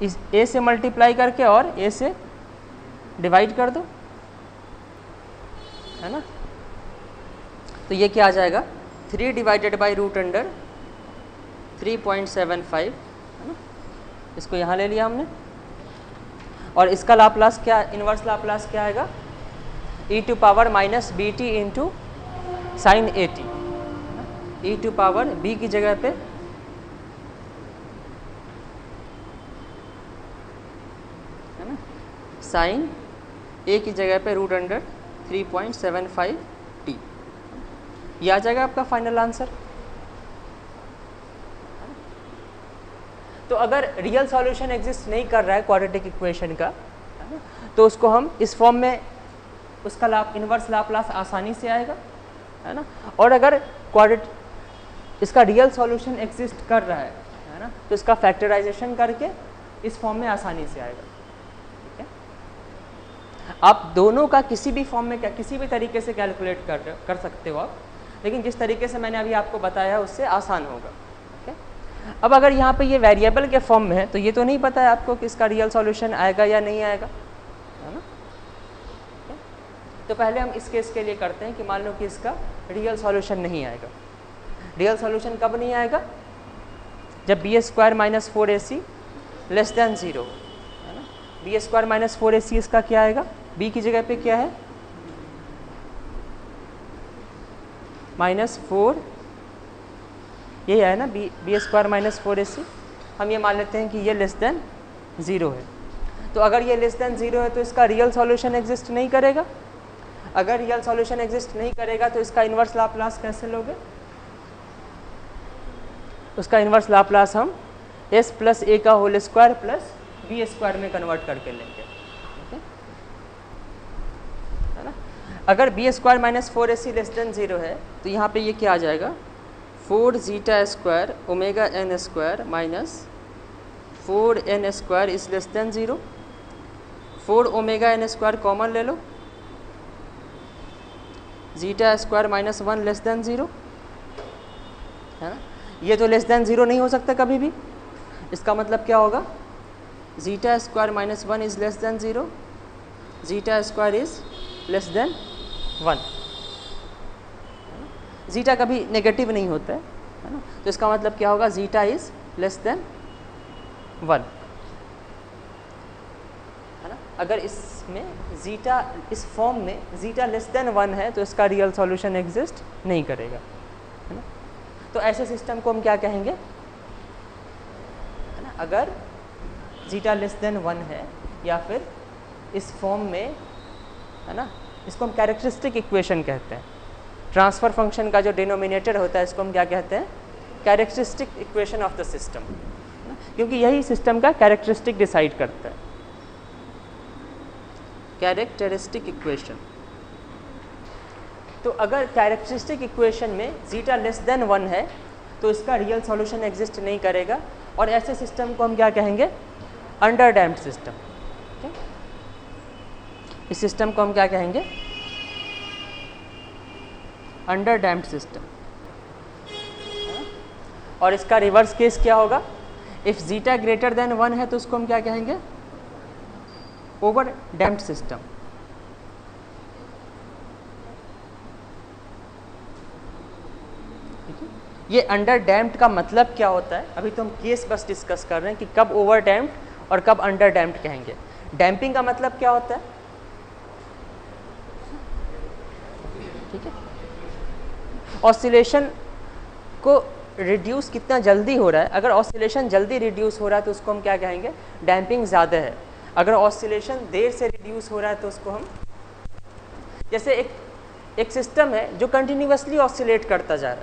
इस ए से मल्टीप्लाई करके और ए से डिवाइड कर दो, है ना। तो ये क्या आ जाएगा, 3 डिवाइडेड बाई रूट अंडर 3.75, है ना। इसको यहाँ ले लिया हमने, और इसका लाप्लास क्या, इन्वर्स लाप्लास क्या आएगा, e to power minus B T into sine A T, E to power b की जगह पे है ना साइन a की जगह पे रूट अंडर 3.75 t, ये आ जाएगा आपका फाइनल आंसर। तो अगर रियल सॉल्यूशन एग्जिस्ट नहीं कर रहा है क्वाड्रेटिक इक्वेशन का, है ना, तो उसको हम इस फॉर्म में, उसका इन्वर्स लाप्लास आसानी से आएगा, है ना। और अगर इसका रियल सॉल्यूशन एग्जिस्ट कर रहा है ना, तो इसका फैक्टराइजेशन करके इस फॉर्म में आसानी से आएगा, ठीक है। आप दोनों का किसी भी फॉर्म में, किसी भी तरीके से कैलकुलेट कर सकते हो आप, लेकिन जिस तरीके से मैंने अभी आपको बताया उससे आसान होगा, ठीक है। अब अगर यहाँ पे ये वेरिएबल के फॉर्म में है, तो ये तो नहीं पता है आपको कि इसका रियल सॉल्यूशन आएगा या नहीं आएगा, है ना। तो पहले हम इस केस के लिए करते हैं कि मान लो कि इसका रियल सॉल्यूशन नहीं आएगा। रियल सॉल्यूशन कब नहीं आएगा, जब B square minus 4ac less than 0, है ना। बी स्क्वायर माइनस 4ac इसका क्या आएगा, b की जगह पे क्या है, -4, यही है ना, बी स्क्वायर माइनस 4ac। हम ये मान लेते हैं कि ये लेस देन 0 है। तो अगर ये लेस देन 0 है तो इसका रियल सॉल्यूशन एग्जिस्ट नहीं करेगा। अगर रियल सॉल्यूशन एग्जिस्ट नहीं करेगा तो इसका इन्वर्स लाप्लास कैसे लोगे, उसका इन्वर्स लाप्लास हम s प्लस ए का whole square plus B square में कन्वर्ट करके लेंगे, ठीक है ना। अगर B square minus 4ac less than 0 है तो यहाँ पे ये क्या आ जाएगा, 4 zeta square omega n square minus 4n square is less than 0। 4 omega n square common ले लो, zeta square minus 1 less than 0, है ना। ये तो लेस देन 0 नहीं हो सकता कभी भी, इसका मतलब क्या होगा, zeta square minus 1 is less than 0, zeta square is less then 1। Zeta कभी नेगेटिव नहीं होता है ना, तो इसका मतलब क्या होगा, जीटा इज लेस देन 1, है ना। अगर इसमें जीटा, इस फॉर्म में जीटा लेस देन 1 है तो इसका रियल सॉल्यूशन एग्जिस्ट नहीं करेगा, है ना। तो ऐसे सिस्टम को हम क्या कहेंगे, है ना, अगर जीटा लेस देन 1 है या फिर इस फॉर्म में, है ना, इसको हम कैरेक्टरिस्टिक इक्वेशन कहते हैं। ट्रांसफ़र फंक्शन का जो डिनोमिनेटर होता है इसको हम क्या कहते हैं, characteristic equation of the system, क्योंकि यही सिस्टम का कैरेक्टरिस्टिक डिसाइड करता है, कैरेक्टरिस्टिक इक्वेशन। तो अगर कैरेक्टरिस्टिक इक्वेशन में जीटा लेस देन 1 है तो इसका रियल सॉल्यूशन एग्जिस्ट नहीं करेगा, और ऐसे सिस्टम को हम क्या कहेंगे, अंडर डैम्प्ड सिस्टम, ठीक है। इस सिस्टम को हम क्या कहेंगे, अंडर डैम्प्ड सिस्टम। और इसका रिवर्स केस क्या होगा, इफ जीटा ग्रेटर देन 1 है तो उसको हम क्या कहेंगे, ओवर डैम्प्ड सिस्टम। ये अंडर डैम्प्ड का मतलब क्या होता है, अभी तो हम केस बस डिस्कस कर रहे हैं कि कब ओवर डैम्प्ड और कब अंडर डैम्प्ड कहेंगे। डैम्पिंग का मतलब क्या होता है, ठीक है, ऑसिलेशन को रिड्यूस कितना जल्दी हो रहा है। अगर ऑसिलेशन जल्दी रिड्यूस हो रहा है तो उसको हम क्या कहेंगे, डैम्पिंग ज़्यादा है। अगर ऑसिलेशन देर से रिड्यूस हो रहा है तो उसको हम, जैसे एक सिस्टम है जो कंटिन्यूसली ऑसिलेट करता जा रहा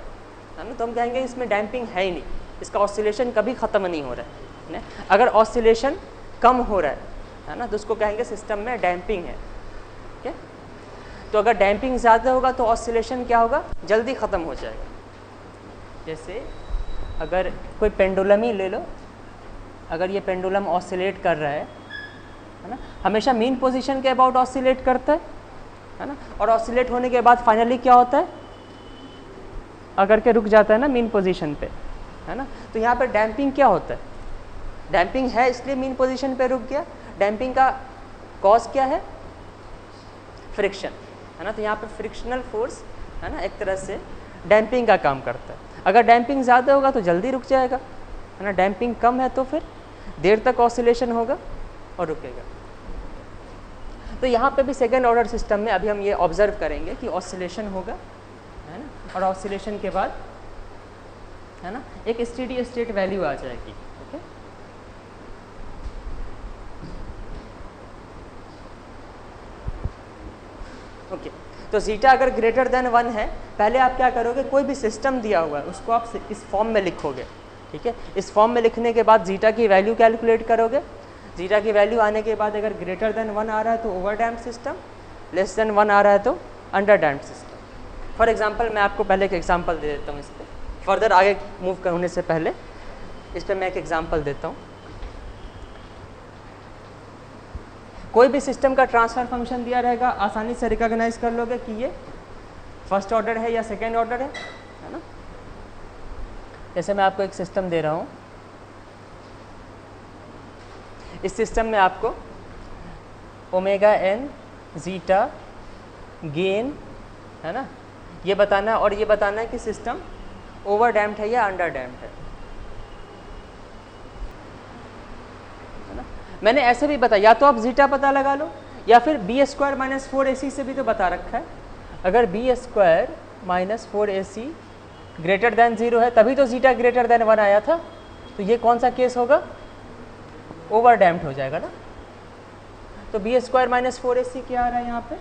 है ना, तो हम कहेंगे इसमें डैम्पिंग है ही नहीं, इसका ऑसिलेशन कभी ख़त्म नहीं हो रहा है ना। अगर ऑसिलेशन कम हो रहा है ना, तो उसको कहेंगे सिस्टम में डैम्पिंग है, ठीक है। तो अगर डैम्पिंग ज़्यादा होगा तो ऑसिलेशन क्या होगा, जल्दी ख़त्म हो जाएगा। जैसे अगर कोई पेंडुलम ही ले लो, अगर ये पेंडुलम ऑसिलेट कर रहा है है ना, हमेशा मीन पोजीशन के अबाउट ऑसिलेट करता है ना, और ऑसिलेट होने के बाद फाइनली क्या होता है, अगर के रुक जाता है ना मीन पोजीशन पे, है ना। तो यहाँ पर डैम्पिंग क्या होता है, डैम्पिंग है इसलिए मीन पोजीशन पे रुक गया। डैम्पिंग का कॉज क्या है, फ्रिक्शन, है ना। तो यहाँ पे फ्रिक्शनल फोर्स, है ना, एक तरह से डैम्पिंग का काम करता है। अगर डैम्पिंग ज़्यादा होगा तो जल्दी रुक जाएगा, है ना। डैम्पिंग कम है तो फिर देर तक ऑसिलेशन होगा और रुकेगा। तो यहाँ पे भी सेकेंड ऑर्डर सिस्टम में अभी हम ये ऑब्जर्व करेंगे कि ऑसिलेशन होगा, है ना, और ऑसिलेशन के बाद, है ना, एक स्टेडी स्टेट वैल्यू आ जाएगी। ओके, तो जीटा अगर ग्रेटर देन 1 है, पहले आप क्या करोगे, कोई भी सिस्टम दिया हुआ है उसको आप इस फॉर्म में लिखोगे, ठीक है। इस फॉर्म में लिखने के बाद जीटा की वैल्यू कैलकुलेट करोगे। जीटा की वैल्यू आने के बाद अगर ग्रेटर देन 1 आ रहा है तो over damped system, less than 1 आ रहा है तो under damped system. For example मैं आपको पहले एक एग्जांपल दे देता हूँ इस पर, फर्दर आगे मूव करने से पहले इस पर मैं एक एग्जांपल देता हूँ। कोई भी सिस्टम का ट्रांसफर फंक्शन दिया रहेगा, आसानी से रिकॉग्नाइज कर लोगे कि ये फर्स्ट ऑर्डर है या सेकेंड ऑर्डर है ना। जैसे मैं आपको एक सिस्टम दे रहा हूँ, इस सिस्टम में आपको ओमेगा एन जीटा गेन, है ना, ये बताना है, और ये बताना है कि सिस्टम ओवर डैम्प्ड है या अंडर डैम्प्ड है ना। मैंने ऐसे भी बताया, या तो आप जीटा पता लगा लो या फिर बी स्क्वायर माइनस 4ac से भी तो बता रखा है। अगर B square minus 4ac greater than 0 है तभी तो जीटा ग्रेटर दैन 1 आया था, तो ये कौन सा केस होगा, ओवर डैम्प्ड हो जाएगा ना। तो बी स्क्वायर माइनस 4ac क्या आ रहा है, यहाँ पे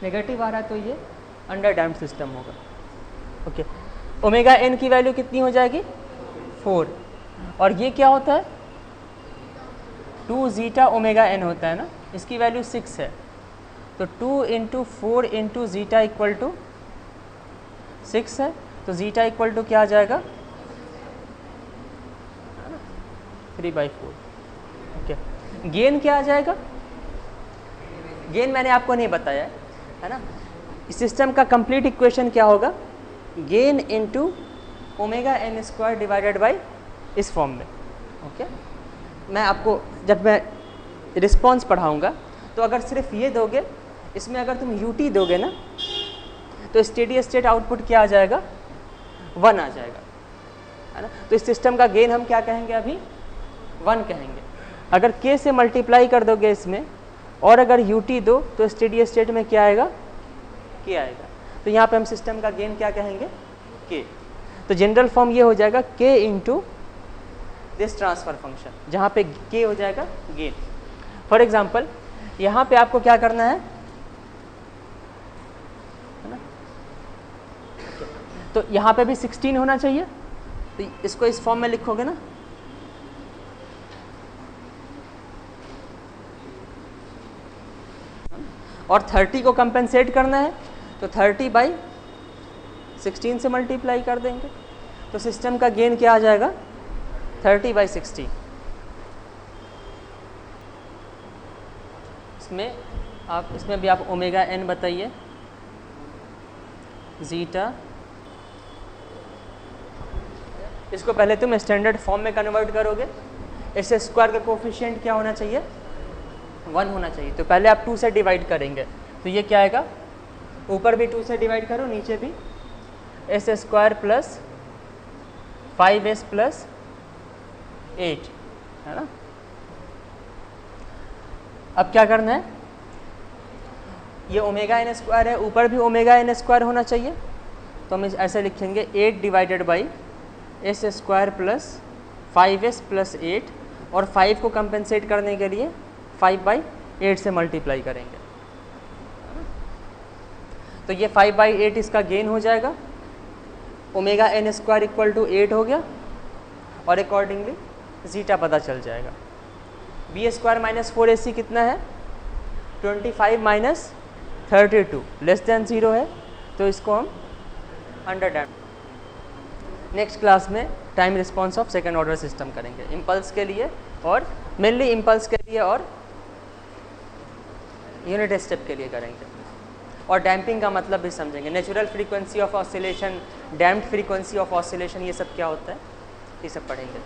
नेगेटिव आ रहा है, तो ये अंडर डैम्प्ड सिस्टम होगा। ओके, ओमेगा एन की वैल्यू कितनी हो जाएगी, 4, और ये क्या होता है, 2 जीटा ओमेगा एन होता है ना, इसकी वैल्यू 6 है, तो 2 into 4 into zeta equal to 6 है, तो जीटा इक्वल टू क्या आ जाएगा, 3/4। ओके, गेन क्या आ जाएगा, गेन मैंने आपको नहीं बताया है ना। इस सिस्टम का कंप्लीट इक्वेशन क्या होगा, gain into omega N square divided by इस फॉर्म में। ओके, मैं आपको जब मैं रिस्पॉन्स पढ़ाऊँगा तो अगर सिर्फ ये दोगे, इसमें अगर तुम यूटी दोगे ना तो स्टेडी स्टेट आउटपुट क्या आ जाएगा, 1 आ जाएगा, है ना। तो इस सिस्टम का गेन हम क्या कहेंगे, अभी 1 कहेंगे। अगर k से मल्टीप्लाई कर दोगे इसमें और अगर यूटी दो तो स्टेडी स्टेट में क्या आएगा, k आएगा। तो यहाँ पे हम सिस्टम का गेन क्या कहेंगे, k। तो जनरल फॉर्म ये हो जाएगा k into this transfer function, जहाँ पे k हो जाएगा गेन। फॉर एग्जाम्पल यहाँ पे आपको क्या करना है ना, तो यहाँ पे भी 16 होना चाहिए, तो इसको इस फॉर्म में लिखोगे ना, और 30 को कंपेंसेट करना है तो 30/16 से मल्टीप्लाई कर देंगे, तो सिस्टम का गेन क्या आ जाएगा, 30/60। इसमें भी आप ओमेगा एन बताइए, जीटा, इसको पहले तुम स्टैंडर्ड फॉर्म में कन्वर्ट करोगे। इस स्क्वायर का कोफिशिएंट क्या होना चाहिए, 1 होना चाहिए, तो पहले आप 2 से डिवाइड करेंगे, तो ये क्या आएगा, ऊपर भी 2 से डिवाइड करो, नीचे भी S square plus 5s plus 8, है ना। अब क्या करना है, ये ओमेगा एन स्क्वायर है, ऊपर भी ओमेगा एन स्क्वायर होना चाहिए, तो हम ऐसे लिखेंगे 8 divided by S square plus 5s plus 8, और 5 को कंपेंसेट करने के लिए 5/8 से मल्टीप्लाई करेंगे, तो ये 5/8 इसका गेन हो जाएगा, omega N square equal to 8 हो गया, और अकॉर्डिंगली जीटा पता चल जाएगा। बी स्क्वायर माइनस 4ac कितना है, 25 माइनस 32 लेस देन 0 है, तो इसको हम अंडर डैम्प्ड। नेक्स्ट क्लास में time response of second order system करेंगे इम्पल्स के लिए, और मेनली इम्पल्स के लिए और यूनिट स्टेप के लिए करेंगे। और डैम्पिंग का मतलब भी समझेंगे, natural frequency of oscillation, damped frequency of oscillation, ये सब क्या होता है, ये सब पढ़ेंगे।